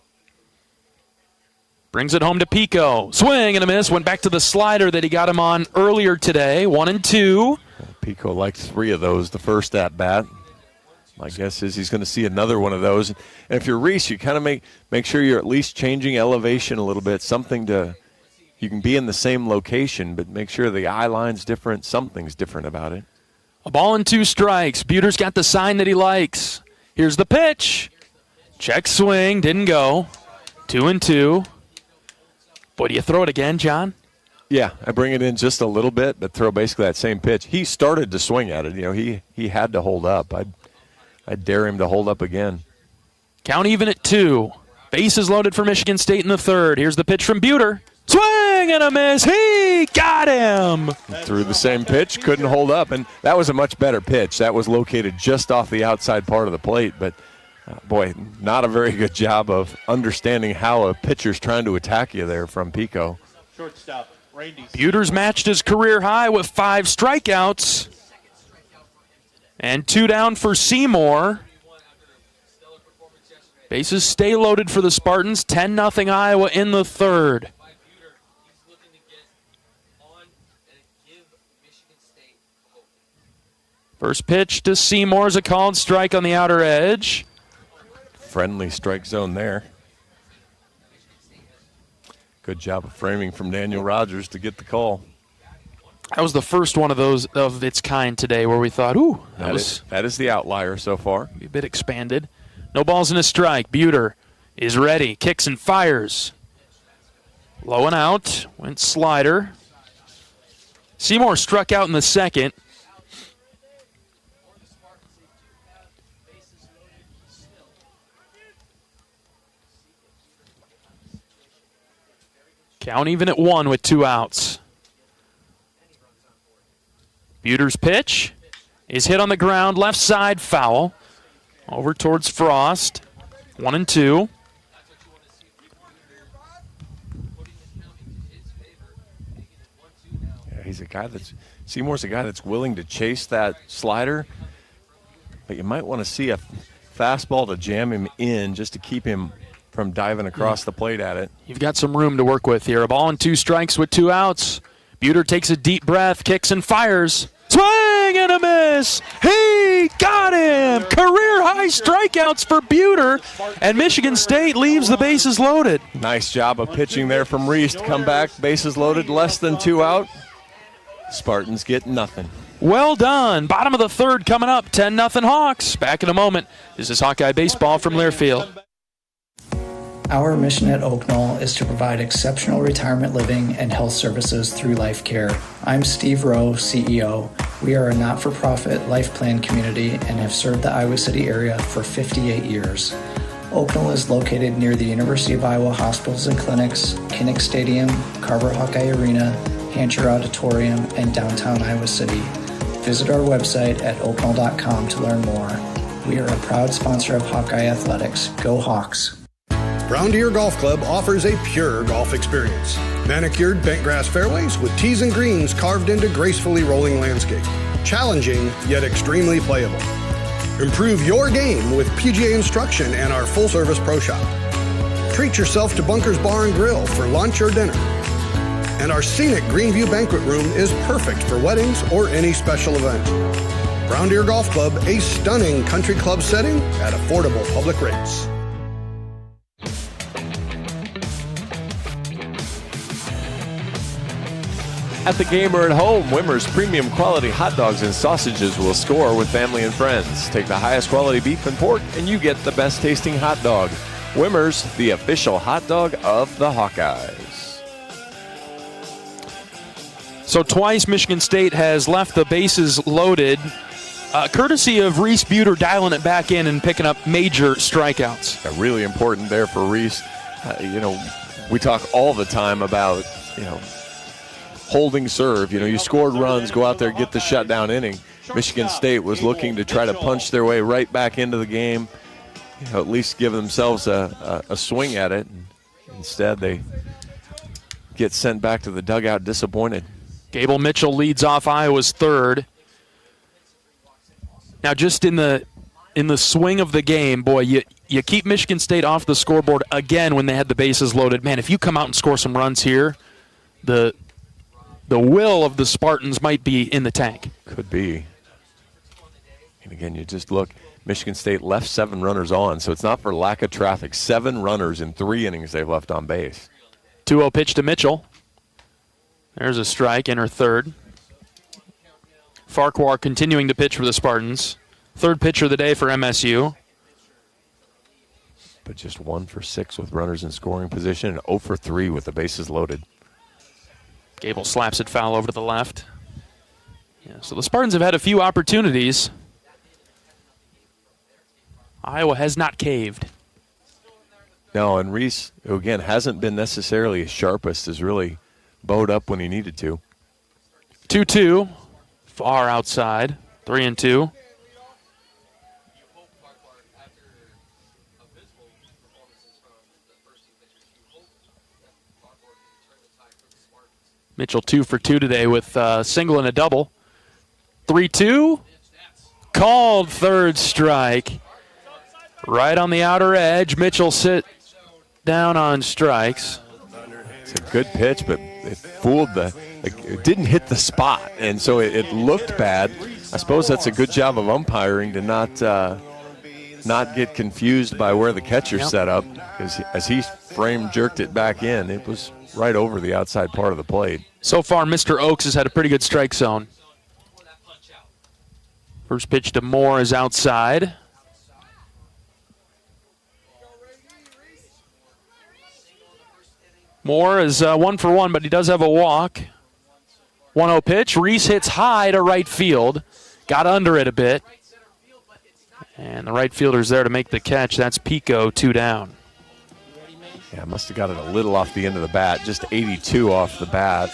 Brings it home to Pico. Swing and a miss. Went back to the slider that he got him on earlier today. 1-2. Pico liked 3 of those the first at-bat. My guess is he's going to see another one of those. And if you're Reese, you kind of make sure you're at least changing elevation a little bit. You can be in the same location, but make sure the eye line's different. Something's different about it. A ball and 2 strikes. Buter's got the sign that he likes. Here's the pitch. Check swing. Didn't go. 2-2. Boy, do you throw it again, John? Yeah, I bring it in just a little bit, but throw basically that same pitch. He started to swing at it. He had to hold up. I'd dare him to hold up again. Count even at 2. Bases loaded for Michigan State in the third. Here's the pitch from Buter. Swing and a miss. He got him. Threw the same pitch, couldn't hold up, and that was a much better pitch. That was located just off the outside part of the plate, but boy, not a very good job of understanding how a pitcher's trying to attack you there from Pico. Shortstop, Randy. Buter's matched his career high with 5 strikeouts. And 2 down for Seymour. Bases stay loaded for the Spartans. 10-0 Iowa in the third. First pitch to Seymour is a called strike on the outer edge. Friendly strike zone there. Good job of framing from Daniel Rogers to get the call. That was the first one of those of its kind today where we thought, ooh, that is the outlier so far. A bit expanded. No balls and a strike. Buter is ready. Kicks and fires. Low and out. Went slider. Seymour struck out in the second. Count even at 1 with 2 outs. Buter's pitch is hit on the ground, left side, foul. Over towards Frost. 1-2. Yeah, Seymour's a guy that's willing to chase that slider, but you might want to see a fastball to jam him in just to keep him from diving across the plate at it. You've got some room to work with here. A ball and 2 strikes with 2 outs. Buter takes a deep breath, kicks and fires. Swing and a miss. He got him. Pregame. Career-high strikeouts for Buter, and Michigan State leaves the bases loaded. Nice job of pitching there from Reese to come back, bases loaded, less than 2 out. Spartans get nothing. Well done. Bottom of the third coming up, 10-0 Hawks. Back in a moment. This is Hawkeye Baseball from Learfield. Our mission at Oak Knoll is to provide exceptional retirement living and health services through Life Care. I'm Steve Rowe, CEO. We are a not-for-profit life plan community and have served the Iowa City area for 58 years. Oak Knoll is located near the University of Iowa hospitals and clinics, Kinnick Stadium, Carver Hawkeye Arena, Hancher Auditorium, and downtown Iowa City. Visit our website at oakknoll.com to learn more. We are a proud sponsor of Hawkeye Athletics. Go Hawks! Brown Deer Golf Club offers a pure golf experience. Manicured bentgrass fairways with tees and greens carved into gracefully rolling landscape. Challenging, yet extremely playable. Improve your game with PGA instruction and our full-service pro shop. Treat yourself to Bunker's Bar and Grill for lunch or dinner. And our scenic Greenview Banquet Room is perfect for weddings or any special event. Brown Deer Golf Club, a stunning country club setting at affordable public rates. At the game or at home, Wimmer's premium quality hot dogs and sausages will score with family and friends. Take the highest quality beef and pork, and you get the best tasting hot dog. Wimmer's, the official hot dog of the Hawkeyes. So twice Michigan State has left the bases loaded, courtesy of Reese Buter dialing it back in and picking up major strikeouts. Yeah, really important there for Reese. We talk all the time about, holding serve. You scored runs, go out there, get the shutdown inning. Michigan State was looking to try to punch their way right back into the game, at least give themselves a swing at it. Instead, they get sent back to the dugout disappointed. Gable Mitchell leads off Iowa's third. Now, just in the swing of the game, boy, you keep Michigan State off the scoreboard again when they had the bases loaded. Man, if you come out and score some runs here, the will of the Spartans might be in the tank. Could be. And again, you just look, Michigan State left 7 runners on, so it's not for lack of traffic. 7 runners in 3 innings they've left on base. 2-0 pitch to Mitchell. There's a strike, enter third. Farquhar continuing to pitch for the Spartans. Third pitcher of the day for MSU. But just 1 for 6 with runners in scoring position and 0 for 3 with the bases loaded. Gable slaps it foul over to the left. Yeah, so the Spartans have had a few opportunities. Iowa has not caved. No, and Reese, who again hasn't been necessarily as sharpest, has really bowed up when he needed to. 2-2, far outside, 3-2. Mitchell 2 for 2 today with a single and a double. 3-2, called third strike. Right on the outer edge, Mitchell sit down on strikes. It's a good pitch, but it fooled it didn't hit the spot, and so it looked bad. I suppose that's a good job of umpiring to not get confused by where the catcher set up, because as he jerked it back in, it was right over the outside part of the plate. So far, Mr. Oaks has had a pretty good strike zone. First pitch to Moore is outside. Moore is 1 for 1, but he does have a walk. 1-0 pitch. Reese hits high to right field. Got under it a bit. And the right fielder's there to make the catch. That's Pico, 2 down. Yeah, must have got it a little off the end of the bat. Just 82 off the bat.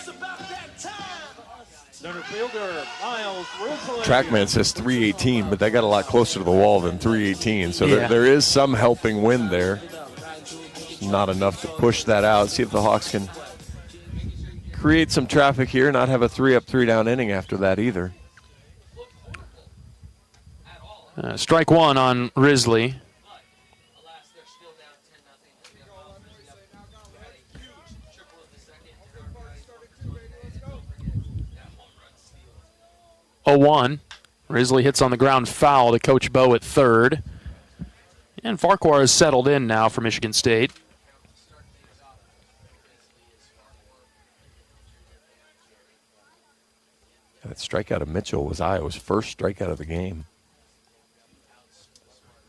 TrackMan says 318, but they got a lot closer to the wall than 318. So there is some helping wind there. Not enough to push that out. See if the Hawks can create some traffic here, not have a 3-up, 3-down inning after that either. Strike 1 on Risley. Oh, 1. Risley hits on the ground foul to Coach Bowe at third. And Farquhar has settled in now for Michigan State. That strikeout of Mitchell was Iowa's first strikeout of the game.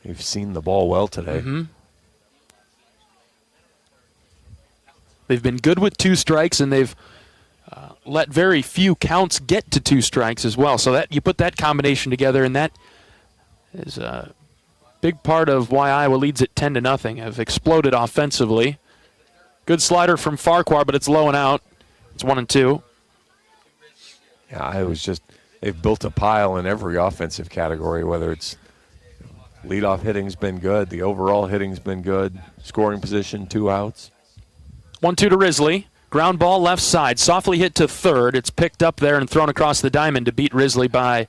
You've seen the ball well today. Mm-hmm. They've been good with 2 strikes, and they've let very few counts get to 2 strikes as well. So that you put that combination together, and that is a big part of why Iowa leads at 10-0. Have exploded offensively. Good slider from Farquhar, but it's low and out. It's 1-2. Yeah, they've built a pile in every offensive category, whether it's leadoff hitting's been good, the overall hitting's been good, scoring position, 2 outs. 1-2 to Risley. Ground ball left side, softly hit to third. It's picked up there and thrown across the diamond to beat Risley by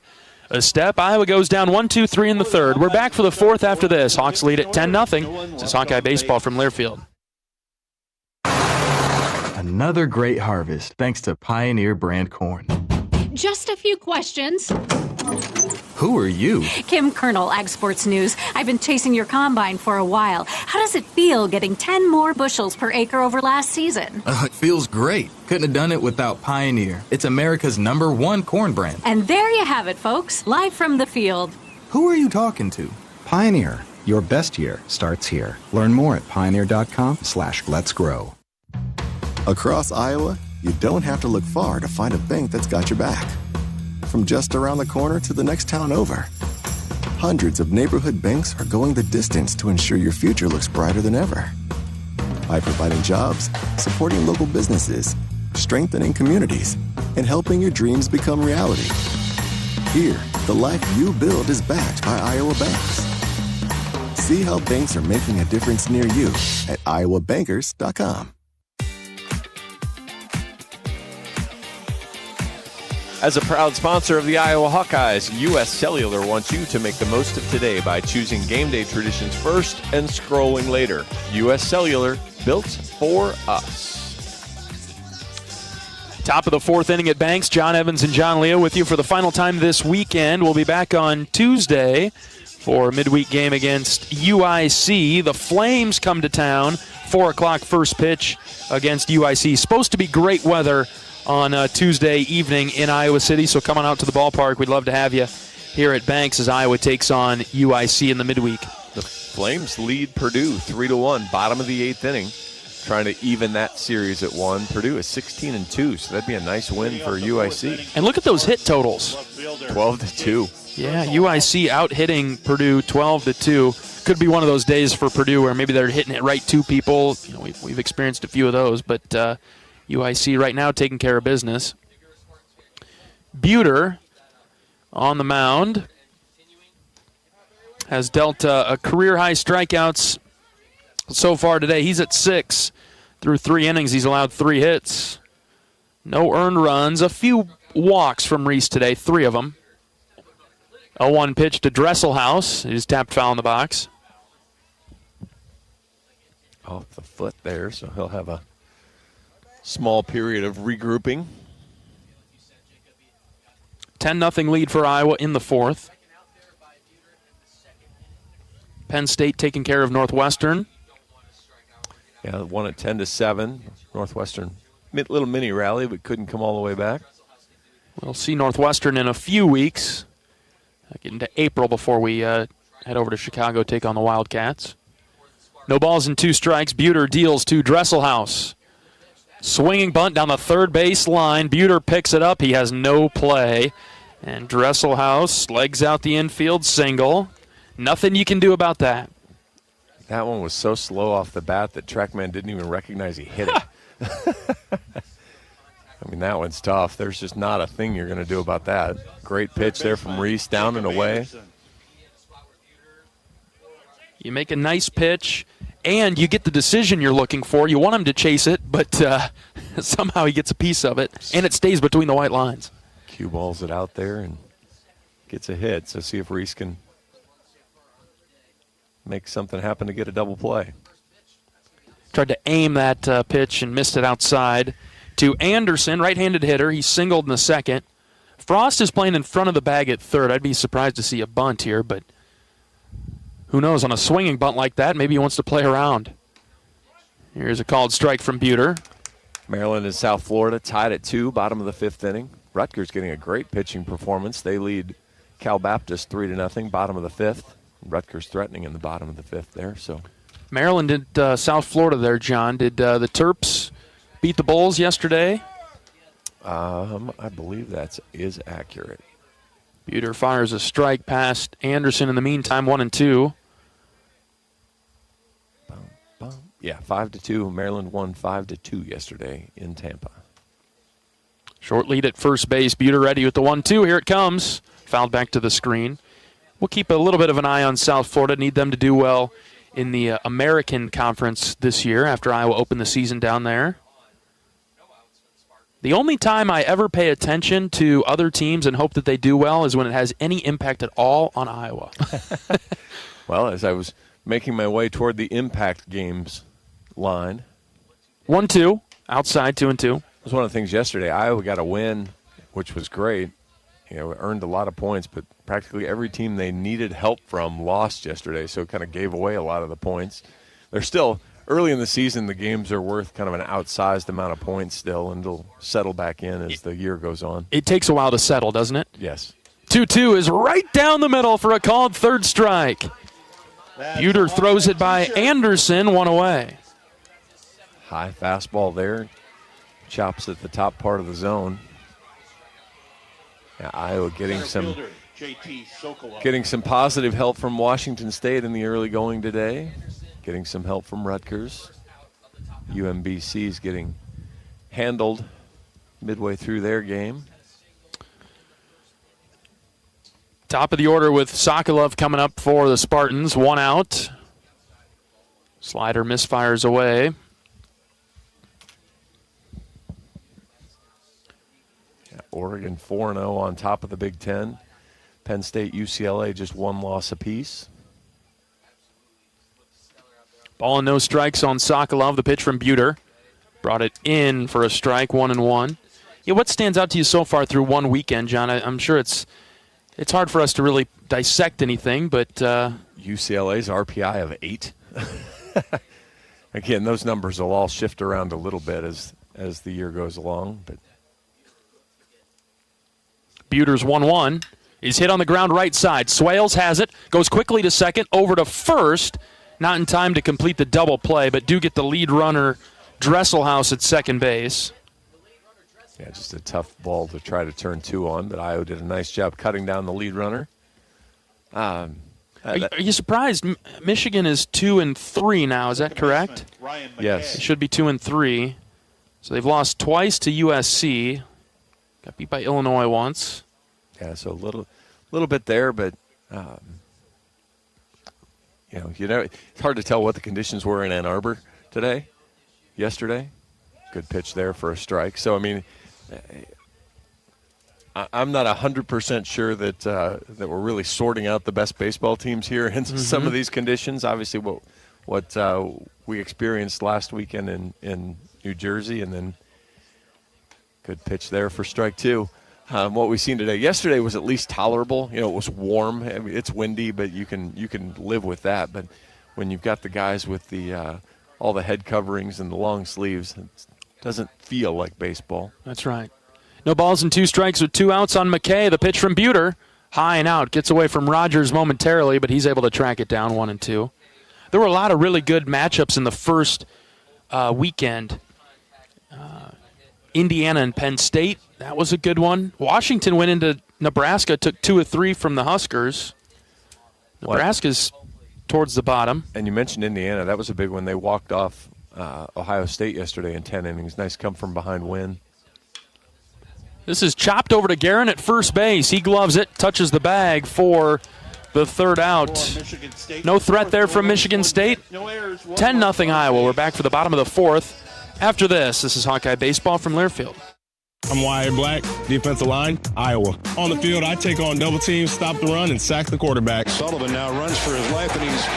a step. Iowa goes down 1-2-3 in the third. We're back for the fourth after this. Hawks lead at 10-0. This is Hawkeye Baseball from Learfield. Another great harvest thanks to Pioneer brand corn. Just a few questions. Who are you? Kim Kernel, Ag Sports News. I've been chasing your combine for a while. How does it feel getting 10 more bushels per acre over last season? It feels great. Couldn't have done it without Pioneer. It's America's #1 corn brand. And there you have it, folks. Live from the field. Who are you talking to? Pioneer. Your best year starts here. Learn more at pioneer.com/letsgrow. Across Iowa, you don't have to look far to find a bank that's got your back. From just around the corner to the next town over, hundreds of neighborhood banks are going the distance to ensure your future looks brighter than ever. By providing jobs, supporting local businesses, strengthening communities, and helping your dreams become reality. Here, the life you build is backed by Iowa banks. See how banks are making a difference near you at iowabankers.com. As a proud sponsor of the Iowa Hawkeyes, U.S. Cellular wants you to make the most of today by choosing game day traditions first and scrolling later. U.S. Cellular, built for us. Top of the fourth inning at Banks. John Evans and John Leo with you for the final time this weekend. We'll be back on Tuesday for a midweek game against UIC. The Flames come to town. 4 o'clock first pitch against UIC. Supposed to be great weather on Tuesday evening in Iowa City, so come on out to the ballpark. We'd love to have you here at Banks as Iowa takes on UIC in the midweek. The Flames lead Purdue 3-1, bottom of the 8th inning, trying to even that series at 1. Purdue is 16-2, so that'd be a nice win for UIC. And look at those hit totals. 12-2. Yeah, UIC out-hitting Purdue 12-2. Could be one of those days for Purdue where maybe they're hitting it right to people. You know, we've experienced a few of those, but UIC right now taking care of business. Buter on the mound has dealt a career-high strikeouts so far today. He's at 6. Through 3 innings, he's allowed 3 hits. No earned runs. A few walks from Reese today, 3 of them. 0-1 pitch to Dresselhaus. He's tapped foul in the box. Off the foot there, so he'll have a small period of regrouping. 10-0 lead for Iowa in the fourth. Penn State taking care of Northwestern. Yeah, won at 10-7. Northwestern, little mini rally, but couldn't come all the way back. We'll see Northwestern in a few weeks. Get into April before we head over to Chicago, take on the Wildcats. No balls and 2 strikes. Buter deals to Dresselhaus. Swinging bunt down the third base line. Buter picks it up. He has no play. And Dresselhaus legs out the infield single. Nothing you can do about that. That one was so slow off the bat that TrackMan didn't even recognize he hit it. I mean, that one's tough. There's just not a thing you're going to do about that. Great pitch there from Reese, down and away. You make a nice pitch, and you get the decision you're looking for. You want him to chase it, but somehow he gets a piece of it, and it stays between the white lines. Cue balls it out there and gets a hit. So see if Reese can make something happen to get a double play. Tried to aim that pitch and missed it outside to Anderson, right-handed hitter. He singled in the second. Frost is playing in front of the bag at third. I'd be surprised to see a bunt here, but who knows? On a swinging bunt like that, maybe he wants to play around. Here's a called strike from Buter. Maryland and South Florida tied at 2, bottom of the 5th inning. Rutgers getting a great pitching performance. They lead Cal Baptist 3-0, bottom of the 5th. Rutgers threatening in the bottom of the 5th there. So Maryland did South Florida there, John. Did the Terps beat the Bulls yesterday? I believe that is accurate. Buter fires a strike past Anderson in the meantime, 1-2. Yeah, 5-2. Maryland won 5-2 yesterday in Tampa. Short lead at first base. Buter ready with the 1-2. Here it comes. Fouled back to the screen. We'll keep a little bit of an eye on South Florida. Need them to do well in the American Conference this year after Iowa opened the season down there. The only time I ever pay attention to other teams and hope that they do well is when it has any impact at all on Iowa. Well, as I was making my way toward the impact games line. 1-2, outside 2-2. It was one of the things yesterday. Iowa got a win, which was great. Earned a lot of points, but practically every team they needed help from lost yesterday, so it kind of gave away a lot of the points. They're still early in the season. The games are worth kind of an outsized amount of points still, and it'll settle back in as the year goes on. It takes a while to settle, doesn't it? Yes. 2-2 is right down the middle for a called third strike. Buter throws it by Anderson, one away. High fastball there. Chops at the top part of the zone. Yeah, Iowa getting some positive help from Washington State in the early going today. Getting some help from Rutgers. UMBC's getting handled midway through their game. Top of the order with Sokolov coming up for the Spartans. 1 out. Slider misfires away. Oregon 4-0 on top of the Big Ten. Penn State, UCLA just 1 loss apiece. Ball and no strikes on Sokolov. The pitch from Buter. Brought it in for a strike, 1-1. Yeah, what stands out to you so far through one weekend, John? I'm sure it's hard for us to really dissect anything, but UCLA's RPI of 8. Again, those numbers will all shift around a little bit as the year goes along, but Buter's 1-1. He's hit on the ground right side. Swales has it. Goes quickly to second. Over to first. Not in time to complete the double play, but do get the lead runner, Dresselhaus, at second base. Yeah, just a tough ball to try to turn 2 on, but Iowa did a nice job cutting down the lead runner. Are you surprised? Michigan is 2-3 now. Is that correct? Yes. It should be 2-3. So they've lost twice to USC. Got beat by Illinois once. Yeah, so a little bit there, but it's hard to tell what the conditions were in Ann Arbor yesterday. Good pitch there for a strike. So I mean, I'm not 100% sure that we're really sorting out the best baseball teams here in some of these conditions. Obviously, what we experienced last weekend in New Jersey, and then good pitch there for strike 2. What we've seen today, yesterday was at least tolerable. It was warm. I mean, it's windy, but you can live with that. But when you've got the guys with the all the head coverings and the long sleeves, it doesn't feel like baseball. That's right. No balls and 2 strikes with 2 outs on McKay. The pitch from Buter, high and out. Gets away from Rogers momentarily, but he's able to track it down 1-2. There were a lot of really good matchups in the first weekend. Indiana and Penn State, that was a good one. Washington went into Nebraska, took 2 of 3 from the Huskers. Nebraska's towards the bottom. And you mentioned Indiana. That was a big one. They walked off Ohio State yesterday in 10 innings. Nice come-from-behind win. This is chopped over to Guerin at first base. He gloves it, touches the bag for the third out. No threat there from Michigan State. 10-0 Iowa. We're back for the bottom of the 4th. After this is Hawkeye Baseball from Learfield. I'm Wyatt Black, defensive line, Iowa. On the field, I take on double teams, stop the run, and sack the quarterback. Sullivan now runs for his life, and he's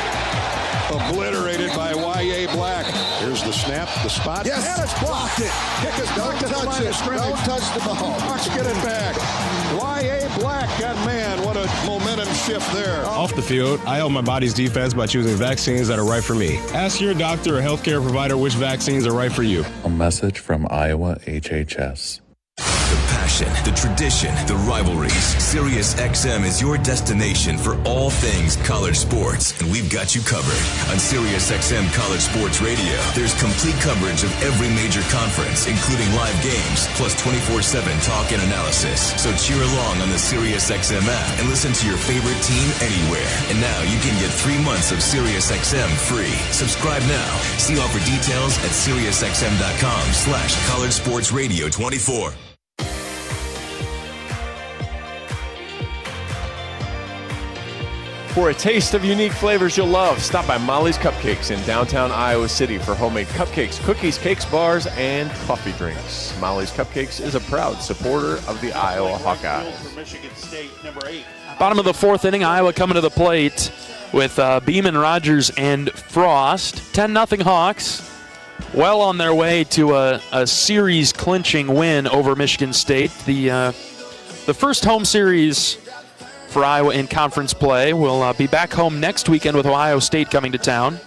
obliterated by Y.A. Black. Here's the snap, the spot. Yes. And it's blocked it. Kick is blocked at the line of scrimmage. Don't touch the ball. Hawks get it back. Y.A. Black, and man, what a momentum shift there. Off the field, I help my body's defense by choosing vaccines that are right for me. Ask your doctor or healthcare provider which vaccines are right for you. A message from Iowa HHS. The passion, the tradition, the rivalries. SiriusXM is your destination for all things college sports, and we've got you covered. On SiriusXM College Sports Radio, there's complete coverage of every major conference, including live games, plus 24/7 talk and analysis. So cheer along on the SiriusXM app and listen to your favorite team anywhere. And now you can get 3 months of SiriusXM free. Subscribe now. See offer details at SiriusXM.com/College Sports Radio 24. For a taste of unique flavors you'll love, stop by Molly's Cupcakes in downtown Iowa City for homemade cupcakes, cookies, cakes, bars, and coffee drinks. Molly's Cupcakes is a proud supporter of the Iowa Hawkeyes. Bottom of the fourth inning, Iowa coming to the plate with Beeman, Rogers, and Frost. 10-0 Hawks. Well on their way to a series-clinching win over Michigan State. The first home series for Iowa in conference play. We'll be back home next weekend with Ohio State coming to town.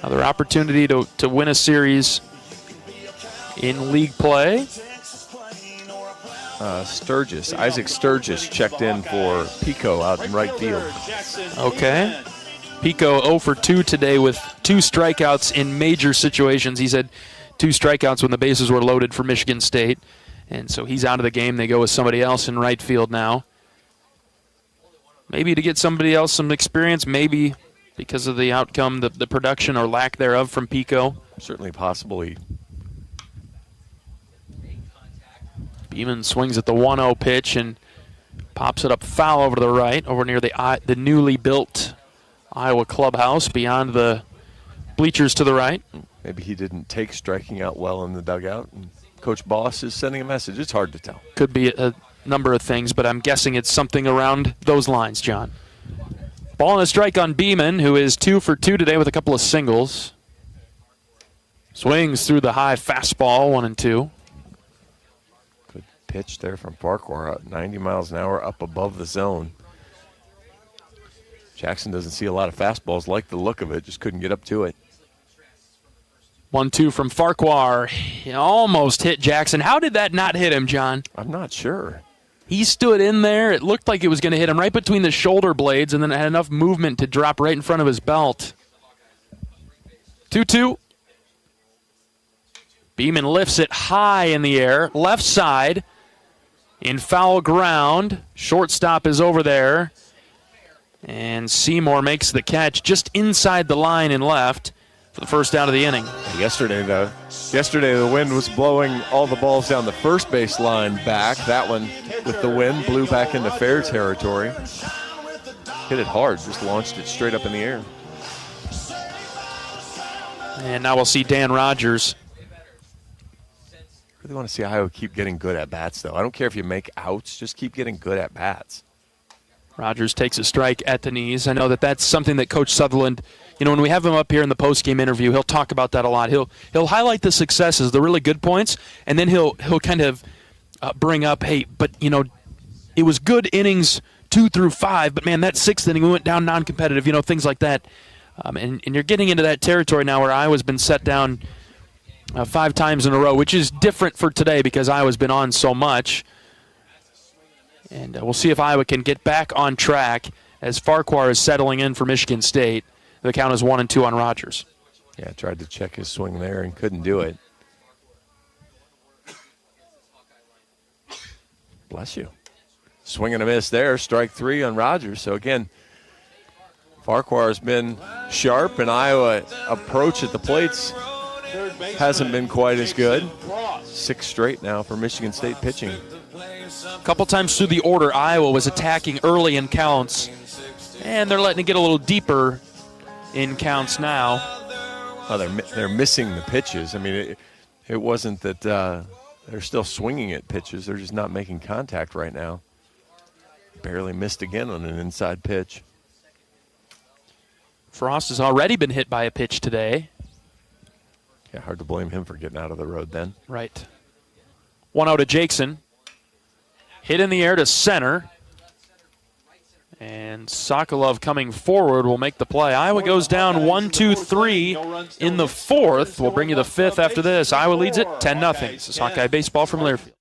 Another opportunity to win a in league play. Isaac Sturgis checked in for Pico out in right field. Okay. Pico 0 for 2 today with 2 strikeouts in major situations. He's had 2 strikeouts when the bases were loaded for Michigan State. And so he's out of the game. They go with somebody else in right field now. Maybe to get somebody else some experience, maybe because of the outcome, the production or lack thereof from Pico. Certainly possible. Beeman swings at the 1-0 pitch and pops it up foul over to the right, over near the newly built Iowa clubhouse beyond the bleachers to the right. Maybe he didn't take striking out well in the dugout, and Coach Boss is sending a message. It's hard to tell. Could be a number of things, but I'm guessing it's something around those lines, John. Ball and a strike on Beeman, who is 2 for 2 today with a couple of singles. Swings through the high fastball, 1-2. Good pitch there from Farquhar, 90 miles an hour up above the zone. Jackson doesn't see a lot of fastballs, like the look of it, just couldn't get up to it. 1-2 from Farquhar. He almost hit Jackson. How did that not hit him, John? I'm not sure. He stood in there. It looked like it was going to hit him right between the shoulder blades, and then it had enough movement to drop right in front of his belt. 2-2. Beeman lifts it high in the air, left side, in foul ground. Shortstop is over there, and Seymour makes the catch just inside the line and left for the first out of the inning. Yesterday the wind was blowing all the balls down the first base line back. That one, with the wind, blew back into fair territory. Hit it hard, just launched it straight up in the air. And now we'll see Dan Rogers. Really want to see Iowa keep getting good at bats, though. I don't care if you make outs, just keep getting good at bats. Rogers takes a strike at the knees. I know that's something that Coach Sutherland, when we have him up here in the postgame interview, he'll talk about that a lot. He'll highlight the successes, the really good points, and then he'll kind of bring up, hey, but it was good innings 2 through 5, but man, that 6th inning we went down non-competitive, things like that. And you're getting into that territory now where Iowa's been set down 5 times in a row, which is different for today because Iowa's been on so much. And we'll see if Iowa can get back on track as Farquhar is settling in for Michigan State. The count is 1-2 on Rogers. Yeah, tried to check his swing there and couldn't do it. Bless you. Swing and a miss there. Strike 3 on Rogers. So again, Farquhar has been sharp, and Iowa approach at the plates hasn't been quite as good. 6 straight now for Michigan State pitching. A couple times through the order, Iowa was attacking early in counts, and they're letting it get a little deeper in counts now. Oh, they're missing the pitches. I mean, it wasn't that they're still swinging at pitches. They're just not making contact right now. Barely missed again on an inside pitch. Frost has already been hit by a pitch today. Yeah, hard to blame him for getting out of the road then. Right. 1-0 to Jaxon. Hit in the air to center. And Sokolov coming forward will make the play. Iowa goes down 1-2-3 in the fourth. We'll bring you the fifth after this. Iowa leads it 10-0. This is Hawkeye Baseball from Learfield.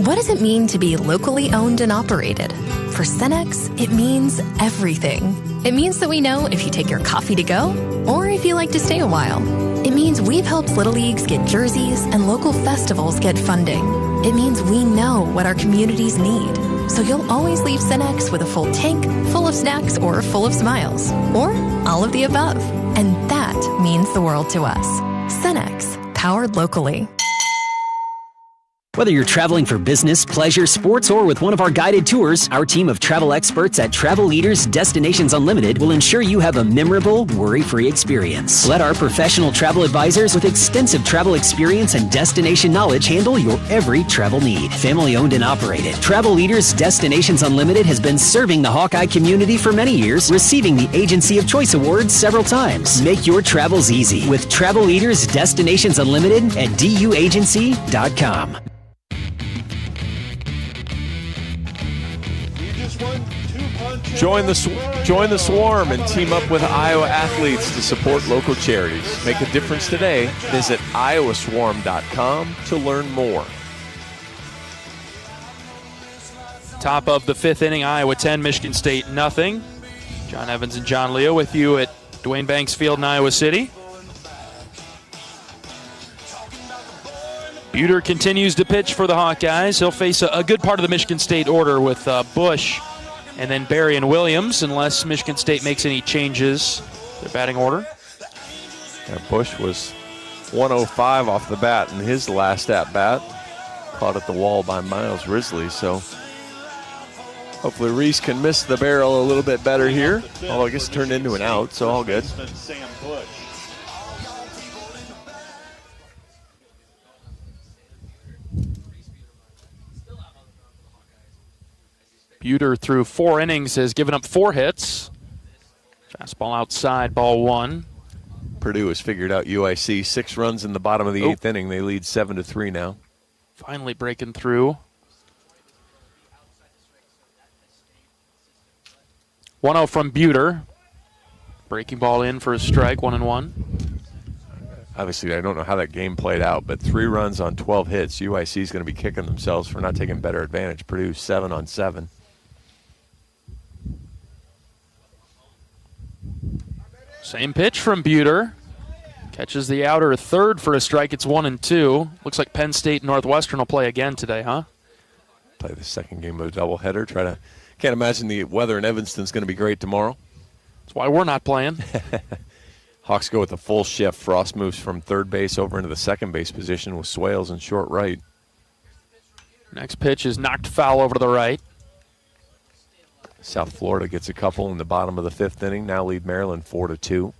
What does it mean to be locally owned and operated? For Cenex, it means everything. It means that we know if you take your coffee to go or if you like to stay a while. It means we've helped Little Leagues get jerseys and local festivals get funding. It means we know what our communities need. So you'll always leave Cenex with a full tank, full of snacks, or full of smiles. Or all of the above. And that means the world to us. Cenex, powered locally. Whether you're traveling for business, pleasure, sports, or with one of our guided tours, our team of travel experts at Travel Leaders Destinations Unlimited will ensure you have a memorable, worry-free experience. Let our professional travel advisors with extensive travel experience and destination knowledge handle your every travel need. Family owned and operated, Travel Leaders Destinations Unlimited has been serving the Hawkeye community for many years, receiving the Agency of Choice Award several times. Make your travels easy with Travel Leaders Destinations Unlimited at duagency.com. Join the swarm and team up with Iowa athletes to support local charities. Make a difference today. Visit iowaswarm.com to learn more. Top of the fifth inning, Iowa 10, Michigan State nothing. John Evans and John Leo with you at Dwayne Banks Field in Iowa City. Buter continues to pitch for the Hawkeyes. He'll face a good part of the Michigan State order with Bush and then Barry and Williams, unless Michigan State makes any changes to their batting order. Yeah, Bush was 105 off the bat in his last at-bat. Caught at the wall by Miles Risley, so hopefully Reese can miss the barrel a little bit better here. Although I guess it turned into an out, so all good. Buter through 4 innings has given up 4 hits. Fastball outside, ball 1. Purdue has figured out UIC. 6 runs in the bottom of the 8th inning. They lead 7-3 now. Finally breaking through. 1-0 from Buter. Breaking ball in for a strike, 1-1. Obviously, I don't know how that game played out, but 3 runs on 12 hits. UIC is going to be kicking themselves for not taking better advantage. Purdue 7 on 7. Same pitch from Buter. Catches the outer third for a strike. It's 1-2. Looks like Penn State and Northwestern will play again today, huh? Play the second game of a doubleheader. Can't imagine the weather in Evanston is going to be great tomorrow. That's why we're not playing. Hawks go with a full shift. Frost moves from third base over into the second base position with Swales in short right. Next pitch is knocked foul over to the right. South Florida gets a couple in the bottom of the 5th inning. Now lead Maryland 4-2.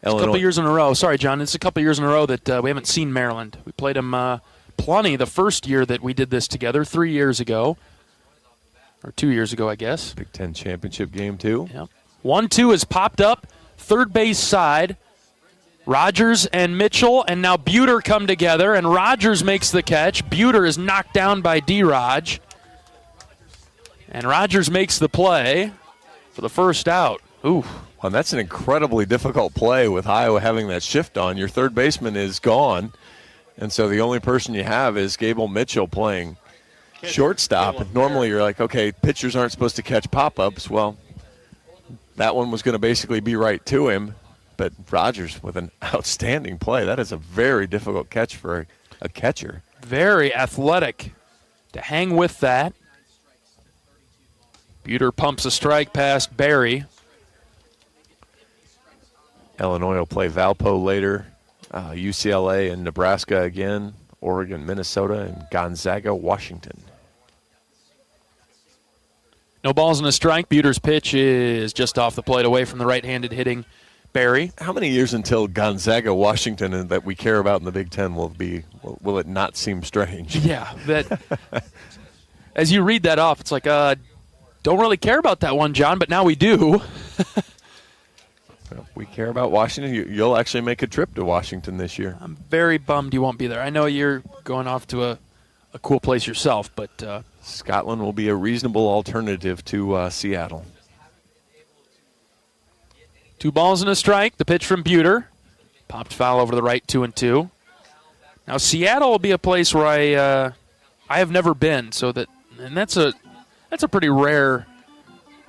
A couple years in a row. Sorry, John. It's a couple years in a row that we haven't seen Maryland. We played them plenty the first year that we did this together, 3 years ago. Or 2 years ago, I guess. Big Ten championship game, too. Yep. 1-2 has popped up. Third base side. Rogers and Mitchell, and now Buter come together, and Rogers makes the catch. Buter is knocked down by D-Raj. And Rogers makes the play for the first out. Ooh. Well, that's an incredibly difficult play with Iowa having that shift on. Your third baseman is gone, and so the only person you have is Gable Mitchell playing shortstop. And normally you're like, okay, pitchers aren't supposed to catch pop-ups. Well, that one was going to basically be right to him, but Rogers with an outstanding play. That is a very difficult catch for a catcher. Very athletic to hang with that. Buter pumps a strike past Barry. Illinois will play Valpo later. UCLA and Nebraska again. Oregon, Minnesota, and Gonzaga, Washington. No balls and a strike. Buter's pitch is just off the plate away from the right-handed hitting Barry. How many years until Gonzaga, Washington, and that we care about in the Big Ten will it not seem strange? Yeah. That. As you read that off, it's like, don't really care about that one, John, but now we do. we care about Washington. You'll actually make a trip to Washington this year. I'm very bummed you won't be there. I know you're going off to a cool place yourself, but Scotland will be a reasonable alternative to Seattle. 2 balls and a strike. The pitch from Buter. Popped foul over the right, 2-2. Now Seattle will be a place where I have never been, and that's a pretty rare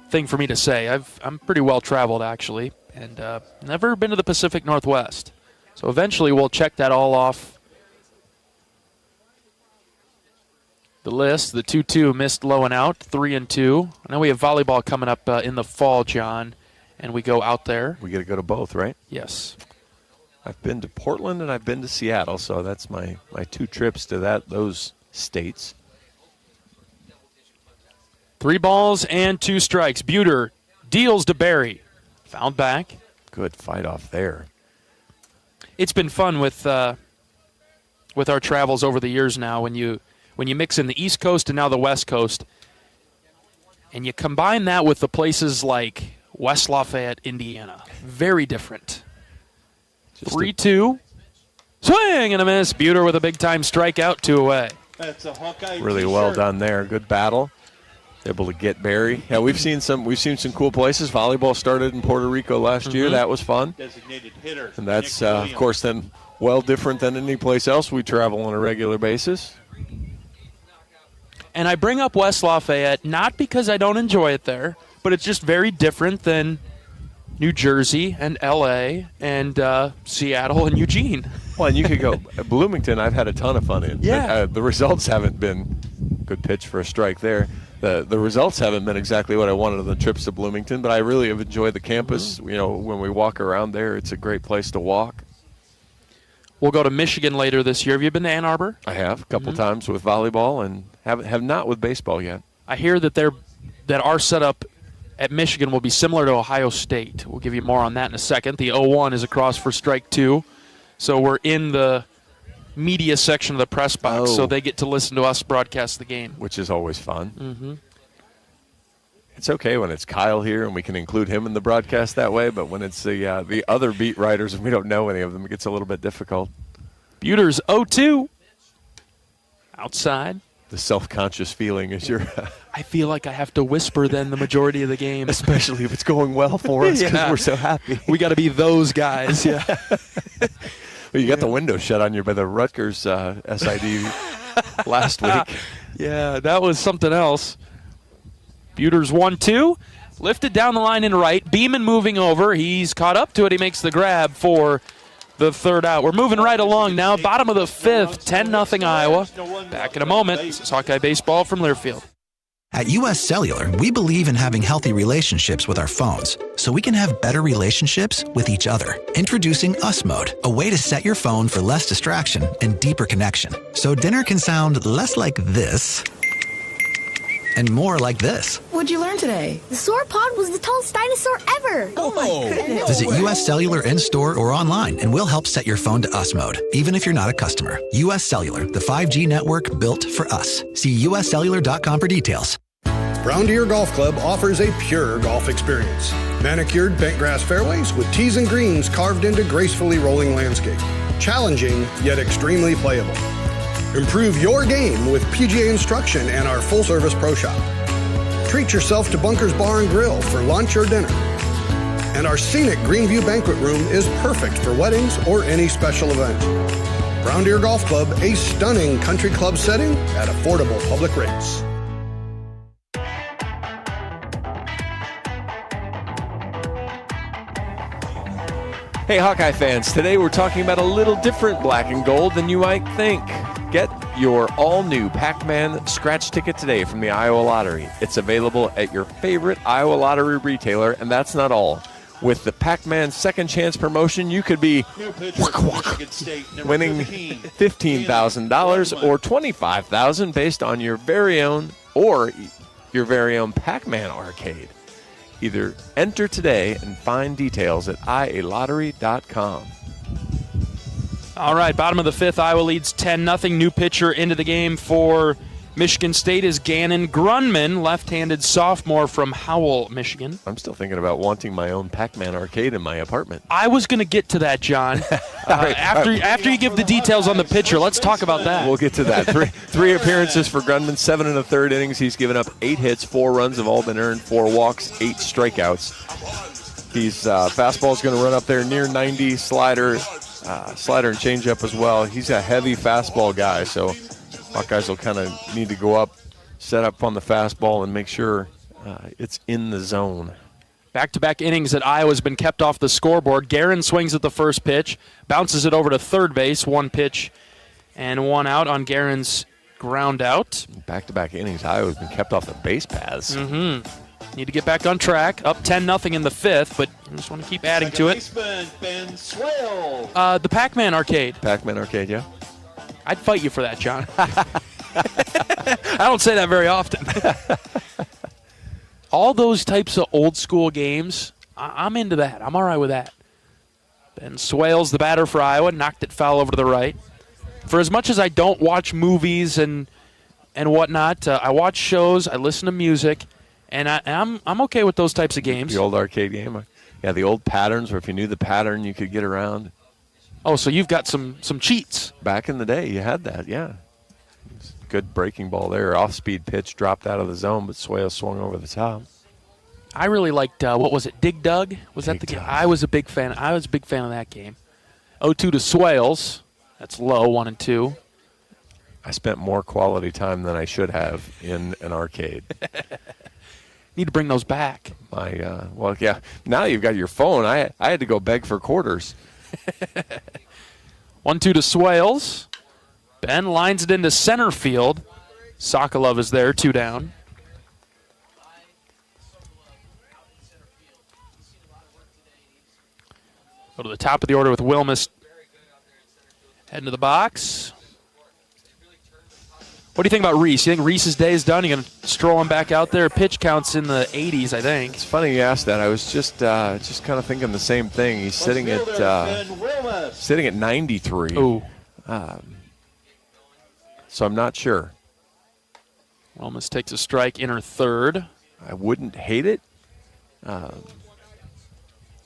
thing for me to say. I'm pretty well traveled actually, and never been to the Pacific Northwest. So eventually we'll check that all off the list. The 2-2 missed low and out, 3-2. I know we have volleyball coming up in the fall, John, and we go out there. We get to go to both, right? Yes. I've been to Portland and I've been to Seattle, so that's my 2 trips to those states. 3 balls and 2 strikes. Buter deals to Barry. Fouled back. Good fight off there. It's been fun with our travels over the years now when you mix in the East Coast and now the West Coast, and you combine that with the places like West Lafayette, Indiana. Very different. 3-2. Swing and a miss. Buter with a big-time strikeout, 2 away. That's a Hawkeye really well done there. Good battle. Able to get Barry. Yeah, we've seen some cool places. Volleyball started in Puerto Rico last year. That was fun. Designated hitter. And that's, of course, then well different than any place else we travel on a regular basis. And I bring up West Lafayette not because I don't enjoy it there, but it's just very different than New Jersey and L.A. and Seattle and Eugene. Well, and you could go Bloomington. I've had a ton of fun in. Yeah. The results haven't been good pitch for a strike there. The results haven't been exactly what I wanted on the trips to Bloomington, but I really have enjoyed the campus. You know, when we walk around there, it's a great place to walk. We'll go to Michigan later this year. Have you been to Ann Arbor? I have a couple times with volleyball and have not with baseball yet. I hear that our setup at Michigan will be similar to Ohio State. We'll give you more on that in a second. The 0-1 is across for strike 2. So we're in the media section of the press box, so they get to listen to us broadcast the game. Which is always fun. Mm-hmm. It's okay when it's Kyle here and we can include him in the broadcast that way, but when it's the other beat writers and we don't know any of them, it gets a little bit difficult. Buter's 0-2. Outside. The self-conscious feeling is I feel like I have to whisper then the majority of the game. Especially if it's going well for us because we're so happy. We got to be those guys, yeah. Well, you got the window shut on you by the Rutgers SID last week. Yeah, that was something else. Buter's 1-2. Lifted down the line in right. Beeman moving over. He's caught up to it. He makes the grab for the 3rd out. We're moving right along now. Bottom of the 5th, 10-0 Iowa. Back in a moment. This is Hawkeye Baseball from Learfield. At U.S. Cellular, we believe in having healthy relationships with our phones so we can have better relationships with each other. Introducing US Mode, a way to set your phone for less distraction and deeper connection. So dinner can sound less like this and more like this. What'd you learn today? The sauropod was the tallest dinosaur ever. Oh my goodness. Visit U.S. Cellular in-store or online and we'll help set your phone to US Mode, even if you're not a customer. U.S. Cellular, the 5G network built for us. See uscellular.com for details. Brown Deer Golf Club offers a pure golf experience. Manicured bentgrass fairways with tees and greens carved into gracefully rolling landscape. Challenging, yet extremely playable. Improve your game with PGA instruction and our full-service pro shop. Treat yourself to Bunker's Bar and Grill for lunch or dinner. And our scenic Greenview Banquet Room is perfect for weddings or any special event. Brown Deer Golf Club, a stunning country club setting at affordable public rates. Hey Hawkeye fans, today we're talking about a little different black and gold than you might think. Get your all-new Pac-Man scratch ticket today from the Iowa Lottery. It's available at your favorite Iowa Lottery retailer, and that's not all. With the Pac-Man Second Chance promotion, you could be winning $15,000 or $25,000 based on your very own Pac-Man arcade. Either enter today and find details at ialottery.com. All right, bottom of the 5th, Iowa leads 10-0. New pitcher into the game for Michigan State is Gannon Grunman, left-handed sophomore from Howell, Michigan. I'm still thinking about wanting my own Pac-Man arcade in my apartment. I was going to get to that, John. After you give the details on the pitcher, let's talk about that. We'll get to that. Three appearances for Grunman, 7 1/3 innings. He's given up 8 hits, 4 runs have all been earned, 4 walks, 8 strikeouts. He's fastball's going to run up there near 90, slider and changeup as well. He's a heavy fastball guy, so Hawkeyes will kind of need to go up, set up on the fastball, and make sure it's in the zone. Back-to-back innings that Iowa's been kept off the scoreboard. Guerin swings at the first pitch, bounces it over to third base, 1 pitch and 1 out on Guerin's ground out. Back-to-back innings, Iowa's been kept off the base paths. Need to get back on track. Up 10-0 in the 5th, but I just want to keep adding to it. Ben Swale. The Pac-Man arcade. Pac-Man arcade, yeah. I'd fight you for that, John. I don't say that very often. All those types of old-school games, I'm into that. I'm all right with that. Ben Swale's the batter for Iowa, knocked it foul over to the right. For as much as I don't watch movies and whatnot, I watch shows, I listen to music, and I'm okay with those types of games. The old arcade game? Yeah, the old patterns where if you knew the pattern, you could get around. Oh, so you've got some cheats. Back in the day, you had that, yeah. Good breaking ball there. Off-speed pitch dropped out of the zone, but Swale swung over the top. I really liked, what was it, Dig Dug? Was that the game? I was a big fan of that game. 0-2 to Swales. That's low, 1-2. I spent more quality time than I should have in an arcade. Need to bring those back. Well, yeah. Now you've got your phone. I had to go beg for quarters. 1-2 to Swales. Ben lines it into center field. Sokolov is there, 2 down. Go to the top of the order with Wilmus heading to the box. What do you think about Reese? You think Reese's day is done? You going to stroll him back out there? Pitch counts in the 80s, I think. It's funny you asked that. I was just kind of thinking the same thing. He's sitting at 93. Ooh. So I'm not sure. Wilmus takes a strike, inner third. I wouldn't hate it.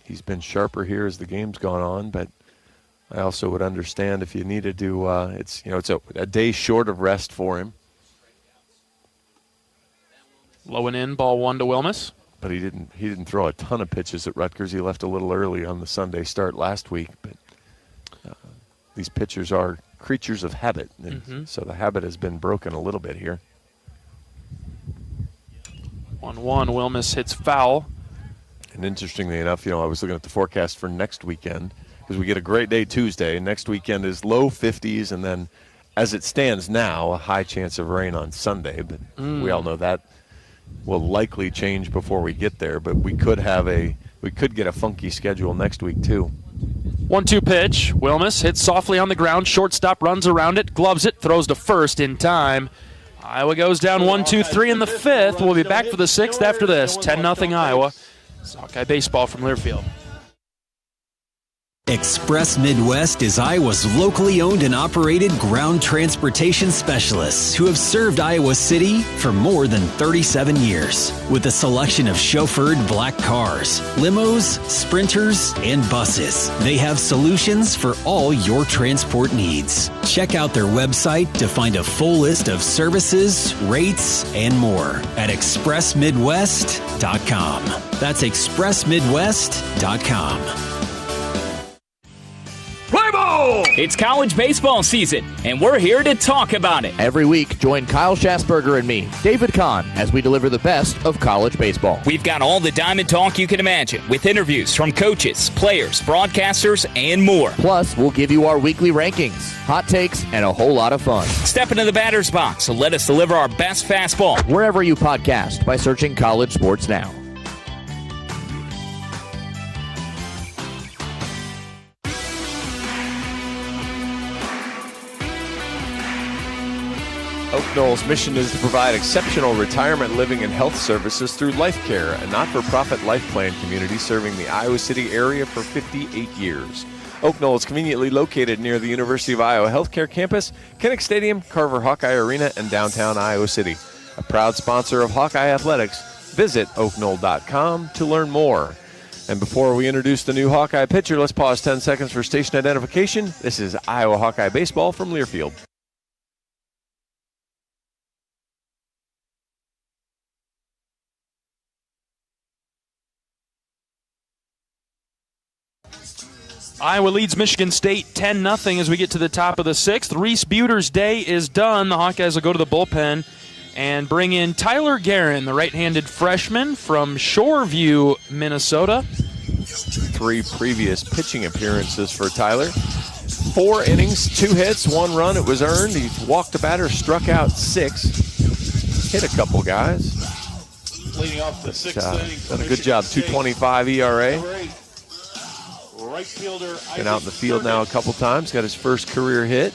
He's been sharper here as the game's gone on, but I also would understand if you needed to. It's a day short of rest for him. Low and in, ball 1 to Wilmus. But he didn't throw a ton of pitches at Rutgers. He left a little early on the Sunday start last week. But these pitchers are creatures of habit, and so the habit has been broken a little bit here. 1-1, Wilmus hits foul. And interestingly enough, I was looking at the forecast for next weekend because we get a great day Tuesday. Next weekend is low 50s, and then as it stands now, a high chance of rain on Sunday. But we all know that will likely change before we get there. But we could get a funky schedule next week too. 1-2 pitch. Wilmus hits softly on the ground. Shortstop runs around it, gloves it, throws to first in time. Iowa goes down 1-2-3 in the 5th. We'll be back for the 6th after this. 10-0 Iowa. It's Hawkeye baseball from Learfield. Express Midwest is Iowa's locally owned and operated ground transportation specialists who have served Iowa City for more than 37 years. With a selection of chauffeured black cars, limos, sprinters, and buses, they have solutions for all your transport needs. Check out their website to find a full list of services, rates, and more at expressmidwest.com. That's expressmidwest.com. Play ball! It's college baseball season, and we're here to talk about it. Every week, join Kyle Schassberger and me, David Kahn, as we deliver the best of college baseball. We've got all the diamond talk you can imagine, with interviews from coaches, players, broadcasters, and more. Plus, we'll give you our weekly rankings, hot takes, and a whole lot of fun. Step into the batter's box and let us deliver our best fastball. Wherever you podcast by searching College Sports Now. Oak Knoll's mission is to provide exceptional retirement living and health services through Life Care, a not-for-profit life plan community serving the Iowa City area for 58 years. Oak Knoll is conveniently located near the University of Iowa Healthcare Campus, Kinnick Stadium, Carver Hawkeye Arena, and downtown Iowa City. A proud sponsor of Hawkeye Athletics. Visit oakknoll.com to learn more. And before we introduce the new Hawkeye pitcher, let's pause 10 seconds for station identification. This is Iowa Hawkeye Baseball from Learfield. Iowa leads Michigan State 10-0 as we get to the top of the sixth. Reese Buter's day is done. The Hawkeyes will go to the bullpen and bring in Tyler Guerin, the right-handed freshman from Shoreview, Minnesota. 3 previous pitching appearances for Tyler. 4 innings, 2 hits, 1 run. It was earned. He walked a batter, struck out 6, hit a couple guys. Leading off the 6th inning. Done a good job. 2.25 ERA. Right fielder. Been out in the field now a couple times. Got his first career hit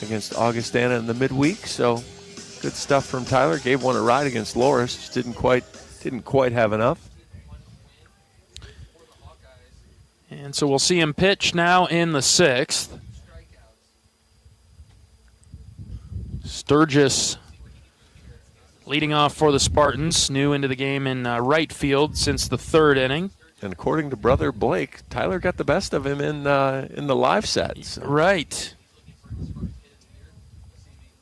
against Augustana in the midweek. So good stuff from Tyler. Gave one a ride against Loris. Just didn't quite have enough. And so we'll see him pitch now in the 6th. Sturgis leading off for the Spartans. New into the game in right field since the 3rd inning. And according to brother Blake, Tyler got the best of him in the live set. So. Right.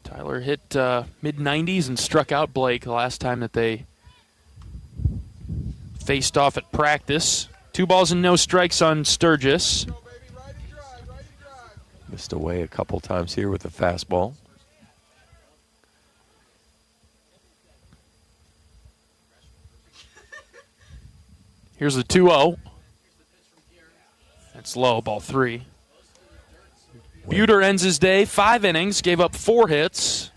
Tyler hit mid-90s and struck out Blake the last time that they faced off at practice. 2 balls and no strikes on Sturgis. Missed away a couple times here with the fastball. Here's the 2-0. That's low, ball 3. Buter ends his day, 5 innings, gave up 4 hits.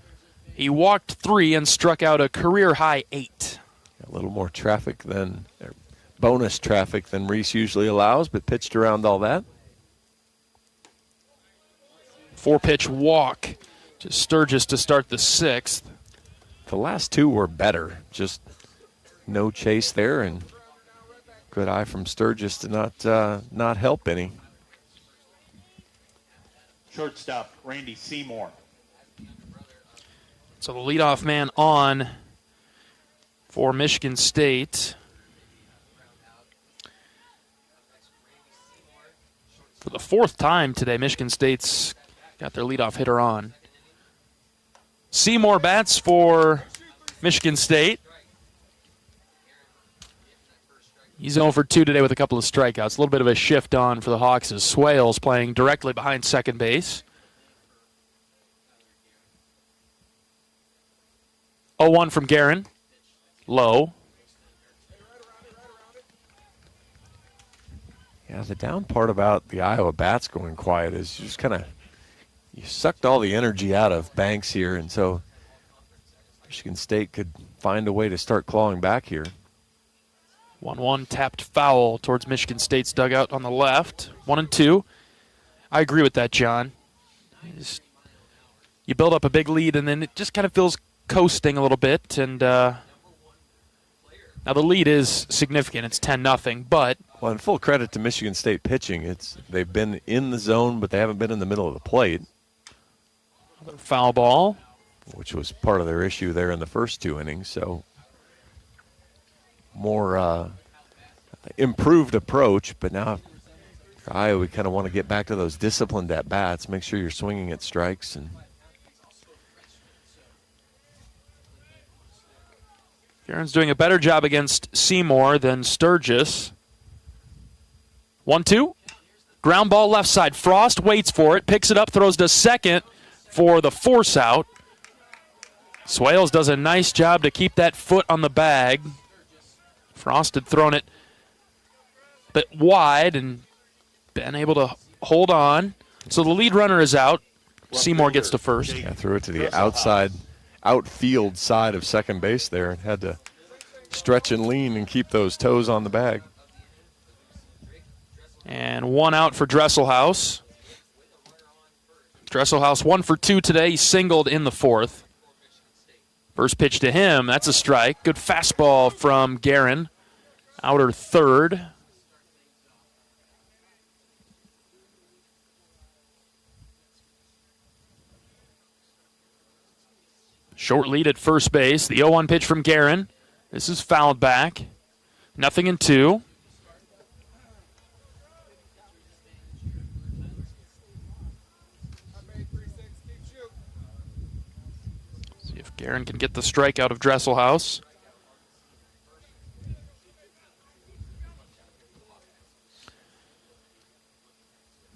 He walked 3 and struck out a career-high 8. A little more traffic than bonus traffic than Reese usually allows, but pitched around all that. 4-pitch walk to Sturgis to start the 6th. The last 2 were better. Just no chase there, and good eye from Sturgis to not help any. Shortstop, Randy Seymour. So the leadoff man on for Michigan State. For the 4th time today, Michigan State's got their leadoff hitter on. Seymour bats for Michigan State. He's 0 for 2 today with a couple of strikeouts. A little bit of a shift on for the Hawks as Swales playing directly behind second base. 0-1 from Guerin. Low. Yeah, the down part about the Iowa bats going quiet is you just kind of you sucked all the energy out of Banks here, and so Michigan State could find a way to start clawing back here. 1-1 tapped foul towards Michigan State's dugout on the left. 1-2. I agree with that, John. You build up a big lead, and then it just kind of feels coasting a little bit. And now the lead is significant. It's 10-0, but... Well, and full credit to Michigan State pitching. They've been in the zone, but they haven't been in the middle of the plate. Foul ball. Which was part of their issue there in the first 2 innings, so... More improved approach, but now for Iowa, we kind of want to get back to those disciplined at-bats, make sure you're swinging at strikes. And Guerin's doing a better job against Seymour than Sturgis. 1-2. Ground ball left side. Frost waits for it, picks it up, throws to second for the force out. Swales does a nice job to keep that foot on the bag. Frost had thrown it a bit wide and been able to hold on. So the lead runner is out. Seymour gets to first. Yeah, threw it to the outside, outfield side of second base there and had to stretch and lean and keep those toes on the bag. And 1 out for Dresselhaus. Dresselhaus 1 for 2 today. He singled in the fourth. First pitch to him, that's a strike. Good fastball from Guerin. Outer third. Short lead at first base. The 0-1 pitch from Guerin. This is fouled back. 0-2. See if Guerin can get the strike out of Dresselhaus.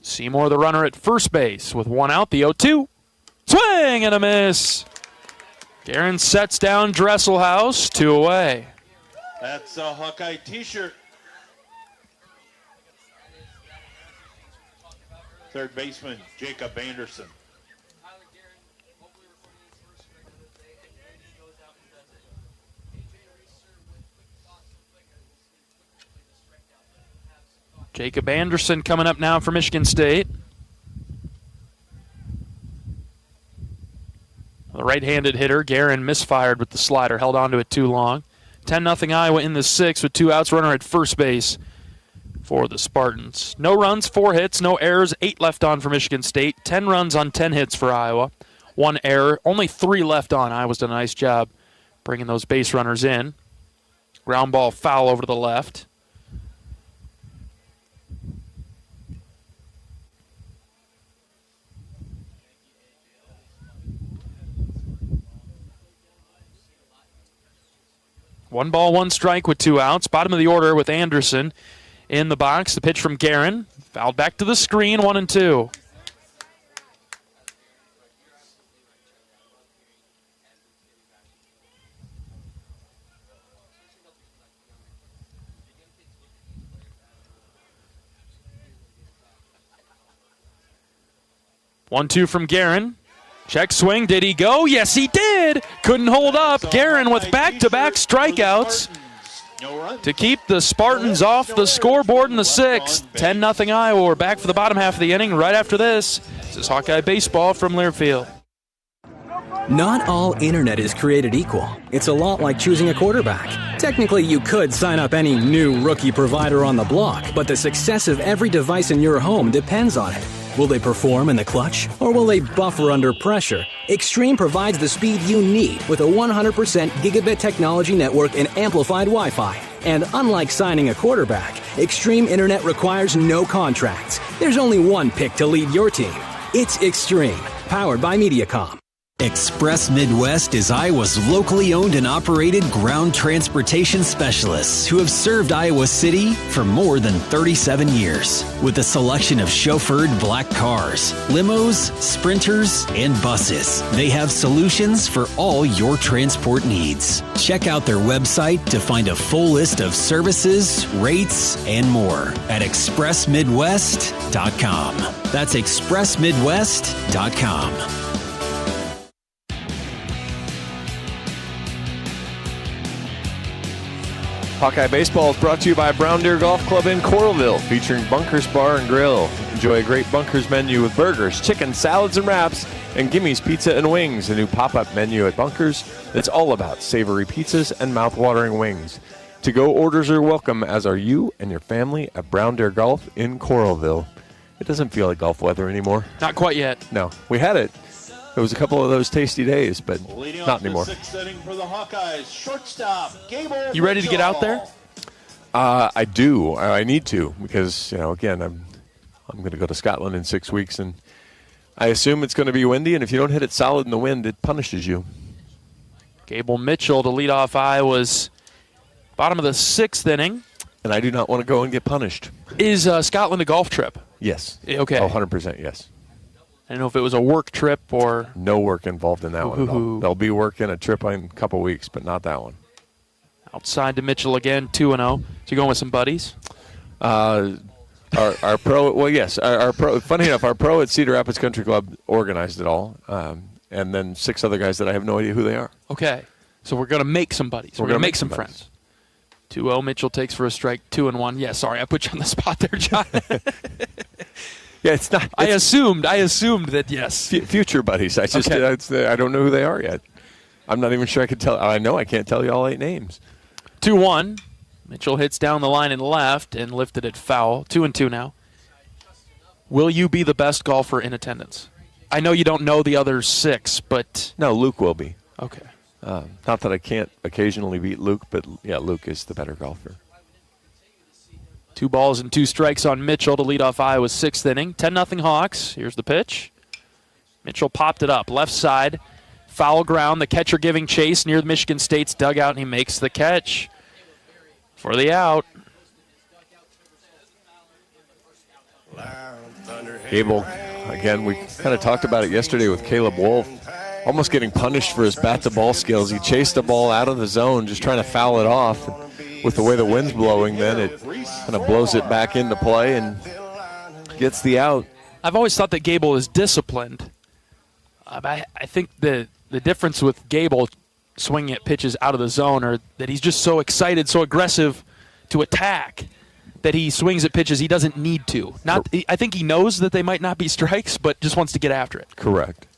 Seymour, the runner at first base with 1 out. The 0-2. Swing and a miss. Guerin sets down Dresselhaus, 2 away. That's a Hawkeye t-shirt. Third baseman, Jacob Anderson. Jacob Anderson coming up now for Michigan State. The right-handed hitter, Guerin, misfired with the slider, held onto it too long. 10-0 Iowa in the 6th with 2 outs, runner at first base for the Spartans. No runs, 4 hits, no errors, 8 left on for Michigan State. 10 runs on 10 hits for Iowa. 1 error, only 3 left on. Iowa's done a nice job bringing those base runners in. Ground ball foul over to the left. One ball, 1 strike with 2 outs. Bottom of the order with Anderson in the box. The pitch from Guerin. Fouled back to the screen, 1-2. One, 2 from Guerin. Check swing. Did he go? Yes, he did. Couldn't hold up. Guerin with back-to-back strikeouts to keep the Spartans off the scoreboard in the 6th. 10-0 Iowa. We're back for the bottom half of the inning right after this. This is Hawkeye Baseball from Learfield. Not all internet is created equal. It's a lot like choosing a quarterback. Technically, you could sign up any new rookie provider on the block, but the success of every device in your home depends on it. Will they perform in the clutch, or will they buffer under pressure? Extreme provides the speed you need with a 100% gigabit technology network and amplified Wi-Fi. And unlike signing a quarterback, Extreme Internet requires no contracts. There's only one pick to lead your team. It's Extreme, powered by Mediacom. Express Midwest is Iowa's locally owned and operated ground transportation specialists who have served Iowa City for more than 37 years. With a selection of chauffeured black cars, limos, sprinters, and buses, they have solutions for all your transport needs. Check out their website to find a full list of services, rates, and more at expressmidwest.com. That's expressmidwest.com. Hawkeye Baseball is brought to you by Brown Deer Golf Club in Coralville, featuring Bunkers Bar and Grill. Enjoy a great Bunkers menu with burgers, chicken, salads, and wraps, and Gimmy's Pizza and Wings, a new pop-up menu at Bunkers that's all about savory pizzas and mouth-watering wings. To-go orders are welcome, as are you and your family at Brown Deer Golf in Coralville. It doesn't feel like golf weather anymore. Not quite yet. No, we had it. It was a couple of those tasty days, but not anymore. The 6th inning for the Hawkeyes, shortstop, Gable. You ready to get out there? I do. I need to because, again, I'm going to go to Scotland in 6 weeks, and I assume it's going to be windy, and if you don't hit it solid in the wind, it punishes you. Gable Mitchell to lead off Iowa's bottom of the 6th inning. And I do not want to go and get punished. Is Scotland a golf trip? Yes. Okay. 100% yes. I don't know if it was a work trip or... No work involved in that one at all. There'll be work in a trip in a couple weeks, but not that one. Outside to Mitchell again, 2-0. So you're going with some buddies? Our pro, well, yes. Our pro. Funny enough, our pro at Cedar Rapids Country Club organized it all, and then 6 other guys that I have no idea who they are. Okay. So we're going to make some buddies. We're going to make some friends. 2-0, Mitchell takes for a strike, 2-1. Yeah, sorry, I put you on the spot there, John. Yeah, it's not. I assumed that, yes. Future buddies. I just I don't know who they are yet. I'm not even sure I could tell. I know I can't tell you all 8 names. 2-1. Mitchell hits down the line and left and lifted it foul. 2-2 now. Will you be the best golfer in attendance? I know you don't know the other 6, but... No, Luke will be. Okay. Not that I can't occasionally beat Luke, but yeah, Luke is the better golfer. 2 balls and 2 strikes on Mitchell to lead off Iowa's 6th inning. 10-0 Hawks. Here's the pitch. Mitchell popped it up. Left side. Foul ground. The catcher giving chase near Michigan State's dugout, and he makes the catch for the out. Gable, again, we kind of talked about it yesterday with Caleb Wolf, almost getting punished for his bat-to-ball skills. He chased the ball out of the zone, just trying to foul it off. With the way the wind's blowing, then it kind of blows it back into play and gets the out. I've always thought that Gable is disciplined. I think the difference with Gable swinging at pitches out of the zone are that he's just so excited, so aggressive to attack that he swings at pitches he doesn't need to. I think he knows that they might not be strikes, but just wants to get after it. Correct.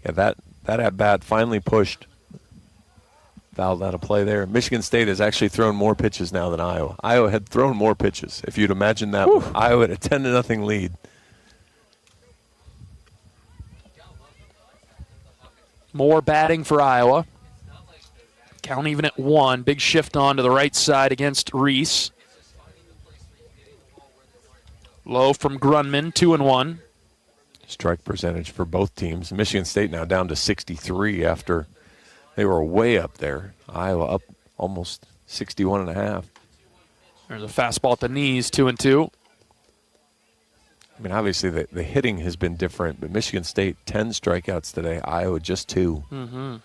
Yeah, that at-bat finally pushed. Fouled out of play there. Michigan State has actually thrown more pitches now than Iowa. Iowa had thrown more pitches, if you'd imagine that. Iowa had a 10-0 lead. More batting for Iowa. Count even at 1. Big shift on to the right side against Reese. Low from Grunman, 2-1. Strike percentage for both teams. Michigan State now down to 63 after they were way up there. Iowa up almost 61.5. There's a fastball at the knees, 2-2. I mean, obviously the hitting has been different, but Michigan State 10 strikeouts today. Iowa just 2. Mm-hmm.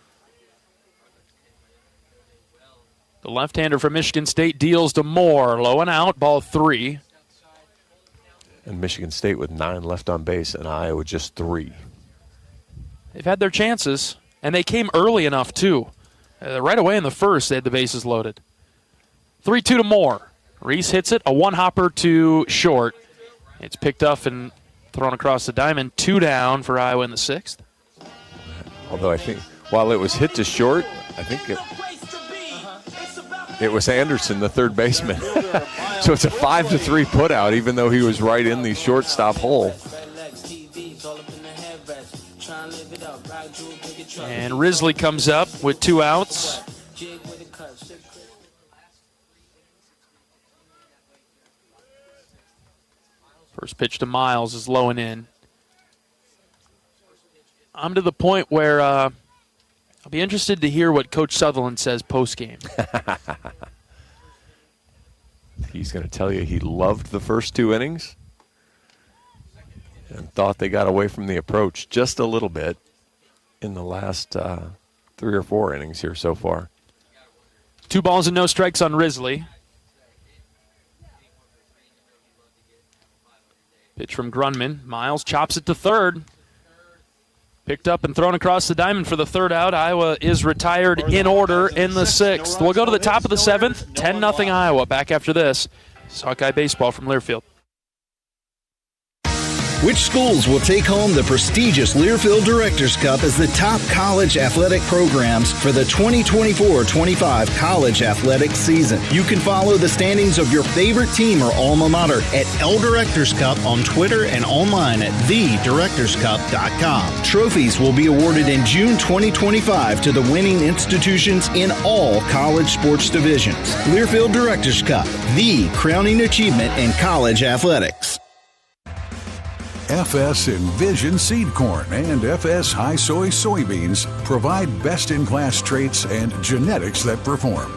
The left-hander from Michigan State deals to Moore. Low and out, ball 3. And Michigan State with 9 left on base, and Iowa just 3. They've had their chances. And they came early enough, too. Right away in the first, they had the bases loaded. 3-2 to Moore. Reese hits it, a one-hopper to short. It's picked up and thrown across the diamond. 2 down for Iowa in the 6th. Although I think while it was hit to short, I think it was Anderson, the third baseman. So it's a 5-3 putout, even though he was right in the shortstop hole. And Risley comes up with 2 outs. First pitch to Miles is low and in. I'm to the point where I'll be interested to hear what Coach Sutherland says post-game. He's going to tell you he loved the first 2 innings and thought they got away from the approach just a little bit in the last 3 or 4 innings here so far. 2 balls and no strikes on Risley. Pitch from Grunman. Miles chops it to third. Picked up and thrown across the diamond for the 3rd out. Iowa is retired in order in the 6th. We'll go to the top of the 7th. 10-0 Iowa. Back after this. It's Hawkeye baseball from Learfield. Which schools will take home the prestigious Learfield Directors Cup as the top college athletic programs for the 2024-25 college athletic season? You can follow the standings of your favorite team or alma mater at L Directors Cup on Twitter and online at thedirectorscup.com. Trophies will be awarded in June 2025 to the winning institutions in all college sports divisions. Learfield Directors Cup, the crowning achievement in college athletics. FS Envision Seed Corn and FS High Soy Soybeans provide best-in-class traits and genetics that perform.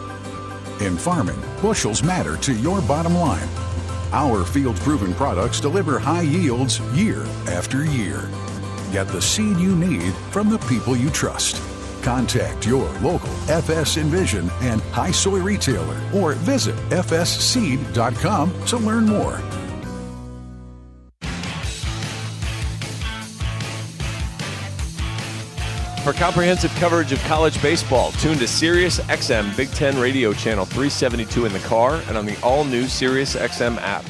In farming, bushels matter to your bottom line. Our field-proven products deliver high yields year after year. Get the seed you need from the people you trust. Contact your local FS Envision and High Soy retailer or visit fsseed.com to learn more. For comprehensive coverage of college baseball, tune to Sirius XM Big Ten Radio Channel 372 in the car and on the all-new Sirius XM app.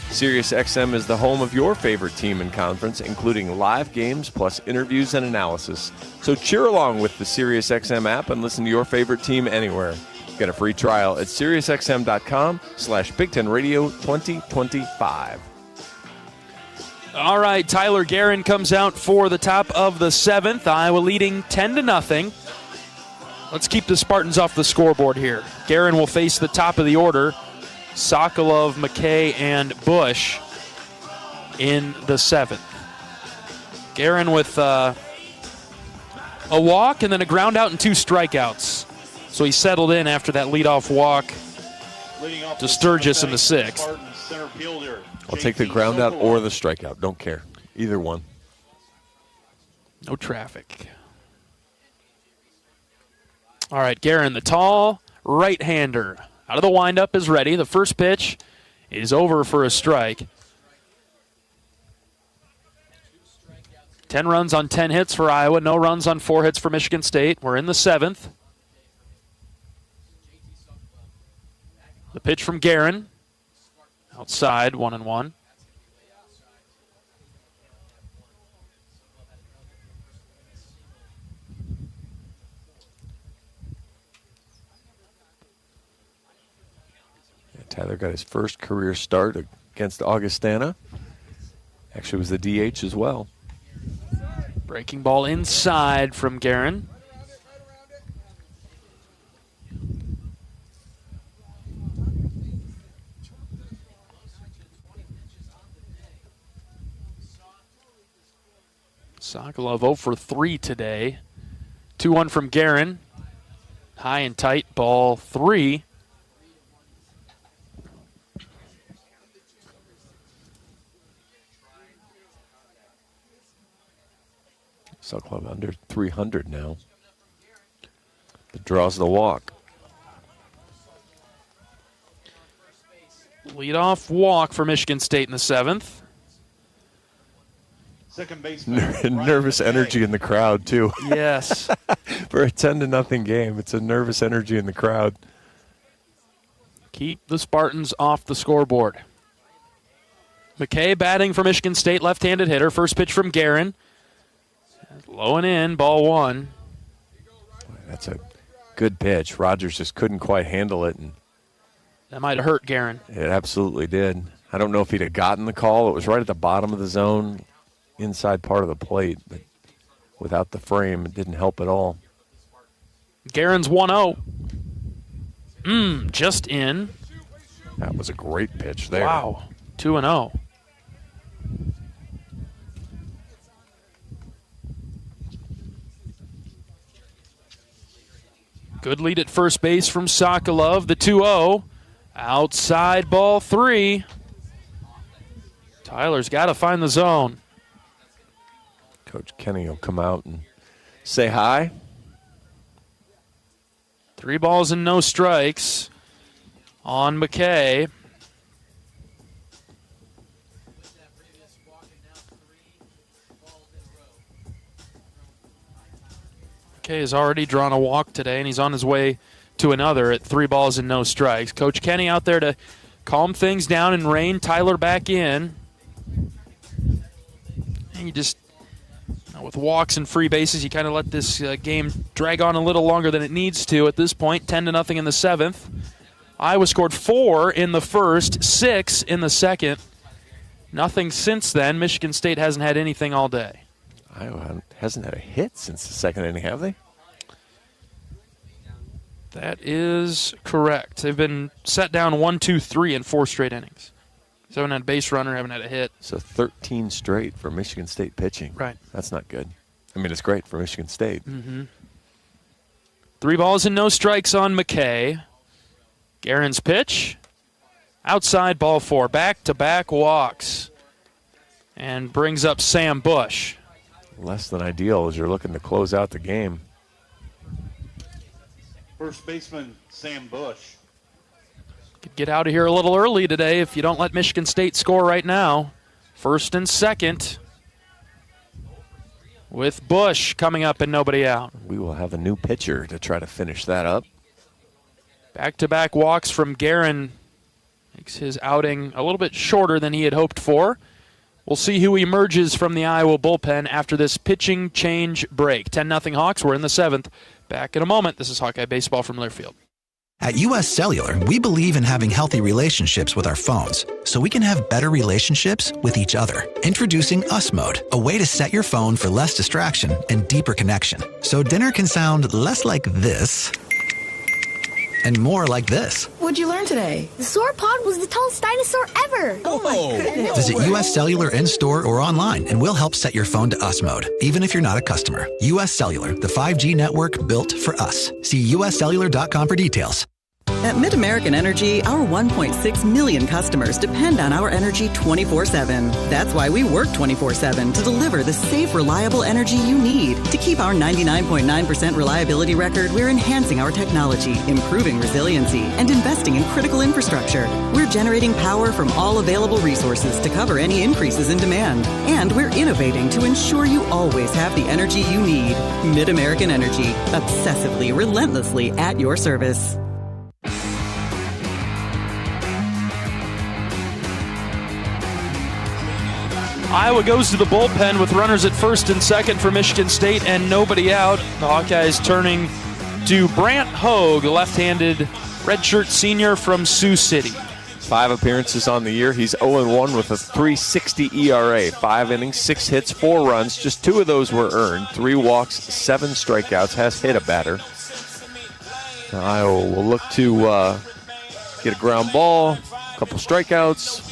SiriusXM is the home of your favorite team and conference, including live games plus interviews and analysis. So cheer along with the SiriusXM app and listen to your favorite team anywhere. Get a free trial at SiriusXM.com/Big Ten Radio 2025. All right, Tyler Guerin comes out for the top of the 7th. Iowa leading 10-0. Let's keep the Spartans off the scoreboard here. Guerin will face the top of the order. Sokolov, McKay, and Bush in the 7th. Guerin with a walk and then a ground out and 2 strikeouts. So he settled in after that leadoff walk to Sturgis in the 6th. I'll take the ground out or the strikeout. Don't care. Either one. No traffic. All right, Guerin, the tall right-hander. Out of the windup is ready. The first pitch is over for a strike. 10 runs on 10 hits for Iowa. No runs on 4 hits for Michigan State. We're in the 7th. The pitch from Guerin. Outside, 1-1. Tyler got his first career start against Augustana. Actually, was the DH as well. Breaking ball inside from Guerin. Sokolov 0 for 3 today. 2-1 from Guerin. High and tight, ball 3. Sokolov under 300 now. It draws the walk. Leadoff walk for Michigan State in the 7th. Second baseman. Nervous energy in the crowd, too. Yes. For a 10-0 game, it's a nervous energy in the crowd. Keep the Spartans off the scoreboard. McKay batting for Michigan State, left-handed hitter. First pitch from Guerin. Low and in, ball 1. That's a good pitch. Rogers just couldn't quite handle it. And that might have hurt Guerin. It absolutely did. I don't know if he'd have gotten the call. It was right at the bottom of the zone, inside part of the plate. But without the frame, it didn't help at all. Guerin's 1-0. Just in. That was a great pitch there. Wow, 2-0. Good lead at first base from Sokolov. The 2-0. Outside ball 3. Tyler's got to find the zone. Coach Kenny will come out and say hi. 3 balls and no strikes on McKay. McKay has already drawn a walk today, and he's on his way to another at 3 balls and no strikes. Coach Kenny out there to calm things down and rein Tyler back in. And you just, with walks and free bases, you kind of let this game drag on a little longer than it needs to at this point. 10-0 in the 7th. Iowa scored 4 in the first, 6 in the second. Nothing since then. Michigan State hasn't had anything all day. Iowa hasn't had a hit since the second inning, have they? That is correct. They've been set down 1, 2, 3 in 4 straight innings. So haven't had a base runner, haven't had a hit. So 13 straight for Michigan State pitching. Right. That's not good. I mean, it's great for Michigan State. 3 balls and no strikes on McKay. Guerin's pitch. Outside ball 4. Back-to-back walks. And brings up Sam Bush. Less than ideal as you're looking to close out the game. First baseman, Sam Bush. Could get out of here a little early today if you don't let Michigan State score right now. First and second. With Bush coming up and nobody out. We will have a new pitcher to try to finish that up. Back-to-back walks from Guerin Makes his outing a little bit shorter than he had hoped for. We'll see who emerges from the Iowa bullpen after this pitching change break. 10-0 Hawks. We're in the 7th. Back in a moment. This is Hawkeye Baseball from Learfield. At U.S. Cellular, we believe in having healthy relationships with our phones so we can have better relationships with each other. Introducing Us Mode, a way to set your phone for less distraction and deeper connection. So dinner can sound less like this and more like this. What'd you learn today? The sauropod was the tallest dinosaur ever. Oh my goodness. Visit U.S. Cellular in-store or online and we'll help set your phone to Us Mode, even if you're not a customer. U.S. Cellular, the 5G network built for us. See uscellular.com for details. At Mid-American Energy, our 1.6 million customers depend on our energy 24/7. That's why we work 24/7 to deliver the safe, reliable energy you need. To keep our 99.9% reliability record, we're enhancing our technology, improving resiliency, and investing in critical infrastructure. We're generating power from all available resources to cover any increases in demand. And we're innovating to ensure you always have the energy you need. Mid-American Energy, obsessively, relentlessly at your service. Iowa goes to the bullpen with runners at first and second for Michigan State and nobody out. The Hawkeyes turning to Brant Hogue, a left-handed redshirt senior from Sioux City. 5 appearances on the year. He's 0-1 with a .360 ERA. 5 innings, 6 hits, 4 runs. Just 2 of those were earned. 3 walks, 7 strikeouts. Has hit a batter. Now Iowa will look to get a ground ball, a couple strikeouts,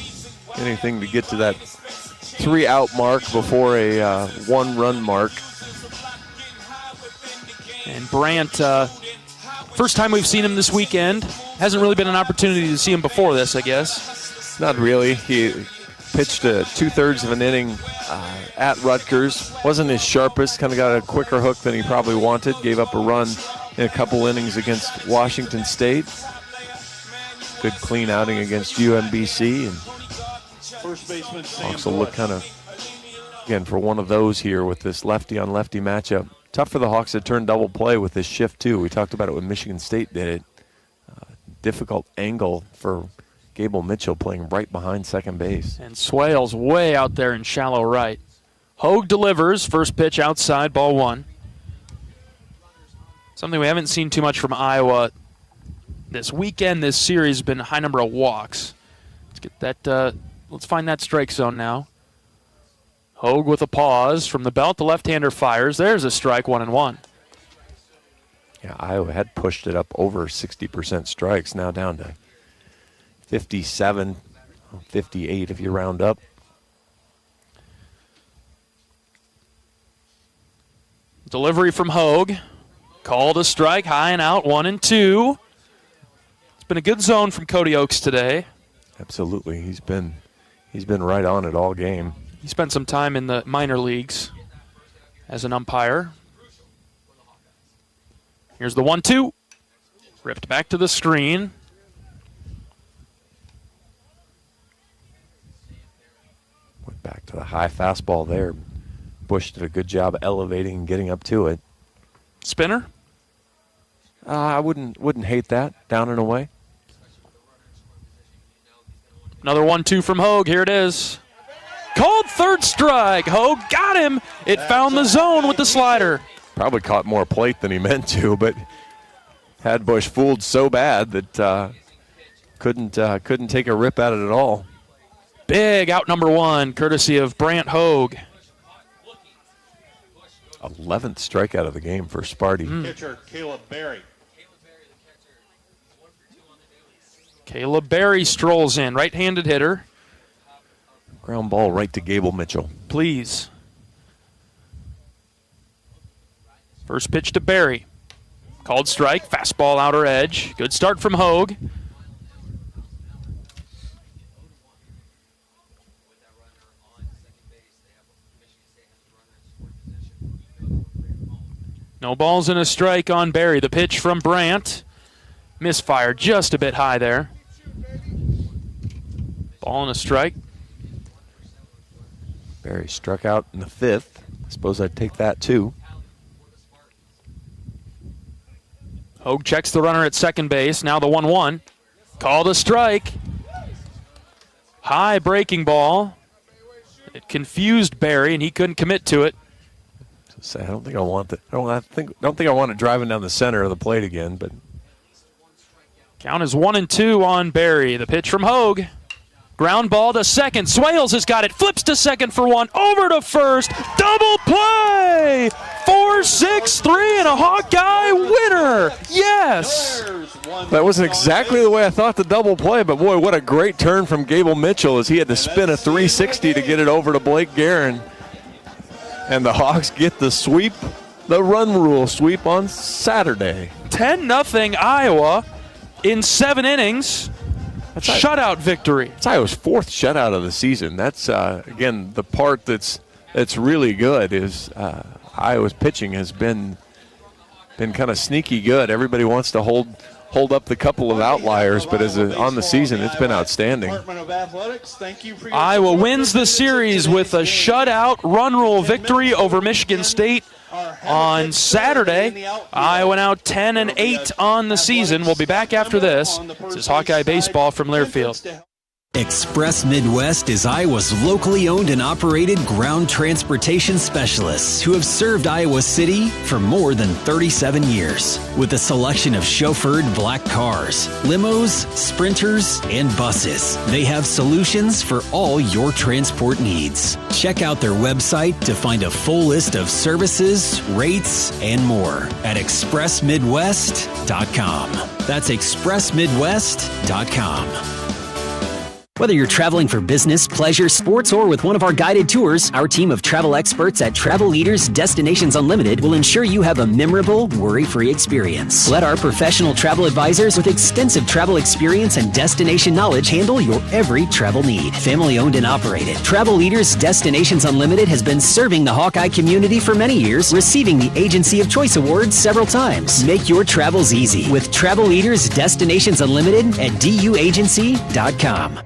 anything to get to that 3-out mark before a 1-run mark. And Brant, first time we've seen him this weekend. Hasn't really been an opportunity to see him before this, I guess. Not really. He pitched 2/3 of an inning at Rutgers. Wasn't his sharpest. Kind of got a quicker hook than he probably wanted. Gave up a run in a couple innings against Washington State. Good clean outing against UMBC. And First baseman Sam Hawks will look kind of, again, for one of those here with this lefty-on-lefty matchup. Tough for the Hawks to turn double play with this shift, too. We talked about it when Michigan State did it. Difficult angle for Gable Mitchell playing right behind second base. And Swales way out there in shallow right. Hogue delivers. First pitch outside, ball 1. Something we haven't seen too much from Iowa this weekend. This series has been a high number of walks. Let's get that. Let's find that strike zone now. Hogue with a pause from the belt. The left-hander fires. There's a strike, 1-1. Yeah, Iowa had pushed it up over 60% strikes. Now down to 57, 58 if you round up. Delivery from Hogue. Called a strike, high and out, 1-2. It's been a good zone from Cody Oakes today. Absolutely. He's been right on it all game. He spent some time in the minor leagues as an umpire. Here's the 1-2. Ripped back to the screen. Went back to the high fastball there. Bush did a good job elevating and getting up to it. Spinner? I wouldn't hate that. Down and away. Another 1-2 from Hogue. Here it is. Called third strike. Hogue got him. It found the zone with the slider. Probably caught more plate than he meant to, but had Bush fooled so bad that couldn't take a rip at it at all. Big out number 1, courtesy of Brant Hogue. 11th strikeout of the game for Sparty. Pitcher Caleb Berry. Caleb Berry strolls in, right-handed hitter. Ground ball right to Gable Mitchell. Please. First pitch to Berry. Called strike, fastball outer edge. Good start from Hogue. No balls and a strike on Berry. The pitch from Brant. Misfire just a bit high there. Ball and a strike. Berry struck out in the 5th. I suppose I'd take that too. Hogue checks the runner at second base. Now the 1-1. Called a strike. High breaking ball. It confused Barry, and he couldn't commit to it. I don't think I want that. I don't think I want it driving down the center of the plate again. But count is 1-2 on Barry. The pitch from Hogue. Ground ball to second. Swales has got it. Flips to second for one. Over to first. Double play. 4-6-3 and a Hawkeye winner. Yes. That wasn't exactly the way I thought the double play, but boy, what a great turn from Gable Mitchell as he had to spin a 360 to get it over to Blake Guerin. And the Hawks get the sweep, the run rule sweep on Saturday. 10-0 Iowa in 7 innings. Shutout victory. It's Iowa's 4th shutout of the season. That's, again, the part that's really good is Iowa's pitching has been kind of sneaky good. Everybody wants to hold up the couple of outliers, but on the season, it's been outstanding. Iowa wins the series with a shutout run rule victory over Michigan State on Saturday. Iowa now 10-8 on the season. We'll be back after this. This is Hawkeye Baseball from Learfield. Express Midwest is Iowa's locally owned and operated ground transportation specialists who have served Iowa City for more than 37 years. With a selection of chauffeured black cars, limos, sprinters, and buses, they have solutions for all your transport needs. Check out their website to find a full list of services, rates, and more at expressmidwest.com. That's expressmidwest.com. Whether you're traveling for business, pleasure, sports, or with one of our guided tours, our team of travel experts at Travel Leaders Destinations Unlimited will ensure you have a memorable, worry-free experience. Let our professional travel advisors with extensive travel experience and destination knowledge handle your every travel need. Family-owned and operated, Travel Leaders Destinations Unlimited has been serving the Hawkeye community for many years, receiving the Agency of Choice Award several times. Make your travels easy with Travel Leaders Destinations Unlimited at duagency.com.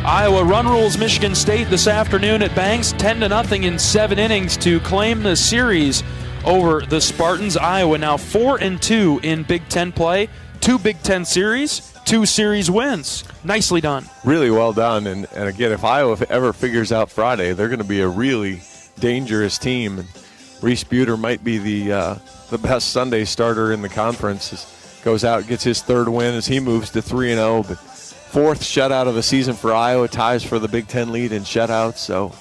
Iowa run rules Michigan State this afternoon at Banks, 10-0 in 7 innings to claim the series over the Spartans. Iowa now 4-2 in Big Ten play, 2 Big Ten series, 2 series wins. Nicely done. Really well done. And again, if Iowa ever figures out Friday, they're going to be a really dangerous team. And Reese Buter might be the best Sunday starter in the conference. Goes out, gets his 3rd win as he moves to 3-0. But 4th shutout of the season for Iowa, ties for the Big Ten lead in shutouts. So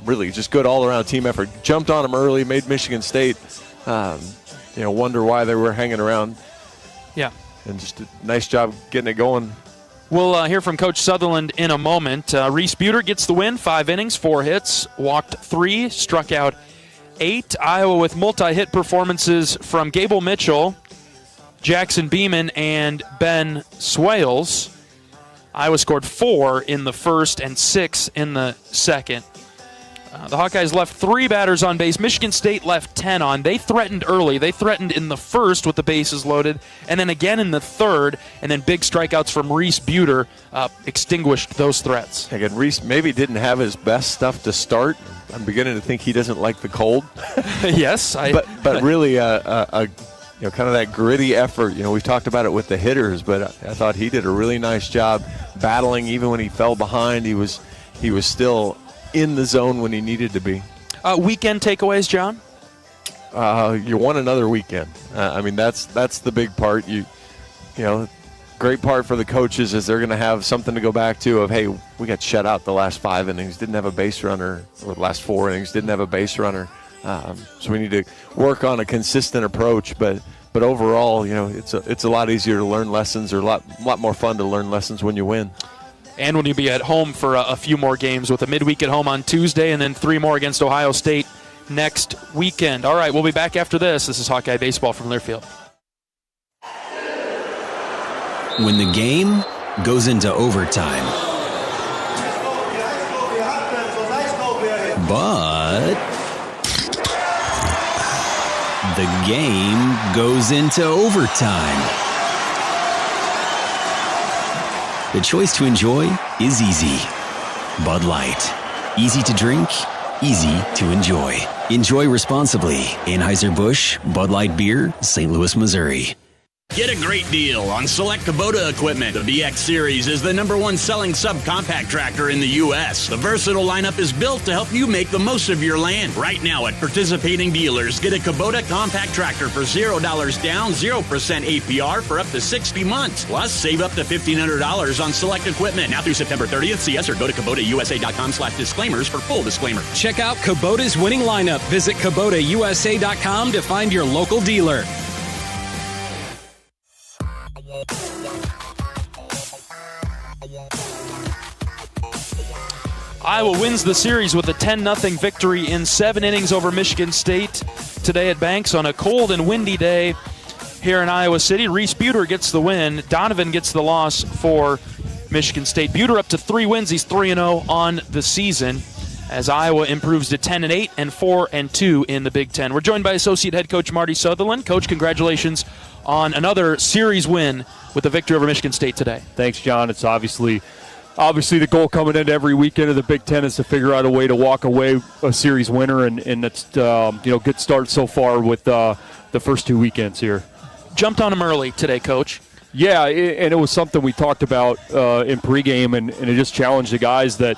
really just good all-around team effort. Jumped on them early, made Michigan State, wonder why they were hanging around. Yeah. And just a nice job getting it going. We'll hear from Coach Sutherland in a moment. Reese Buter gets the win, 5 innings, 4 hits, walked 3, struck out 8. Iowa with multi-hit performances from Gable Mitchell, Jackson Beeman, and Ben Swales. Iowa scored 4 in the first and 6 in the second. The Hawkeyes left 3 batters on base. Michigan State left 10 on. They threatened early. They threatened in the first with the bases loaded, and then again in the third, and then big strikeouts from Reese Buter extinguished those threats. Again, Reese maybe didn't have his best stuff to start. I'm beginning to think he doesn't like the cold. Yes. But really kind of that gritty effort. We've talked about it with the hitters, but I thought he did a really nice job battling. Even when he fell behind, he was still in the zone when he needed to be. Weekend takeaways, John? You want another weekend. That's the big part. Great part for the coaches is they're going to have something to go back to of, hey, we got shut out the last 5 innings, didn't have a base runner, or the last 4 innings, didn't have a base runner. So we need to work on a consistent approach, but overall, it's a lot easier to learn lessons, or a lot more fun to learn lessons when you win. And when you be at home for a few more games, with a midweek at home on Tuesday and then 3 more against Ohio State next weekend. All right, we'll be back after this. This is Hawkeye Baseball from Learfield. When the game goes into overtime, but the game goes into overtime. The choice to enjoy is easy. Bud Light. Easy to drink, easy to enjoy. Enjoy responsibly. Anheuser-Busch, Bud Light Beer, St. Louis, Missouri. Get a great deal on select Kubota equipment. The BX Series is the #1 selling subcompact tractor in the U.S. The versatile lineup is built to help you make the most of your land. Right now at participating dealers, get a Kubota compact tractor for $0 down, 0% APR for up to 60 months. Plus, save up to $1,500 on select equipment. Now through September 30th, see us or go to KubotaUSA.com/disclaimers for full disclaimer. Check out Kubota's winning lineup. Visit KubotaUSA.com to find your local dealer. Iowa wins the series with a 10-0 victory in 7 innings over Michigan State today at Banks on a cold and windy day here in Iowa City. Reese Buter gets the win. Donovan gets the loss for Michigan State. Buter up to 3 wins. He's 3-0 on the season as Iowa improves to 10-8 and 4-2 in the Big Ten. We're joined by Associate Head Coach Marty Sutherland. Coach, congratulations on another series win with the victory over Michigan State today. Thanks, John. It's obviously the goal coming into every weekend of the Big Ten is to figure out a way to walk away a series winner, and it's good start so far with the first 2 weekends here. Jumped on them early today, Coach. Yeah, and it was something we talked about in pregame, and it just challenged the guys that,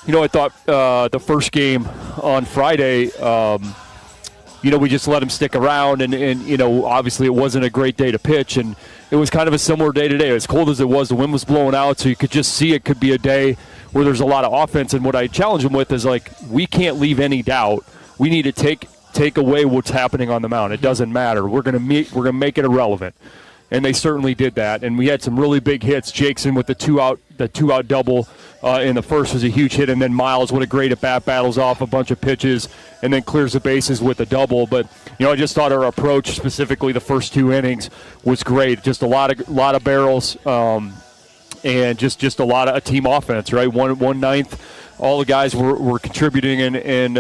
I thought the first game on Friday, we just let them stick around, and obviously it wasn't a great day to pitch, and it was kind of a similar day today. As cold as it was, the wind was blowing out, so you could just see it could be a day where there's a lot of offense. And what I challenge them with is, we can't leave any doubt. We need to take away what's happening on the mound. It doesn't matter. We're gonna make it irrelevant. And they certainly did that. And we had some really big hits. Jaxon with the two out double in the first was a huge hit. And then Miles, what a great at-bat, battles off a bunch of pitches and then clears the bases with a double. But, I just thought our approach, specifically the first 2 innings, was great. Just a lot of barrels and just a lot of a team offense, right? 1/9. All the guys were contributing and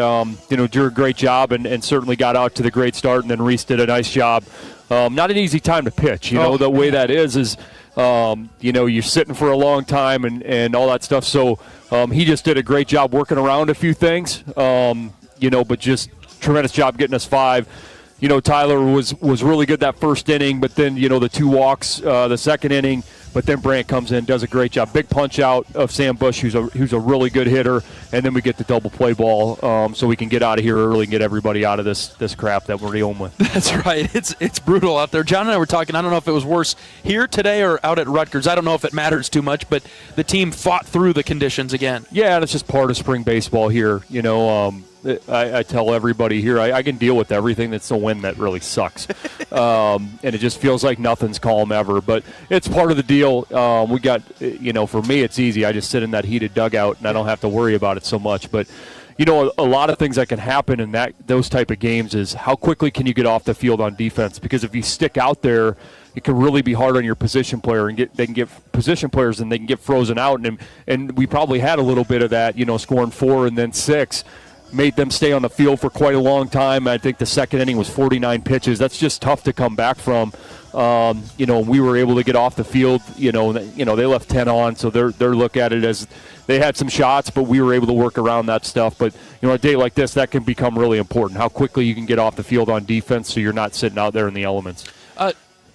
did a great job and certainly got out to the great start. And then Reese did a nice job. Not an easy time to pitch. The way that is you're sitting for a long time and all that stuff. So he just did a great job working around a few things, but just tremendous job getting us 5. Tyler was really good that first inning, but then, the 2 walks the second inning. But then Brandt comes in, does a great job. Big punch out of Sam Bush, who's a really good hitter, and then we get the double play ball, so we can get out of here early and get everybody out of this crap that we're dealing with. That's right. It's brutal out there. John and I were talking. I don't know if it was worse here today or out at Rutgers. I don't know if it matters too much, but the team fought through the conditions again. Yeah, and it's just part of spring baseball here. I tell everybody here, I can deal with everything that's the wind that really sucks. And it just feels like nothing's calm ever. But it's part of the deal. We got, for me, it's easy. I just sit in that heated dugout, and I don't have to worry about it so much. But, a lot of things that can happen in those type of games is how quickly can you get off the field on defense? Because if you stick out there, it can really be hard on your position player, and they can get position players and they can get frozen out. And we probably had a little bit of that, scoring 4 and then 6. Made them stay on the field for quite a long time. I think the second inning was 49 pitches. That's just tough to come back from. We were able to get off the field. They left 10 on, so their look at it as they had some shots, but we were able to work around that stuff. But a day like this, that can become really important. How quickly you can get off the field on defense, so you're not sitting out there in the elements.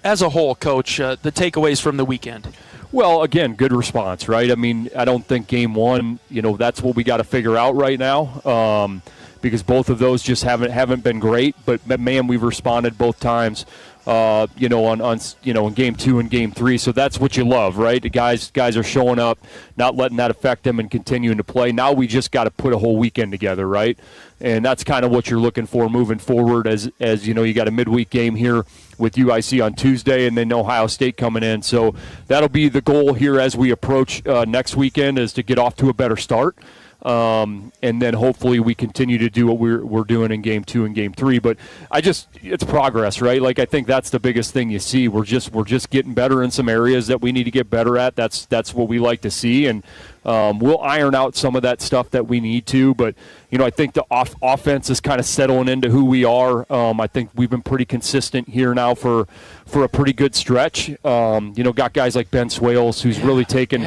As a whole, Coach, the takeaways from the weekend. Well, again, good response, right? I mean, I don't think game 1, that's what we got to figure out right now, because both of those just haven't been great. But man, we've responded both times, on in game 2 and game 3. So that's what you love, right? The guys are showing up, not letting that affect them, and continuing to play. Now we just got to put a whole weekend together, right? And that's kind of what you're looking for moving forward. As you got a midweek game here with UIC on Tuesday, and then Ohio State coming in. So that'll be the goal here as we approach next weekend, is to get off to a better start. And then hopefully we continue to do what we're doing in game 2 and game 3. But it's progress, right? I think that's the biggest thing you see. We're just getting better in some areas that we need to get better at. That's what we like to see, and we'll iron out some of that stuff that we need to. But I think the offense is kind of settling into who we are. I think we've been pretty consistent here now for a pretty good stretch. Got guys like Ben Swales, who's really taken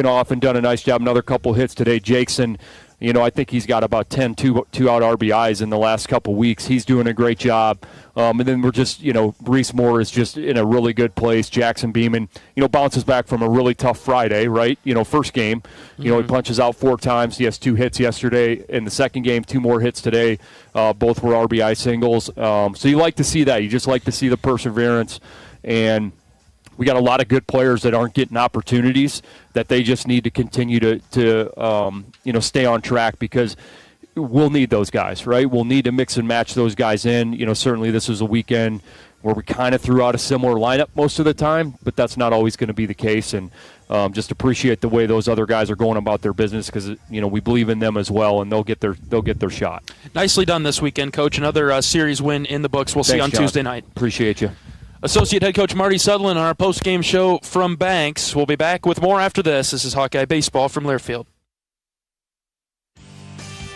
off and done a nice job. Another couple hits today. Jaxon, I think he's got about 10 two-out RBIs in the last couple weeks. He's doing a great job. And then we're just, Reese Moore is just in a really good place. Jackson Beeman, bounces back from a really tough Friday, right? First game, he punches out 4 times. He has 2 hits yesterday. In the second game, 2 more hits today. Both were RBI singles. So you like to see that. You just like to see the perseverance. And we got a lot of good players that aren't getting opportunities that they just need to continue to stay on track, because we'll need those guys, right? We'll need to mix and match those guys in. Certainly this was a weekend where we kind of threw out a similar lineup most of the time, but that's not always going to be the case. And just appreciate the way those other guys are going about their business, because we believe in them as well, and they'll get their shot. Nicely done this weekend, Coach. Another series win in the books. We'll see you on Tuesday night. Appreciate you. Associate Head Coach Marty Sutherland on our post-game show from Banks. We'll be back with more after this. This is Hawkeye Baseball from Learfield.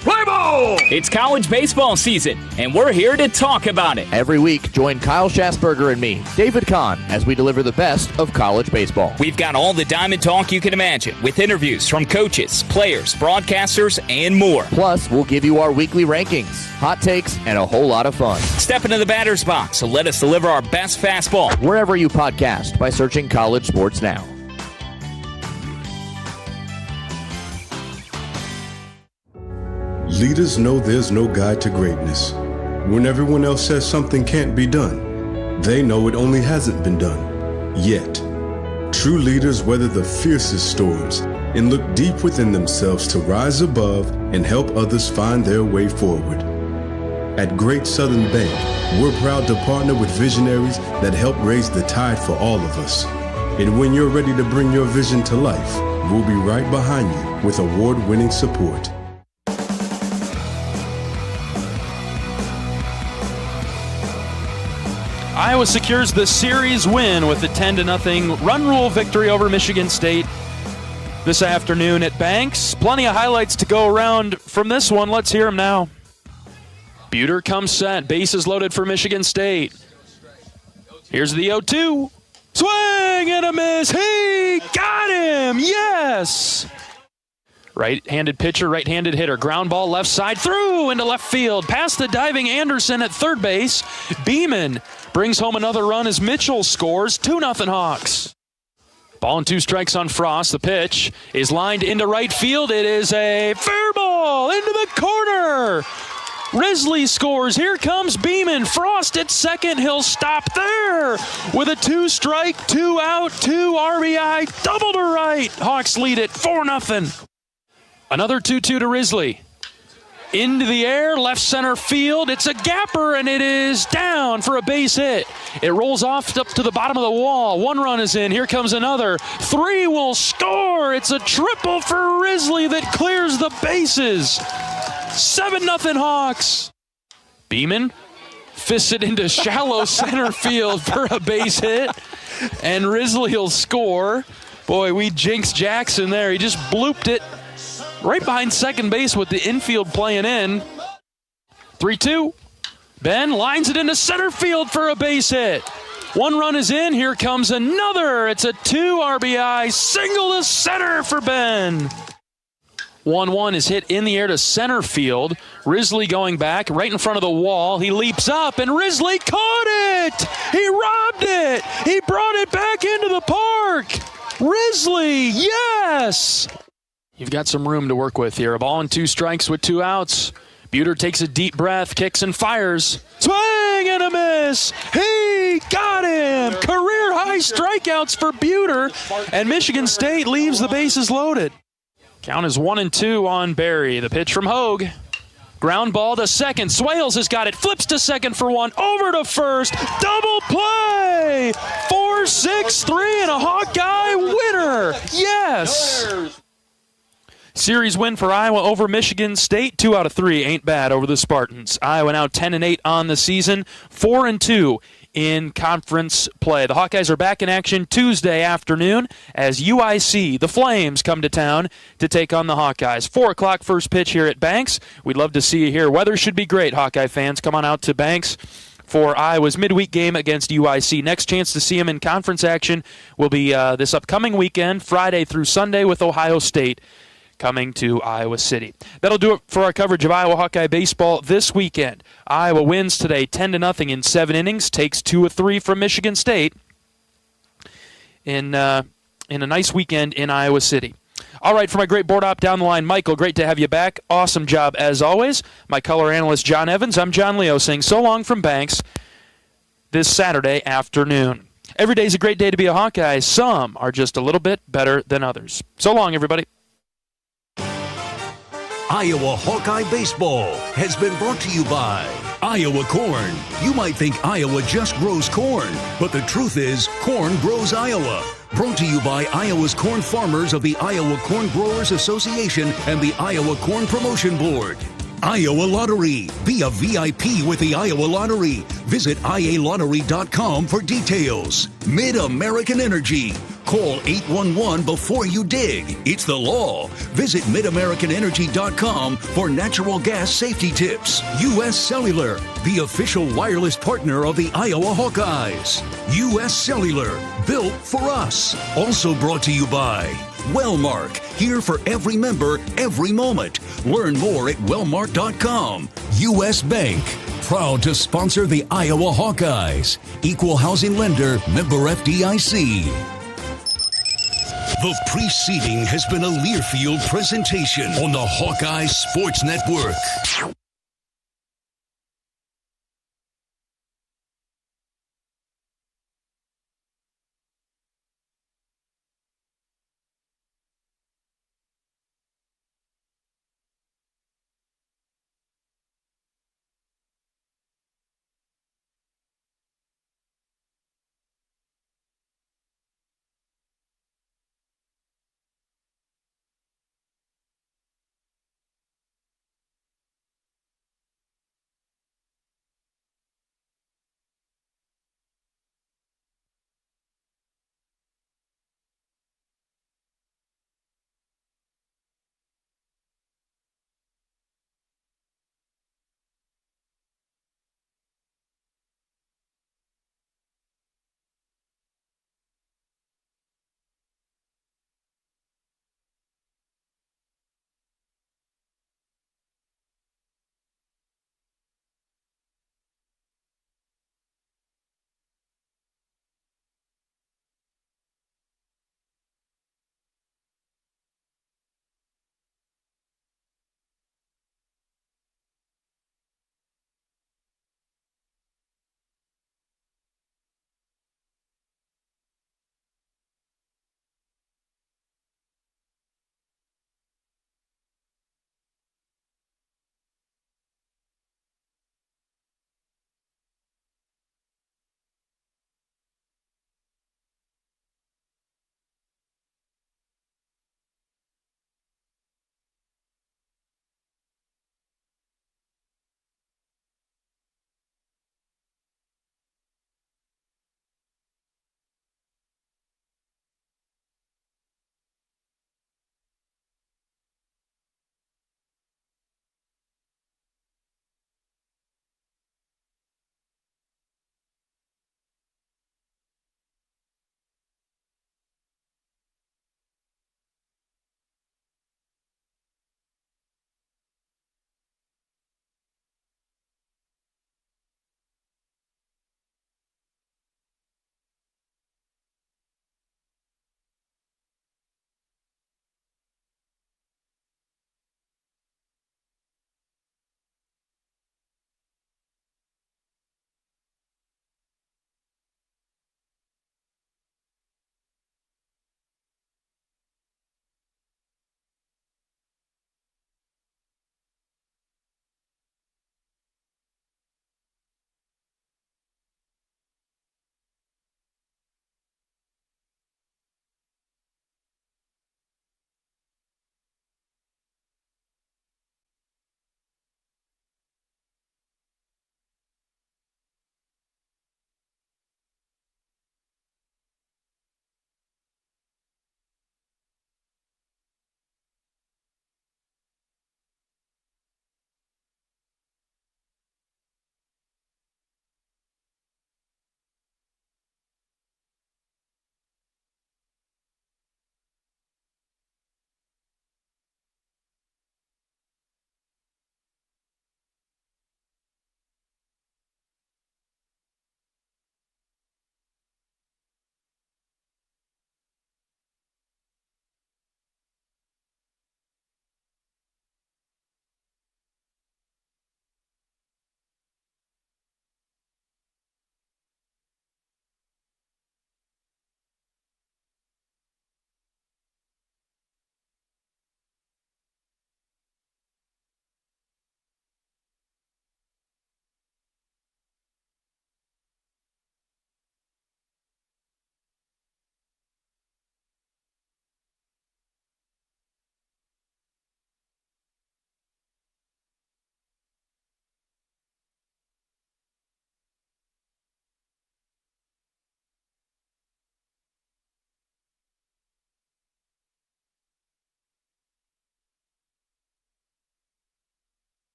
Play ball! It's college baseball season, and we're here to talk about it. Every week, join Kyle Schasberger and me, David Kahn, as we deliver the best of college baseball. We've got all the diamond talk you can imagine, with interviews from coaches, players, broadcasters, and more. Plus, we'll give you our weekly rankings, hot takes, and a whole lot of fun. Step into the batter's box, so let us deliver our best fastball. Wherever you podcast by searching College Sports Now. Leaders know there's no guide to greatness. When everyone else says something can't be done, they know it only hasn't been done yet. True leaders weather the fiercest storms and look deep within themselves to rise above and help others find their way forward. At Great Southern Bank, we're proud to partner with visionaries that help raise the tide for all of us. And when you're ready to bring your vision to life, we'll be right behind you with award-winning support. Iowa secures the series win with a 10-0 run rule victory over Michigan State this afternoon at Banks. Plenty of highlights to go around from this one. Let's hear them now. Buter comes set. Bases loaded for Michigan State. Here's the 0-2. Swing and a miss. He got him. Yes. Right-handed pitcher, right-handed hitter. Ground ball left side through into left field. Past the diving Anderson at third base. Beeman brings home another run as Mitchell scores. 2-0 Hawks. Ball and 2 strikes on Frost. The pitch is lined into right field. It is a fair ball into the corner. Risley scores. Here comes Beeman. Frost at second. He'll stop there with a 2-strike, 2-out, 2 RBI. Double to right. Hawks lead it 4-0. Another 2-2 to Risley. Into the air, left center field. It's a gapper, and it is down for a base hit. It rolls off up to the bottom of the wall. 1 run is in. Here comes another. 3 will score. It's a triple for Risley that clears the bases. 7-0 Hawks. Beeman fists it into shallow center field for a base hit, and Risley will score. Boy, we jinxed Jackson there. He just blooped it right behind second base with the infield playing in. 3-2. Ben lines it into center field for a base hit. 1 run is in. Here comes another. It's a 2 RBI single to center for Ben. 1-1 is hit in the air to center field. Risley going back right in front of the wall. He leaps up, and Risley caught it. He robbed it. He brought it back into the park. Risley, yes. You've got some room to work with here. A ball and 2 strikes with 2 outs. Buter takes a deep breath, kicks and fires. Swing and a miss. He got him. Career-high strikeouts for Buter, and Michigan State leaves the bases loaded. Count is 1-2 on Barry. The pitch from Hogue. Ground ball to second. Swales has got it. Flips to second for 1. Over to first. Double play. 4-6-3 and a Hawkeye winner. Yes. Series win for Iowa over Michigan State. 2 out of 3 ain't bad over the Spartans. Iowa now 10-8 on the season. 4-2 in conference play. The Hawkeyes are back in action Tuesday afternoon as UIC, the Flames, come to town to take on the Hawkeyes. 4 o'clock first pitch here at Banks. We'd love to see you here. Weather should be great, Hawkeye fans. Come on out to Banks for Iowa's midweek game against UIC. Next chance to see them in conference action will be this upcoming weekend, Friday through Sunday, with Ohio State coming to Iowa City. That'll do it for our coverage of Iowa Hawkeye baseball this weekend. Iowa wins today 10-0 in 7 innings, takes 2 of 3 from Michigan State in a nice weekend in Iowa City. All right, for my great board op down the line, Michael, great to have you back. Awesome job as always. My color analyst, John Evans. I'm John Leo saying so long from Banks this Saturday afternoon. Every day is a great day to be a Hawkeye. Some are just a little bit better than others. So long, everybody. Iowa Hawkeye Baseball has been brought to you by Iowa Corn. You might think Iowa just grows corn, but the truth is corn grows Iowa. Brought to you by Iowa's corn farmers of the Iowa Corn Growers Association and the Iowa Corn Promotion Board. Iowa Lottery. Be a VIP with the Iowa Lottery. Visit ialottery.com for details. Mid-American Energy. Call 811 before you dig. It's the law. Visit midamericanenergy.com for natural gas safety tips. U.S. Cellular, the official wireless partner of the Iowa Hawkeyes. U.S. Cellular, built for us. Also brought to you by Wellmark, here for every member, every moment. Learn more at wellmark.com. U.S. Bank, proud to sponsor the Iowa Hawkeyes. Equal housing lender, member FDIC. The preceding has been a Learfield presentation on the Hawkeye Sports Network.